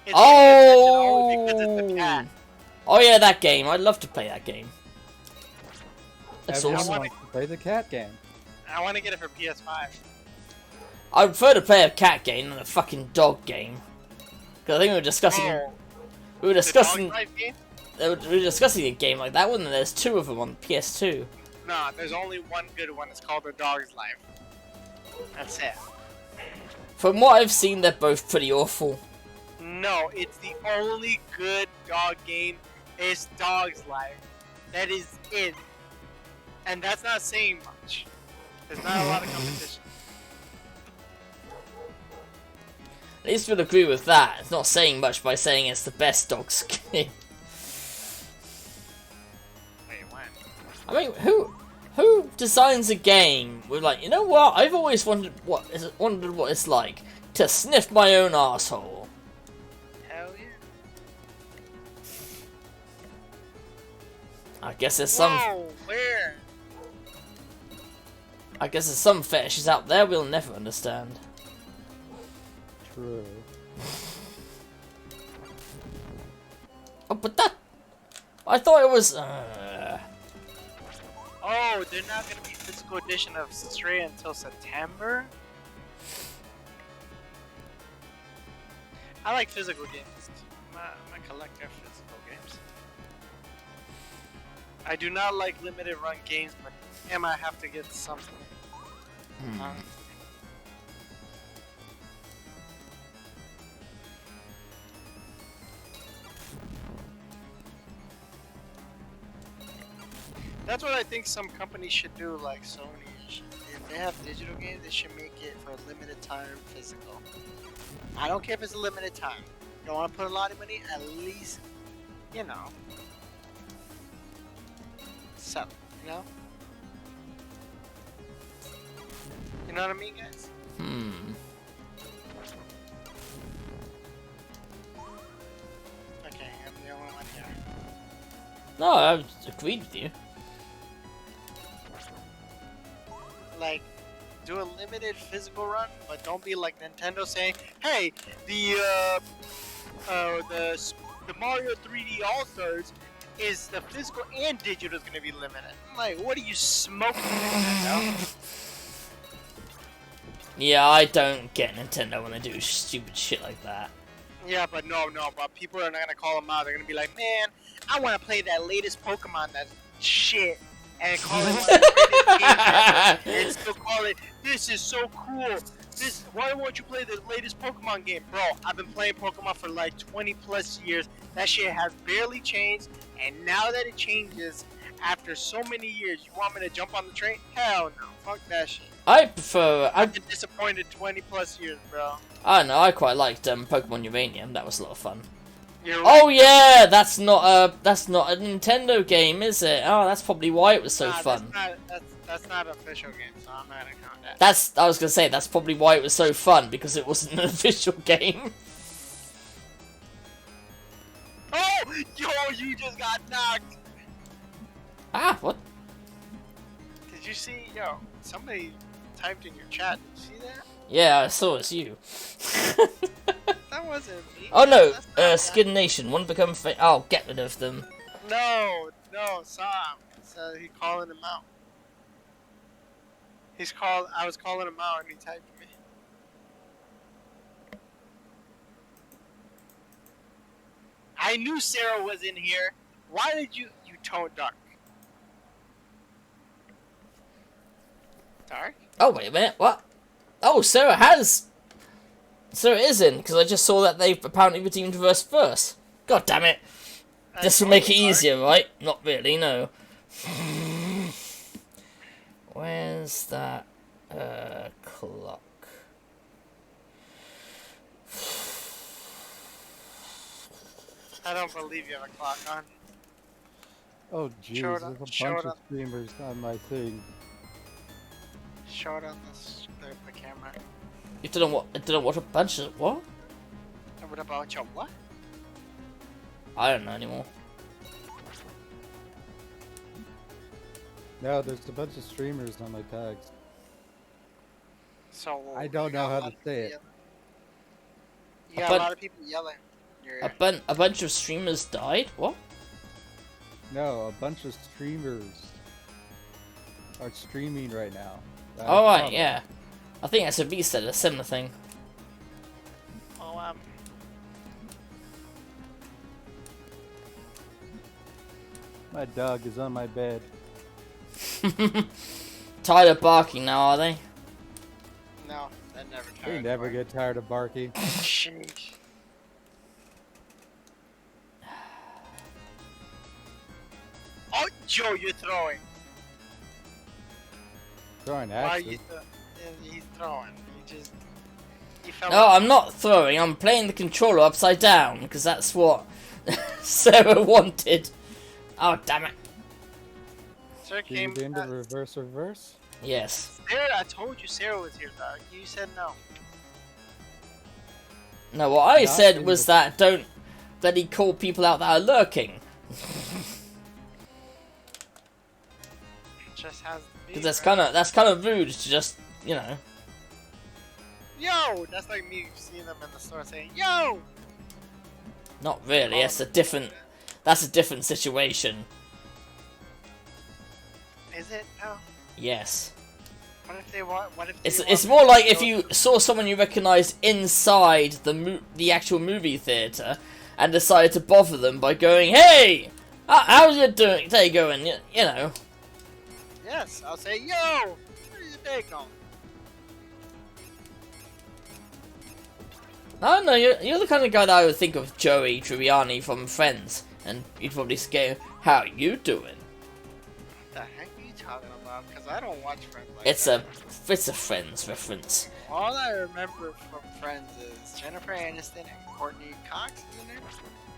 It's Oh! because it's a cat. Oh yeah, that game. I'd love to play that game. That's Everyone awesome. wants to play the cat game. I want to get it for PS5. I prefer to play a cat game than a fucking dog game. Because I think we were discussing. Oh, We were discussing. the dog life game? We were discussing a game like that one, and there's two of them on PS2. Nah, there's only one good one. It's called The Dog's Life. That's it. From what I've seen, they're both pretty awful. No, it's the only good dog game. It's Dog's Life. That is it. And that's not saying much. There's not a lot of competition. At least we'll agree with that. It's not saying much by saying it's the best dogs game. Wait, when? I mean, who designs a game with like, you know what? I've always wondered what it's like to sniff my own asshole. Hell yeah. I guess there's Whoa, where? some fetishes out there we'll never understand. True. Oh, but that I thought it was. Oh, they're not gonna be physical edition of Stray until September? I like physical games. I'm a collector of physical games. I do not like limited run games, but damn, I have to get something. That's what I think some companies should do, like Sony. If they have digital games, they should make it for a limited time physical. I don't care if it's a limited time. You don't want to put a lot of money, at least, you know, sell it, you know? You know what I mean, guys? Okay, I'm the only one here. No, I agreed with you. Like, do a limited physical run, but don't be like Nintendo saying, "Hey, the Mario 3D All Stars is the physical and digital is gonna be limited." I'm like, what are you smoking, Nintendo? Yeah, I don't get Nintendo when they do stupid shit like that. Yeah, but no, but people are not gonna call them out. They're gonna be like, "Man, I want to play that latest Pokemon that's shit." And call it one of the greatest games ever, and still call it, "This is so cool. Why won't you play the latest Pokemon game?" Bro, I've been playing Pokemon for like 20 plus years. That shit has barely changed, and now that it changes after so many years, you want me to jump on the train? Hell no, fuck that shit. I've been disappointed 20 plus years, bro. I don't know, I quite liked Pokemon Uranium. That was a lot of fun. You're Oh yeah, that's not a Nintendo game, is it? Oh, that's probably why it was so fun. That's not an official game, so I'm not gonna count that. I was gonna say that's probably why it was so fun, because it wasn't an official game. Oh, yo, you just got knocked. Ah, what? Did you see? Yo, somebody typed in your chat. Did you see that? Yeah, I saw it's you. That wasn't me. Oh no, That's not Skin Nation, want to become oh, get rid of them. No, Sam. So he calling him out. I was calling him out and he typed me. I knew Sarah was in here. Why did you tone dark? Dark? Oh, wait a minute, what? Oh, Sarah is in, because I just saw that they've apparently redeemed reverse first. God damn it. This will make it easier, right? Not really, no. Where's that clock? I don't believe you have a clock on. Oh jeez, Show it there's on- a bunch show it of on. streamers on my thing. Show it on the camera. You didn't watch a bunch of what? And what about your what? I don't know anymore. No, there's a bunch of streamers on my tags. So I don't you know got a how lot to of say people it. yelling. You got a lot of people yelling. A bunch of streamers died? What? No, a bunch of streamers are streaming right now. Oh, right, yeah. I think SOB said a similar thing. Oh, My dog is on my bed. Tired of barking now, are they? no, that never They tired. never get tired of barking. Sheesh. Oh, Joe, you're throwing. Throwing Why are axes. you he's throwing. He fell No, I'm not throwing. I'm playing the controller upside down because that's what Sarah wanted. Oh, damn it. Sarah Do you came. do into reverse? Yes. Sarah, I told you Sarah was here, dog. You said no. No, what I Not said in was the- that he called people out that are lurking. Just has to be. Because that's right? kind of rude to just, you know. Yo, that's like me seeing them in the store saying, "Yo." Not really. That's a different situation. Is it? No. Yes. What if they want? What if they It's want more me like to if go- you saw someone you recognised inside the actual movie theatre and decided to bother them by going, "Hey, how's your day going?" You know. Yes, I'll say, "Yo, where's your day going?" I don't know. You're the kind of guy that I would think of Joey Tribbiani from Friends, and you'd probably go, "How you doing?" What the heck are you talking about? Because I don't watch Friends like It's that. a Friends reference. All I remember from Friends is Jennifer Aniston and Courtney Cox is in there.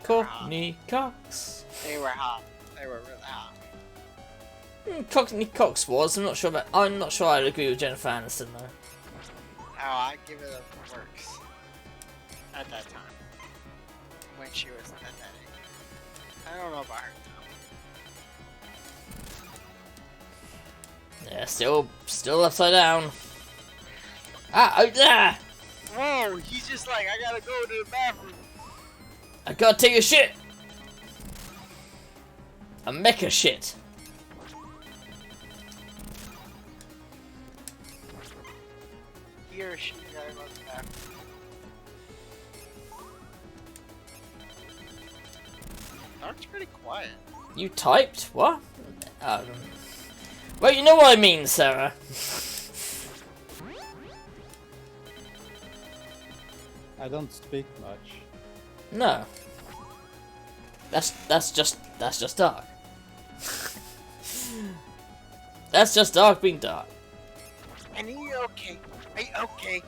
Courtney Cox. They were hot. They were really hot. Courtney Cox was. I'm not sure I'd agree with Jennifer Aniston though. Oh, I give it a works. At that time. When she was at that age. I don't know about her now. Yeah, still upside down. Out there! Whoa, he's just like, I gotta go to the bathroom. I gotta take a shit. A mecha shit. He or she gotta go to the bathroom. Dark's pretty quiet. You typed? What? Well, you know what I mean, Sarah. I don't speak much. No. That's just dark. That's just dark being dark. And are you okay? Are you okay?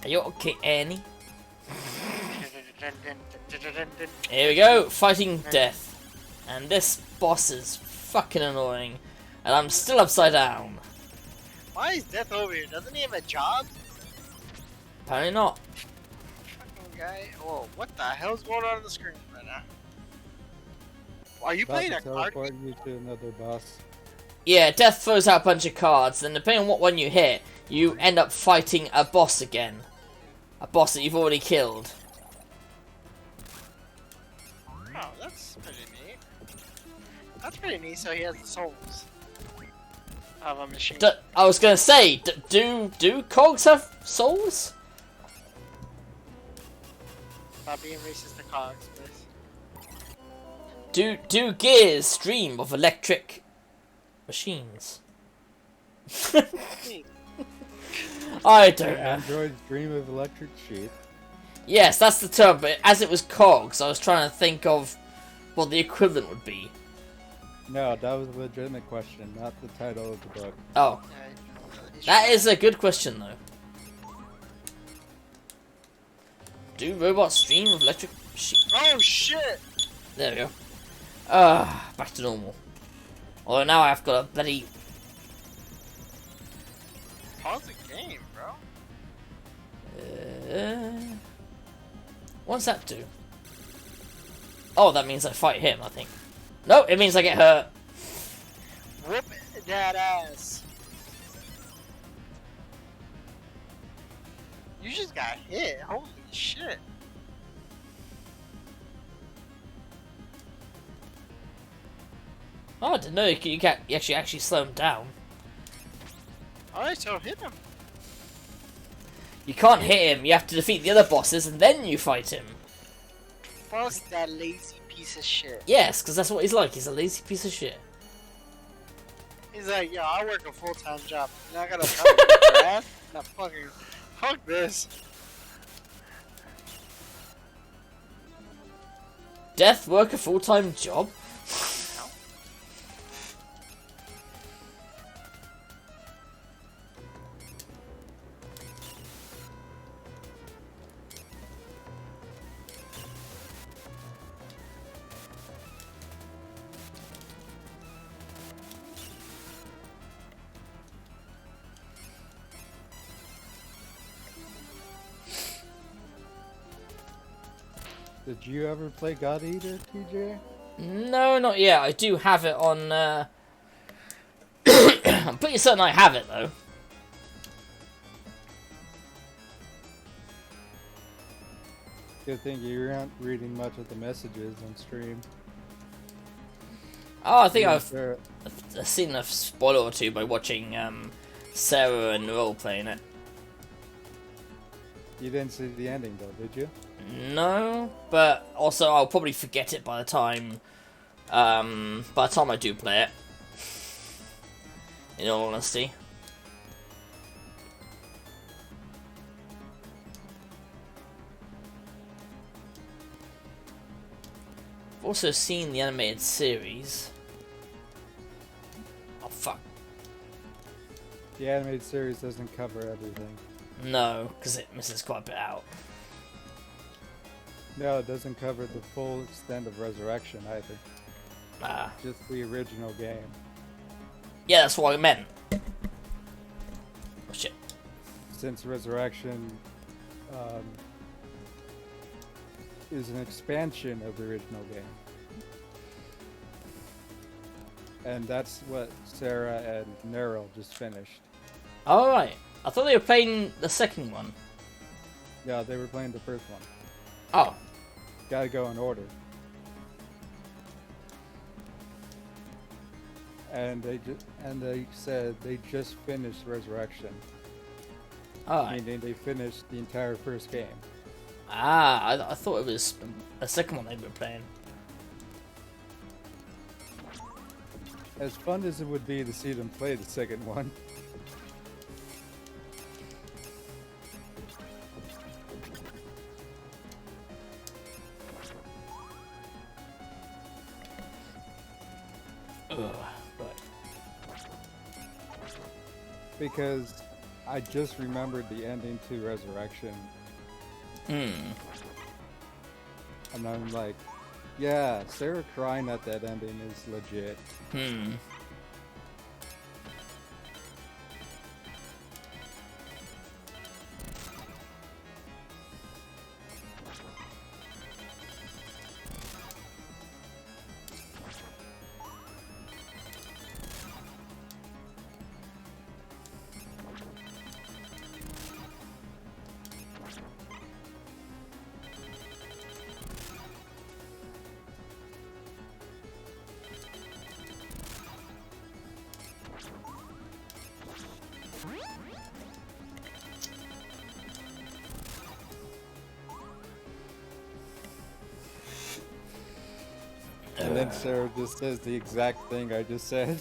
Are you okay, Annie? Here we go, fighting death. And this boss is fucking annoying. And I'm still upside down. Why is Death over here? Doesn't he have a job? Apparently not. Fucking guy. Oh, what the hell's going on the screen right now? Are you About playing to a card teleport game? you to another boss. Yeah, Death throws out a bunch of cards, and depending on what one you hit, you end up fighting a boss again. A boss that you've already killed. Oh, that's pretty neat. That's pretty neat, so he has the souls of a machine. I was gonna say, do cogs have souls? Stop being racist to cogs, please. Do gears stream of electric machines? I don't know. Androids dream of electric sheep. Yes, that's the term, but as it was cogs, I was trying to think of what the equivalent would be. No, that was a legitimate question, not the title of the book. Oh, that is a good question, though. Do robots stream of electric machines? Oh shit! There we go. Back to normal. Although now I've got a bloody... Pause the game, bro. What's that do? Oh, that means I fight him, I think. No, it means I get hurt. Whoop that ass. You just got hit. Holy shit. Oh, I didn't know you can actually slow him down. Alright, so hit him. You can't hit him, you have to defeat the other bosses and then you fight him. Fuck that lazy piece of shit. Yes, because that's what he's like, he's a lazy piece of shit. He's like, yo, I work a full-time job. You're not gonna tell me that? Not fucking... Fuck this. Death work a full-time job? Did you ever play God Eater, TJ? No, not yet. I do have it on, I'm pretty certain I have it, though. Good thing you aren't reading much of the messages on stream. Oh, I think I've Sure. seen a spoiler or two by watching, Sarah and Noel playing it. You didn't see the ending though, did you? No, but also I'll probably forget it by the time I do play it. In all honesty. I've also seen the animated series. Oh fuck. The animated series doesn't cover everything. No, because it misses quite a bit out. No, it doesn't cover the full extent of Resurrection either. Ah. Just the original game. Yeah, that's what I meant. Oh shit. Since Resurrection is an expansion of the original game. And that's what Sarah and Nero just finished. Alright. I thought they were playing the second one. Yeah, they were playing the first one. Oh. Gotta go in order. And they said they just finished Resurrection. Alright. Meaning they finished the entire first game. Ah, I thought it was a second one they were playing. As fun as it would be to see them play the second one. Because I just remembered the ending to Resurrection. And I'm like, yeah, Sarah crying at that ending is legit. And then Sarah just says the exact thing I just said.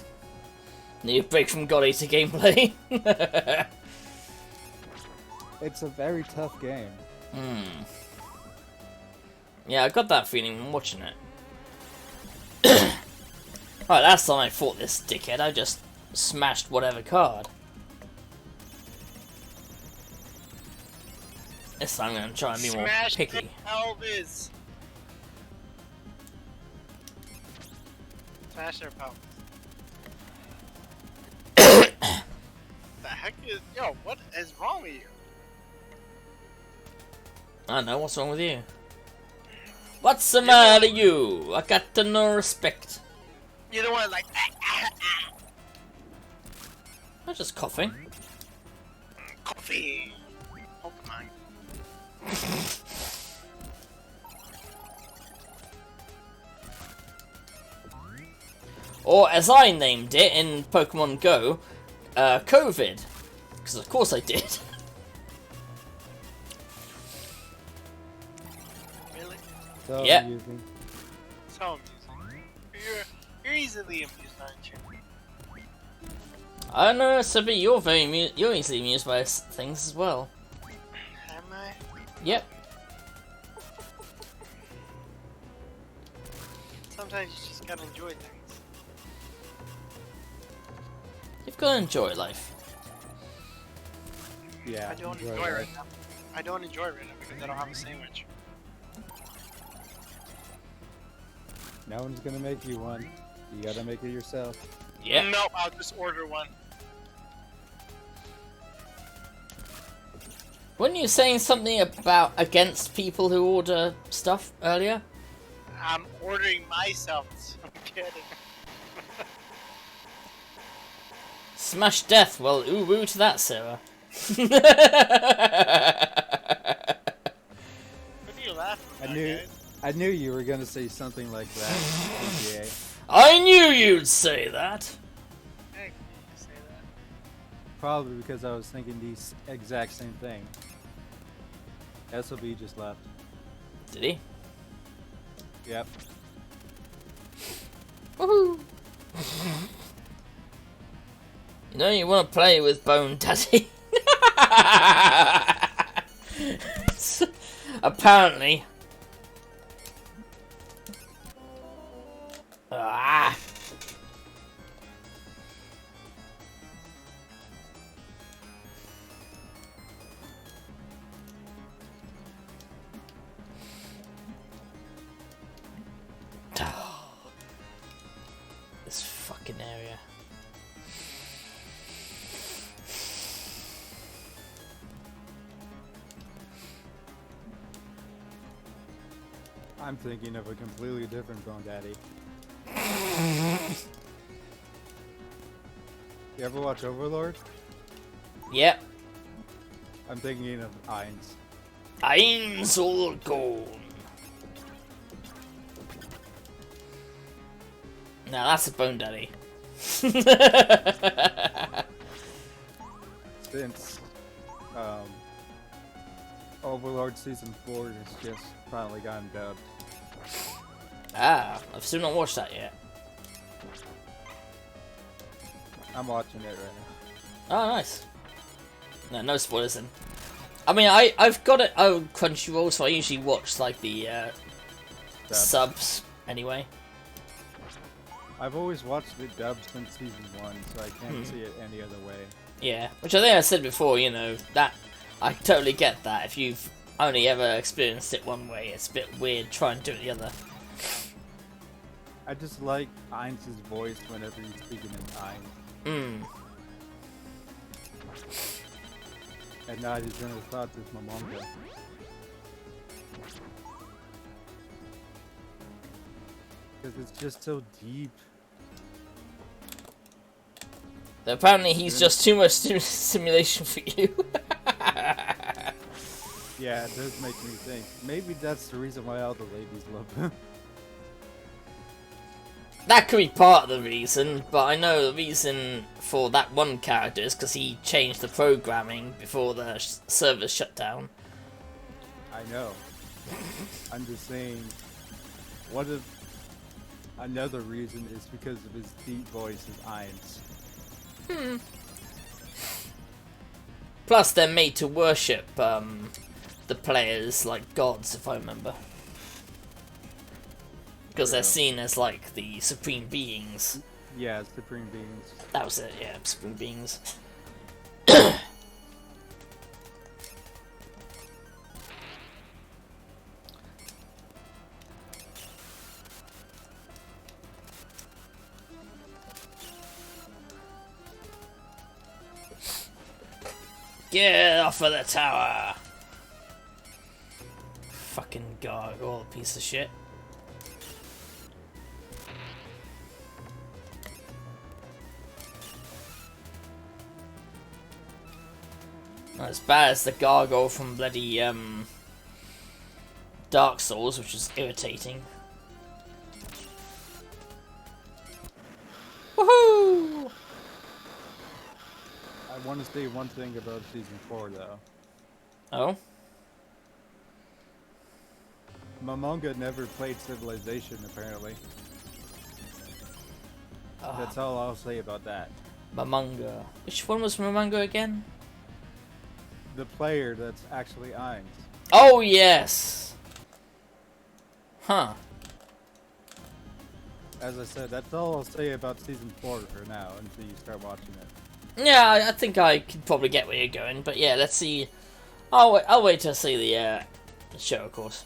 New break from God Eater gameplay. It's a very tough game. Yeah, I got that feeling when watching it. Right, last time I fought this dickhead, I just smashed whatever card. This time I'm gonna try and be more Smash picky. Elvis. Smash their pelvis. The heck is what is wrong with you? I don't know, what's wrong with you? What's the matter with you? I got no respect. You're the one like I'm just coughing. coffee. Pokemon. Or as I named it in Pokemon Go, COVID. Because of course I did. Really? So Yeah. amusing. So amusing. You're easily amused, aren't you? I don't know, Sibby, you're you're easily amused by things as well. Am I? Yep. Sometimes you just gotta enjoy things. You've got to enjoy life. Yeah. I don't enjoy it right now. I don't enjoy it right now because I don't have a sandwich. No one's gonna make you one. You gotta make it yourself. Yep. Nope, I'll just order one. Weren't you saying something about against people who order stuff earlier? I'm ordering myself. I'm kidding. Smash death. Well, ooh woo to that, Sarah. What are you laughing about, guys? I knew you were gonna say something like that, PGA. I knew you'd say that. Hey, you say that. Probably because I was thinking the exact same thing. SLB just left. Did he? Yep. Woohoo! You know you want to play with Bone Daddy. Apparently. Ah. This fucking area. I'm thinking of a completely different Bone Daddy. You ever watch Overlord? Yep. I'm thinking of Ainz. Eins all gone. Now that's a Bone Daddy. Since Overlord Season 4 has just finally gotten dubbed. Ah, I've still not watched that yet. I'm watching it right now. Oh, nice. No spoilers then. I mean, I've got it on Crunchyroll, so I usually watch like the subs anyway. I've always watched it dubbed since Season 1, so I can't see it any other way. Yeah, which I think I said before, you know, that I totally get that. If you've only ever experienced it one way, it's a bit weird trying to do it the other. I just like Ainz's voice whenever he's speaking in Ainz. And now I just never thought this my manga. Because it's just so deep. Apparently he's just too much simulation for you. Yeah, it does make me think. Maybe that's the reason why all the ladies love him. That could be part of the reason, but I know the reason for that one character is because he changed the programming before the servers shut down. I know. I'm just saying, what if Another reason is because of his deep voice as Ainz. Plus, they're made to worship the players like gods, if I remember. Because they're seen as like the supreme beings. Yeah, supreme beings. That was it, yeah, supreme beings. Get off of the tower! Fucking gargoyle, piece of shit. Not as bad as the gargoyle from bloody Dark Souls, which is irritating. Woohoo! I want to say one thing about Season 4, though. Oh? Momonga never played Civilization, apparently. That's all I'll say about that. Mamanga. Which one was Mamanga again? The player that's actually Ainz. Oh, yes! Huh. As I said, that's all I'll say about Season 4 for now, until you start watching it. Yeah, I think I could probably get where you're going, but yeah, let's see. I'll wait to see the show, of course.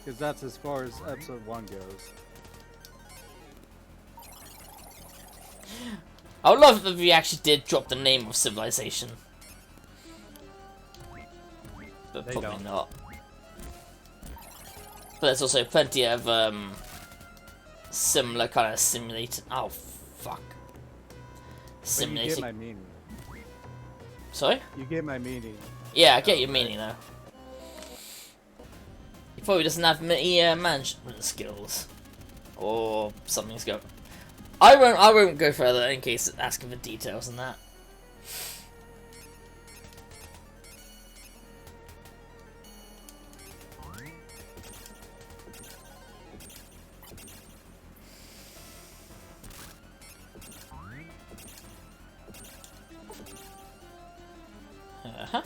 Because that's as far as Episode 1 goes. I would love if we actually did drop the name of Civilization. But They probably don't. not. But there's also plenty of similar kind of simulated. Oh, fuck. But you Simulated. get my meaning. Sorry? You get my meaning. Yeah, I get your meaning though. He probably doesn't have many management skills, or something's going. I won't go further in case it's asking for details on that. Uh-huh.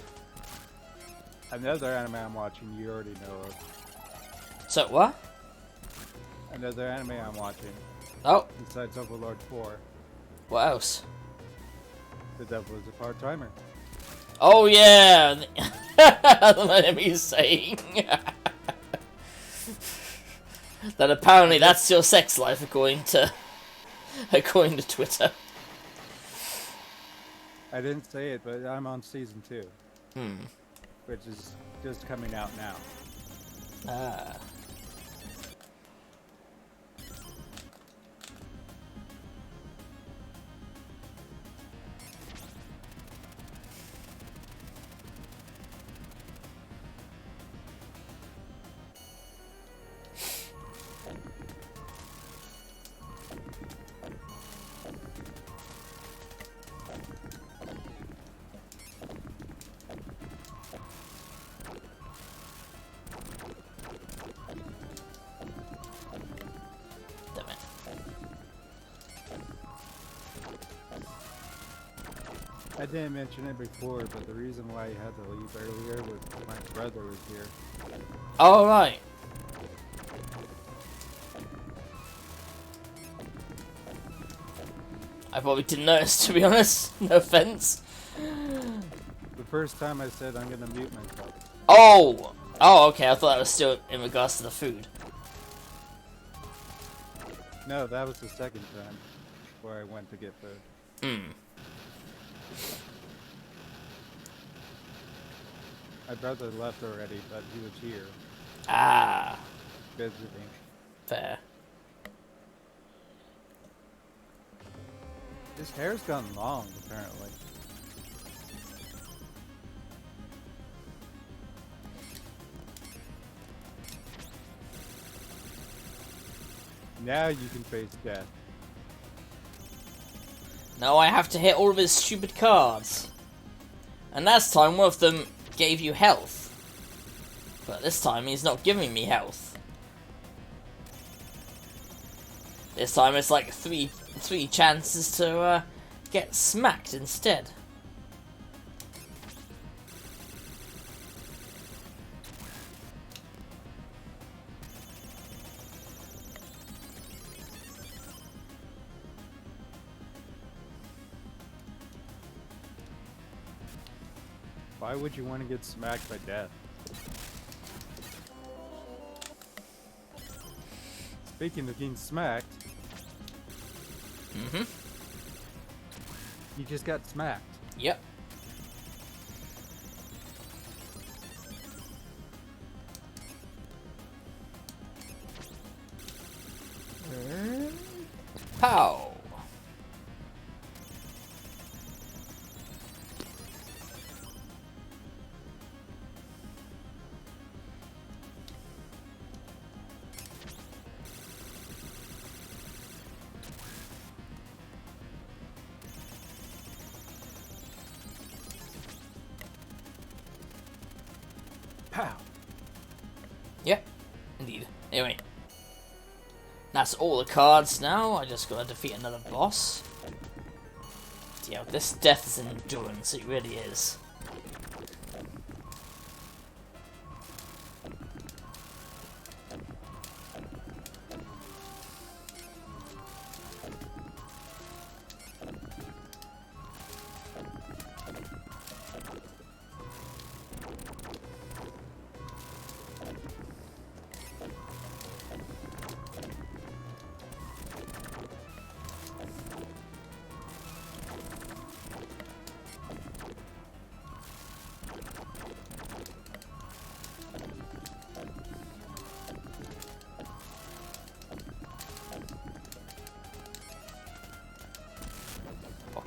Another anime I'm watching, you already know of. So what? Another anime I'm watching, Oh, besides Overlord 4, what else? The Devil is a Part-Timer. Oh yeah, the enemy's saying that apparently that's your sex life according to Twitter. I didn't say it, but I'm on Season 2, Hmm. which is just coming out now. Ah. Damn it. I didn't mention it before, but the reason why he had to leave earlier was my brother was here. All right. I probably didn't notice, to be honest. No offense. The first time I said I'm gonna mute myself. Oh! Oh, okay. I thought that was still in regards to the food. No, that was the second time where I went to get food. Hmm. My brother left already, but he was here Ah. visiting. Fair. His hair's gone long, apparently. Now you can face death. Now I have to hit all of his stupid cards. And last time one of them gave you health. But this time he's not giving me health. This time it's like three chances to get smacked instead. Why would you want to get smacked by death? Speaking of getting smacked, you just got smacked. Yep. Pow! Pow! Yeah, indeed. Anyway, that's all the cards now. I just gotta defeat another boss. Yeah, this death is endurance, it really is.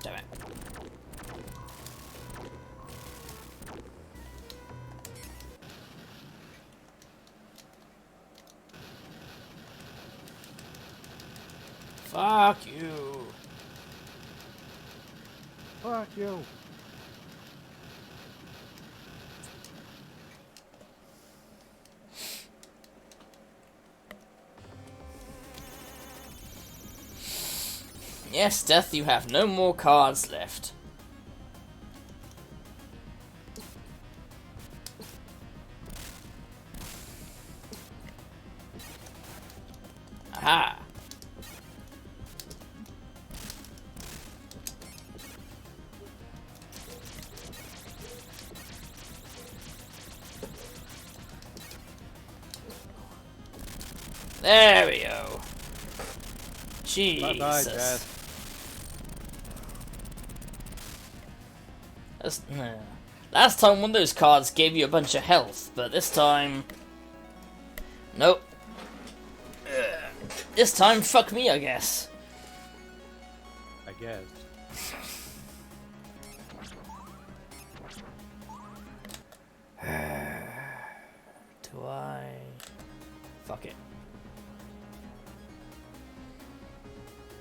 Damn it. Fuck you. Fuck you. Yes, Death, you have no more cards left. Aha! There we go. Jesus. Bye-bye, Death. Last time one of those cards gave you a bunch of health, but this time... Nope. This time, fuck me, I guess. I guess. Do I... Fuck it.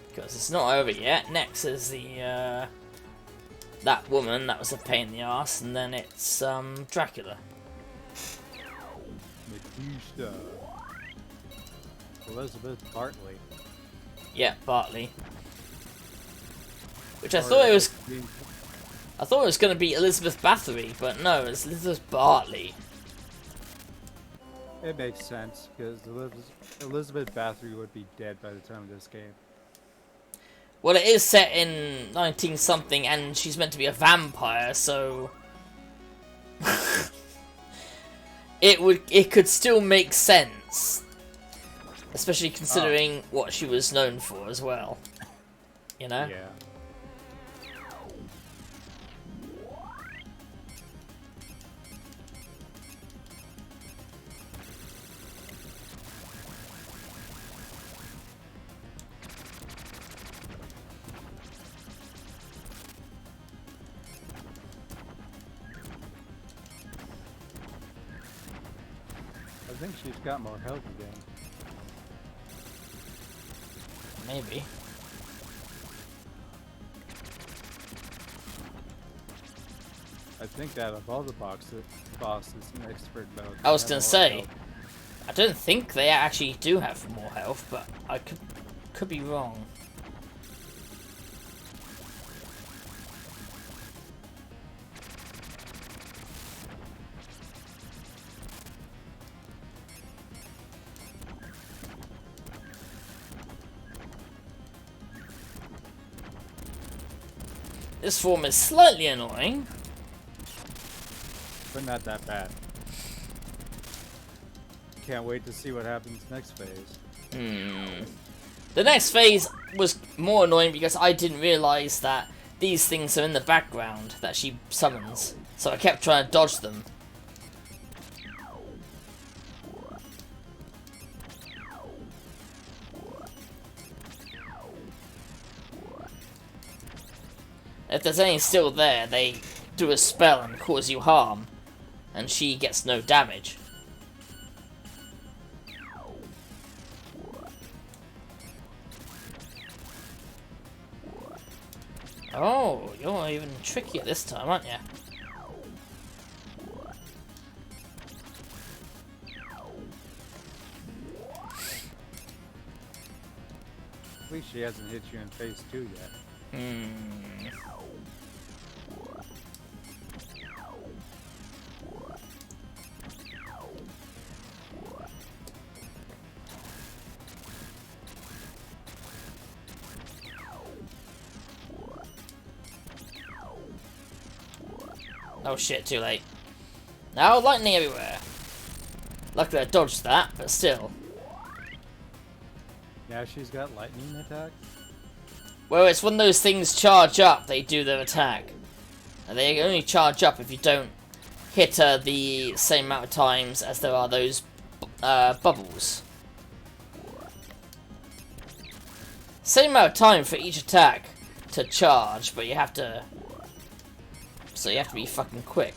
Because it's not over yet. Next is the, that woman that was a pain in the ass, and then it's, Dracula. Medusa. Elizabeth Bartley. Yeah, Bartley. Which I thought it was... I thought it was going to be Elizabeth Bathory, but no, it's Elizabeth Bartley. It makes sense, because Elizabeth Bathory would be dead by the time of this game. Well, it is set in 19-something, and she's meant to be a vampire, so... it could still make sense. Especially considering what she was known for as well. You know? Yeah. I think she's got more health again. Maybe. I think that of all the bosses, an expert mode. I was gonna say, I don't think they actually do have more health, but I could be wrong. This form is slightly annoying. But not that bad. Can't wait to see what happens next phase. The next phase was more annoying because I didn't realise that these things are in the background that she summons. So I kept trying to dodge them. If there's any still there, they do a spell and cause you harm. And she gets no damage. Oh, you're even trickier this time, aren't you? At least she hasn't hit you in phase 2 yet. Oh shit, too late. Now lightning everywhere. Luckily I dodged that, but still. Now she's got lightning attack? Well, it's when those things charge up, they do their attack. And they only charge up if you don't hit her the same amount of times as there are those bubbles. Same amount of time for each attack to charge, but you have to... So you have to be fucking quick.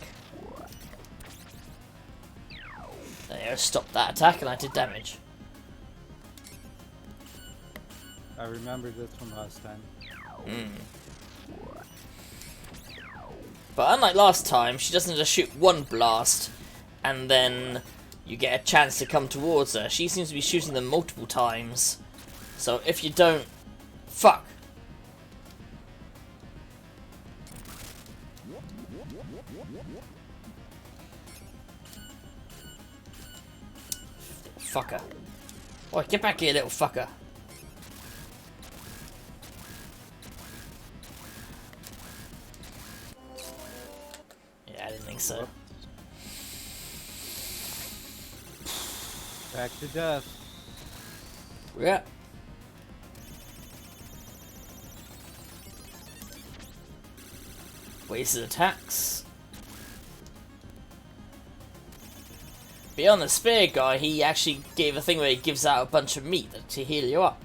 There, stop that attack and I did damage. I remember this from last time. But unlike last time, she doesn't just shoot one blast and then you get a chance to come towards her. She seems to be shooting them multiple times. So if you don't... Fuck! Fucker. Oh, get back here, little fucker. Yeah, I didn't think so. Back to death. Yeah. Wasted attacks. Beyond the spear guy, he actually gave a thing where he gives out a bunch of meat to heal you up.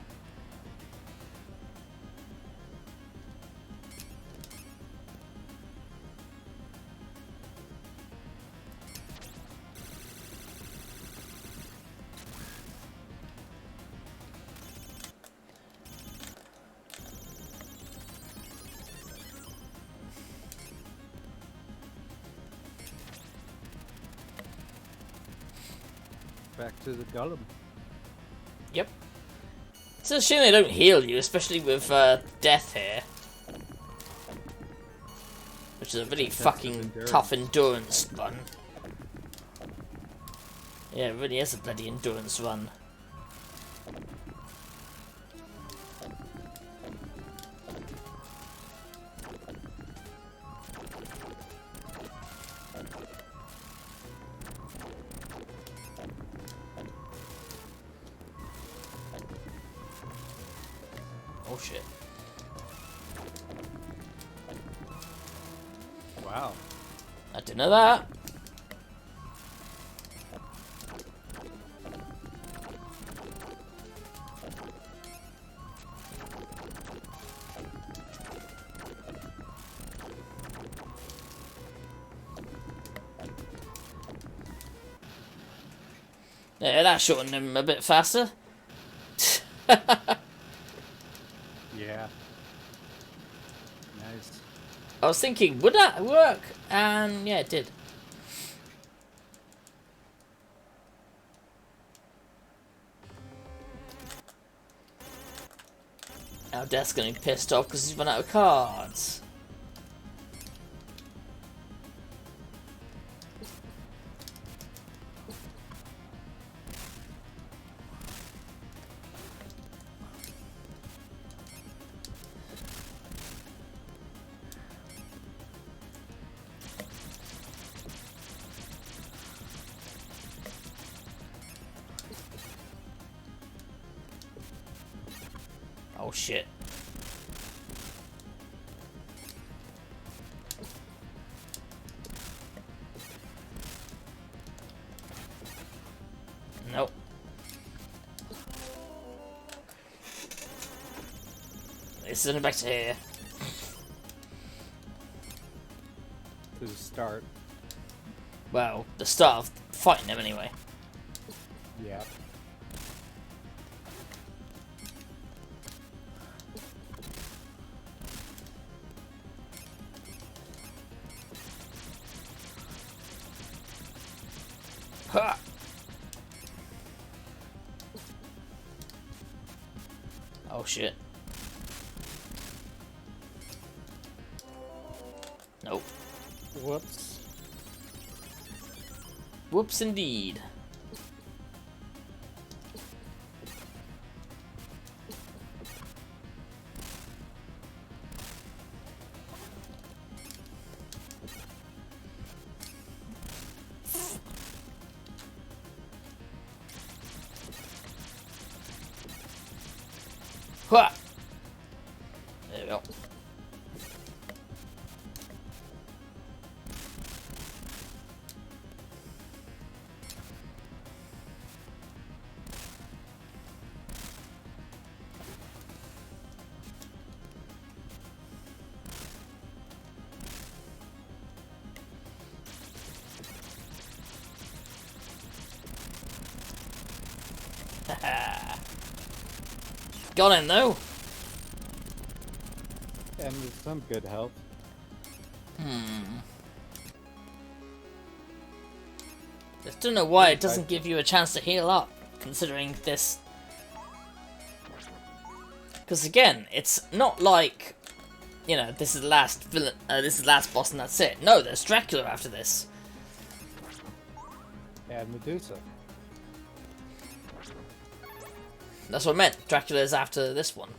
Back to the golem. Yep. It's a shame they don't heal you, especially with death here. Which is a really fucking tough endurance run. Yeah, it really is a bloody endurance run. Oh shit. Wow. I didn't know that. Yeah, that shortened him a bit faster. Yeah. Nice. I was thinking, would that work? And yeah, it did. Now Death's gonna be pissed off because he's run out of cards. Oh shit. Nope. This isn't back to here. To the start. Well, the start of fighting him anyway. Yeah. Ha! Oh shit. Nope. Whoops. Whoops indeed. Hua! There we go. Got him though. And with some good health. Just don't know why it doesn't give you a chance to heal up, considering this. Because again, it's not like, you know, this is the last villain, this is the last boss and that's it. No, there's Dracula after this. And Medusa. That's what I meant. Dracula is after this one.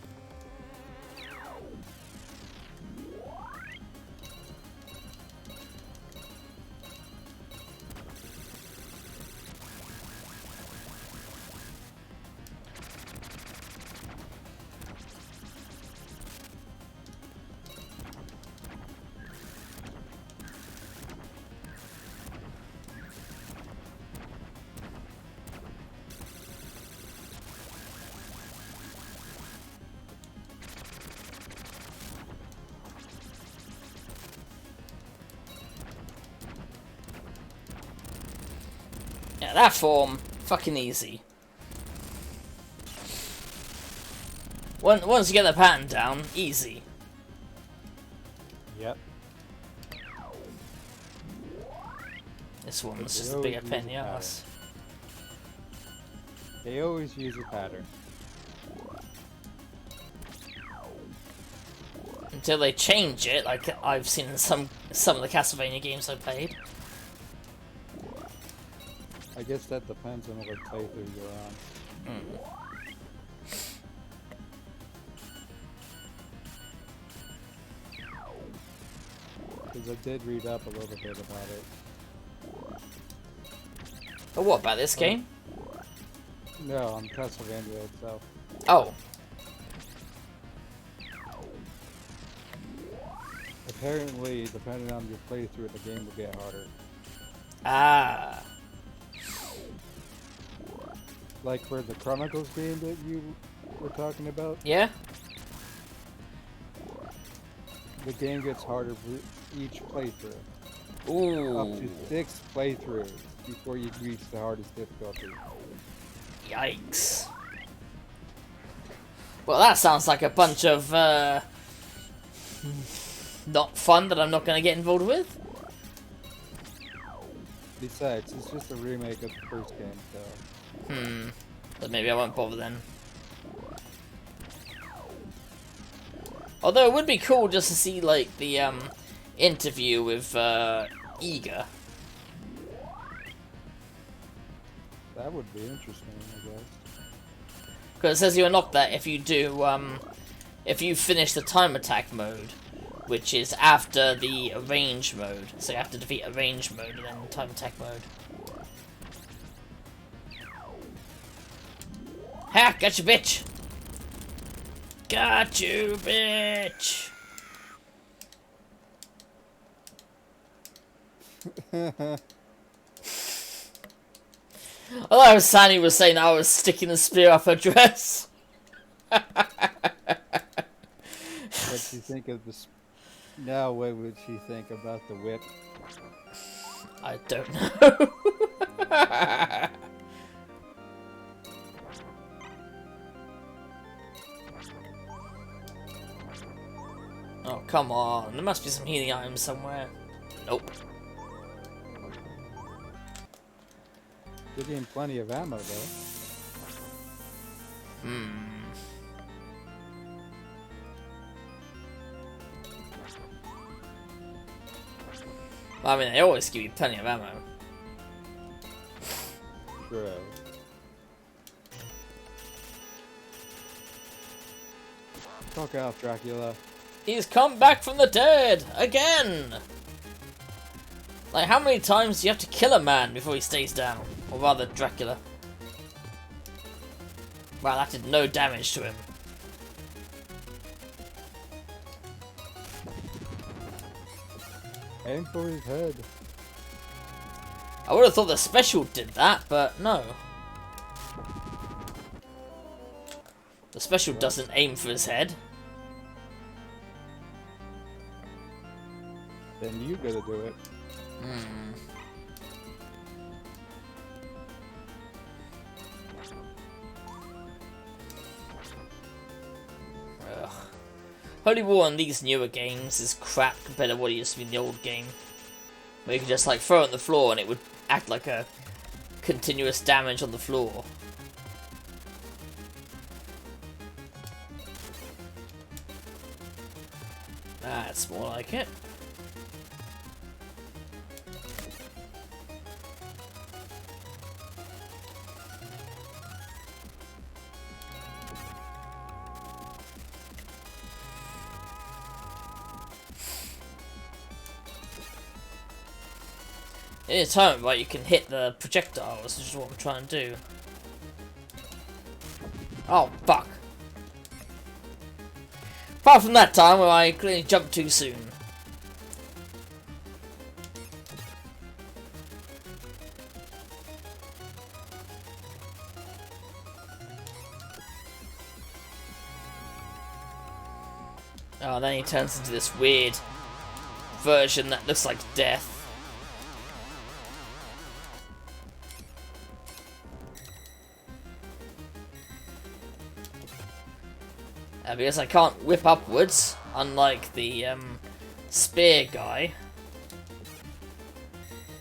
Yeah, that form, fucking easy. Once you get the pattern down, easy. Yep. This one's just a bigger pain in the ass. They always use a pattern. Until they change it, like I've seen in some of the Castlevania games I played. I guess that depends on what playthrough you're on. Because I did read up a little bit about it. Oh, what about this game? No, on Castlevania itself. Oh. Apparently, depending on your playthrough, the game will get harder. Ah. Like for the Chronicles game that you were talking about, Yeah? the game gets harder for each playthrough. Ooh. Up to 6 playthroughs before you reach the hardest difficulty. Yikes. Well, that sounds like a bunch of, not fun that I'm not going to get involved with. Besides, it's just a remake of the first game, so... But maybe I won't bother then. Although it would be cool just to see like the interview with Eager. That would be interesting, I guess. Because it says you unlock that if you do if you finish the time attack mode, which is after the arrange mode. So you have to defeat arrange mode and then time attack mode. Ha! Got you, bitch! Got you, bitch! Although Sandy was saying I was sticking the spear up her dress. What do you think of this? Now, what would she think about the whip? I don't know. Oh, come on. There must be some healing items somewhere. Nope. Give him plenty of ammo, though. Well, I mean, they always give you plenty of ammo. True. Fuck off, Dracula. He's come back from the dead! Again! Like, how many times do you have to kill a man before he stays down? Or rather, Dracula. Wow, that did no damage to him. Aim for his head. I would have thought the special did that, but no. The special doesn't aim for his head. Then you gotta do it. Ugh. Holy War in these newer games is crap compared to what it used to be in the old game. Where you could just like throw it on the floor and it would act like a continuous damage on the floor. That's more like it. Anytime, right, you can hit the projectiles, which is what I'm trying to do. Oh, fuck. Apart from that time where I clearly jumped too soon. Oh, then he turns into this weird version that looks like death. Because I can't whip upwards, unlike the spear guy.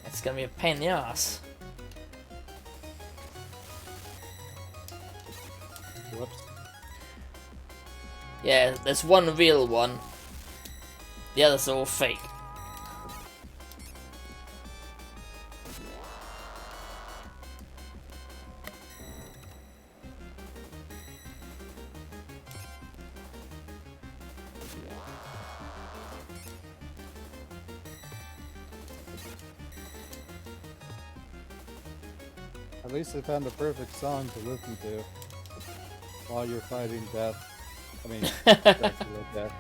It's gonna be a pain in the ass. Whoops. Yeah, there's one real one. The others are all fake. At least I found the perfect song to listen to while you're fighting death. I mean, Dracula, death.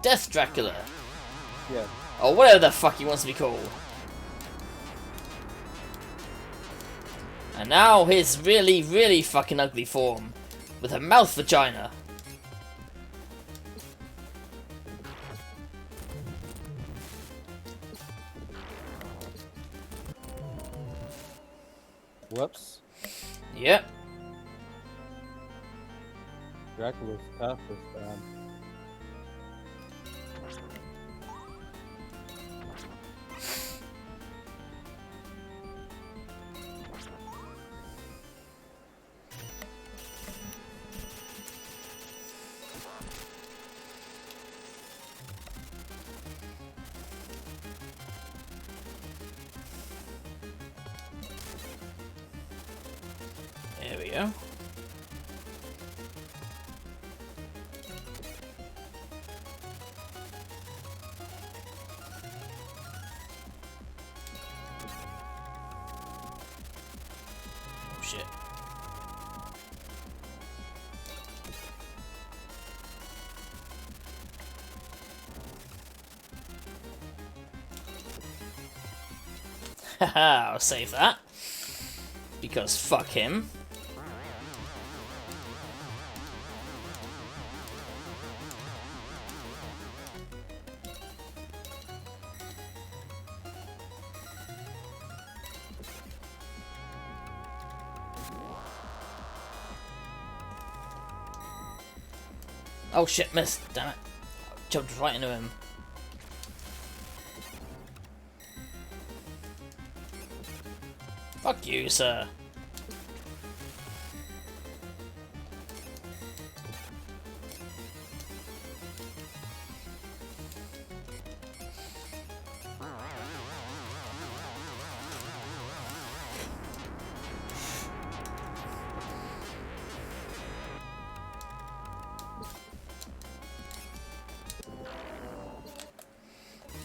Death Dracula. Yeah. Or whatever the fuck he wants to be called. And now his really, really fucking ugly form. With a mouth vagina. Whoops. Yep. Dracula's tough this time. go. Oh shit. Haha, I'll save that. Because fuck him. Oh shit, missed. Damn it. Jumped right into him. Fuck you, sir.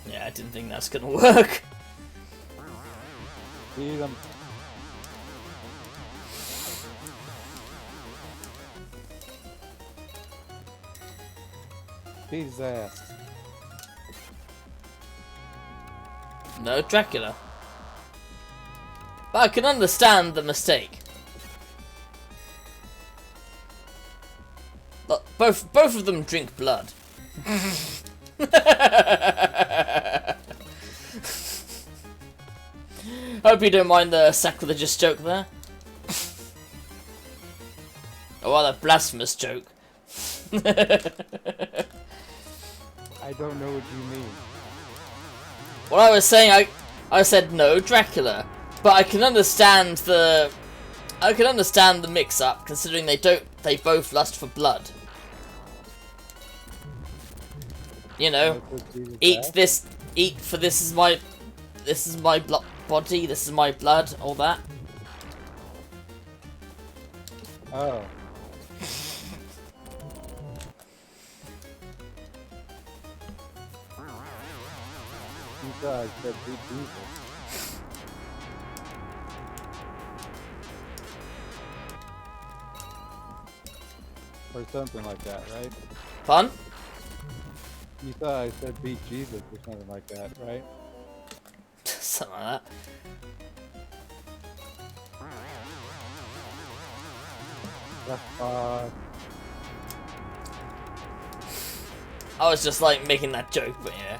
Yeah, I didn't think that's gonna work. See them. Beat his ass. No Dracula. But I can understand the mistake. Look, both of them drink blood. Hope you don't mind the sacrilegious joke there. Oh, well, a blasphemous joke. I don't know what you mean. What I was saying, I said no Dracula, but I can understand the mix-up, considering they both lust for blood. You know, eat for this is my body, this is my blood, all that. Oh. You guys said beat Jesus. Or something like that, right? Fun? You thought I said beat Jesus or something like that, right? Something like that. I was just like making that joke, but yeah.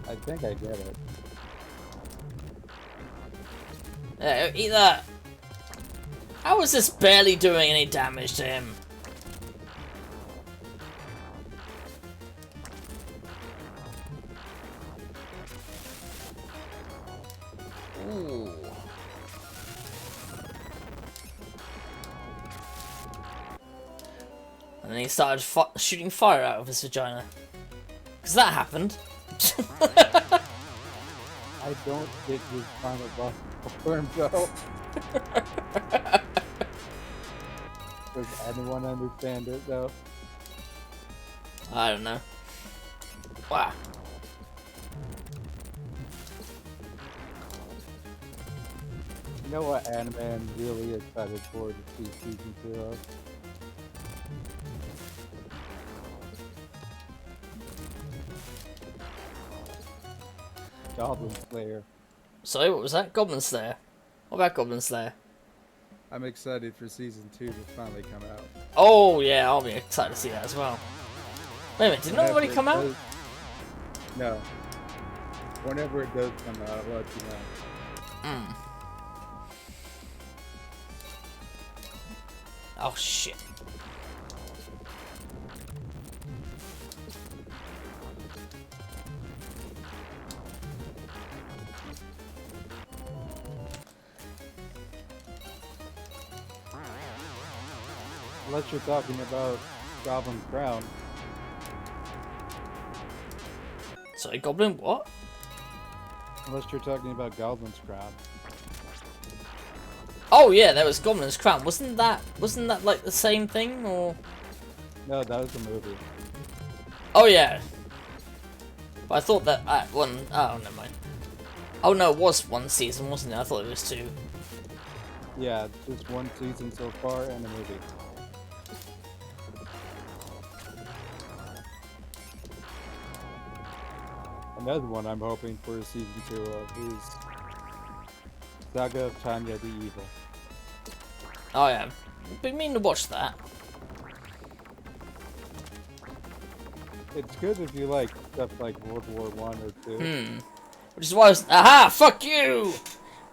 I think I get it. Yeah, eat that. How is this barely doing any damage to him? Ooh. And then he started shooting fire out of his vagina. Because that happened. I don't think this final boss confirmed though. Does anyone understand it though? I don't know. Wow. You know what anime I'm really excited for to see season 2 of? Goblin Slayer. Sorry, what was that? Goblin Slayer. What about Goblin Slayer? I'm excited for season 2 to finally come out. Oh yeah, I'll be excited to see that as well. Wait a minute, didn't it already come out? No. Whenever it does come out, I'll let you know. Hmm. Oh shit. Unless you're talking about Goblin Crown. Sorry, Goblin what? Unless you're talking about Goblin's Crown. Oh yeah, there was Goblin's Crown. Wasn't that like the same thing or? No, that was a movie. Oh yeah. But I thought that one. Oh, never mind. Oh no, it was one season, wasn't it? I thought it was two. Yeah, just one season so far and a movie. Another one I'm hoping for season 2 of is Saga of Tanya the Evil. Oh yeah. Been meaning to watch that. It's good if you like stuff like World War 1 or 2. Which is why I was, aha, fuck you!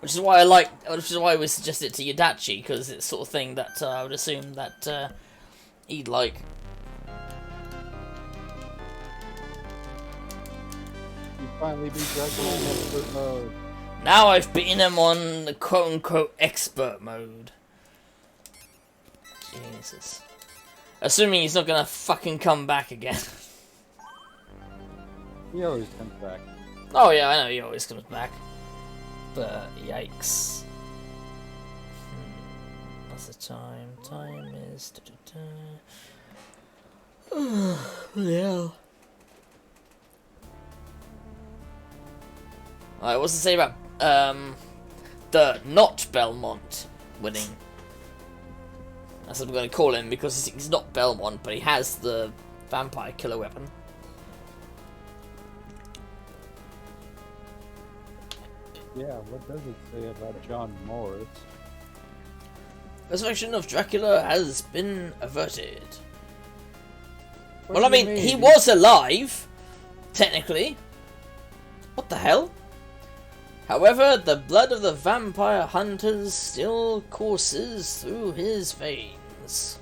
Which is why I would suggest it to Yadachi, because it's the sort of thing that I would assume that he'd like. You finally beat Dracula in expert mode. Now I've beaten him on the quote-unquote expert mode. Jesus. Assuming he's not gonna fucking come back again. He always comes back. Oh yeah, I know he always comes back. But yikes. What's the time? Time is yeah. Alright, what's to say about the not Belmont winning? That's what I'm gonna call him because he's not Belmont, but he has the vampire killer weapon. Yeah, what does it say about John Morris? Resurrection of Dracula has been averted. What Well, I do you mean, he was alive, technically. What the hell? However, the blood of the vampire hunters still courses through his veins.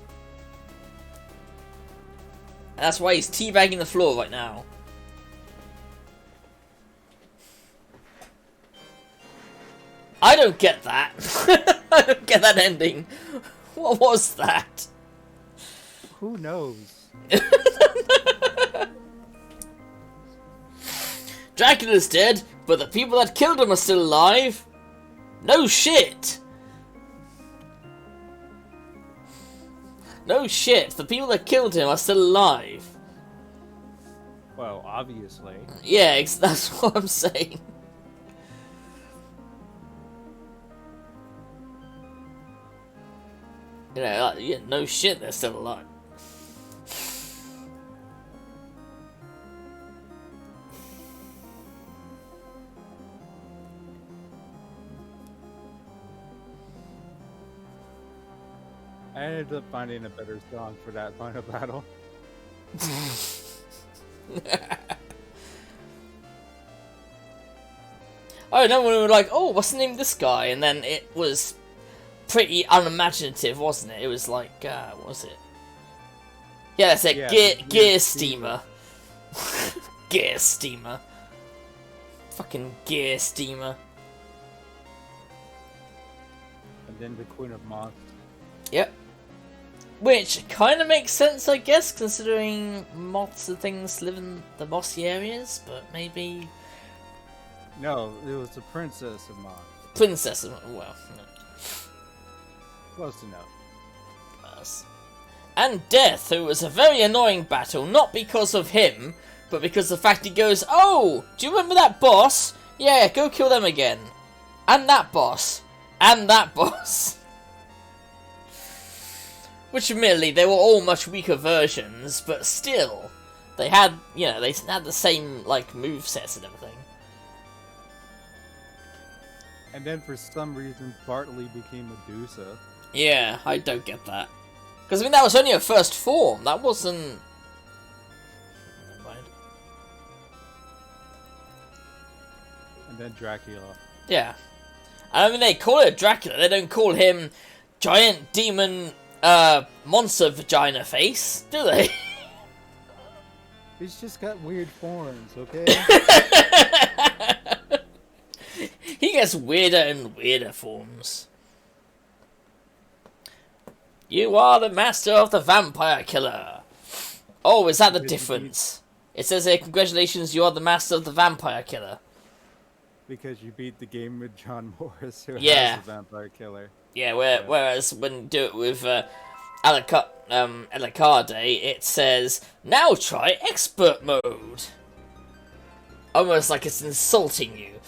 And that's why he's teabagging the floor right now. I don't get that. I don't get that ending. What was that? Who knows? Dracula's dead, but the people that killed him are still alive. No shit. No shit. The people that killed him are still alive. Well, obviously. Yeah, that's what I'm saying. You know, like, yeah, no shit, they're still alive. I ended up finding a better song for that final battle. I don't know, when we were like, oh, what's the name of this guy? And then it was pretty unimaginative, wasn't it? It was like, what was it? Yeah, that's it, Yeah, gear steamer. Gear steamer. Fucking gear steamer. And then the Queen of Moths. Yep. Which kind of makes sense, I guess, considering moths and things live in the mossy areas, but maybe... No, it was the Princess of Moths. Princess, well, no. Close enough. Yes. And Death, who was a very annoying battle, not because of him, but because of the fact he goes, oh, do you remember that boss? Yeah, go kill them again. And that boss. And that boss. Which, admittedly, they were all much weaker versions, but still, they had, you know, they had the same, like, movesets and everything. And then for some reason, Bartley became Medusa. Yeah, I don't get that. Because, I mean, that was only a first form, that wasn't... Never mind. And then Dracula. Yeah. I mean, they call it Dracula, they don't call him Giant Demon... monster vagina face, do they? He's just got weird forms, okay? He gets weirder and weirder forms. You are the master of the vampire killer. Oh, is that the difference? It says here, congratulations, you are the master of the vampire killer. Because you beat the game with John Morris, who Yeah. has the vampire killer. Yeah, whereas when you do it with Alucard, it says, now try expert mode. Almost like it's insulting you.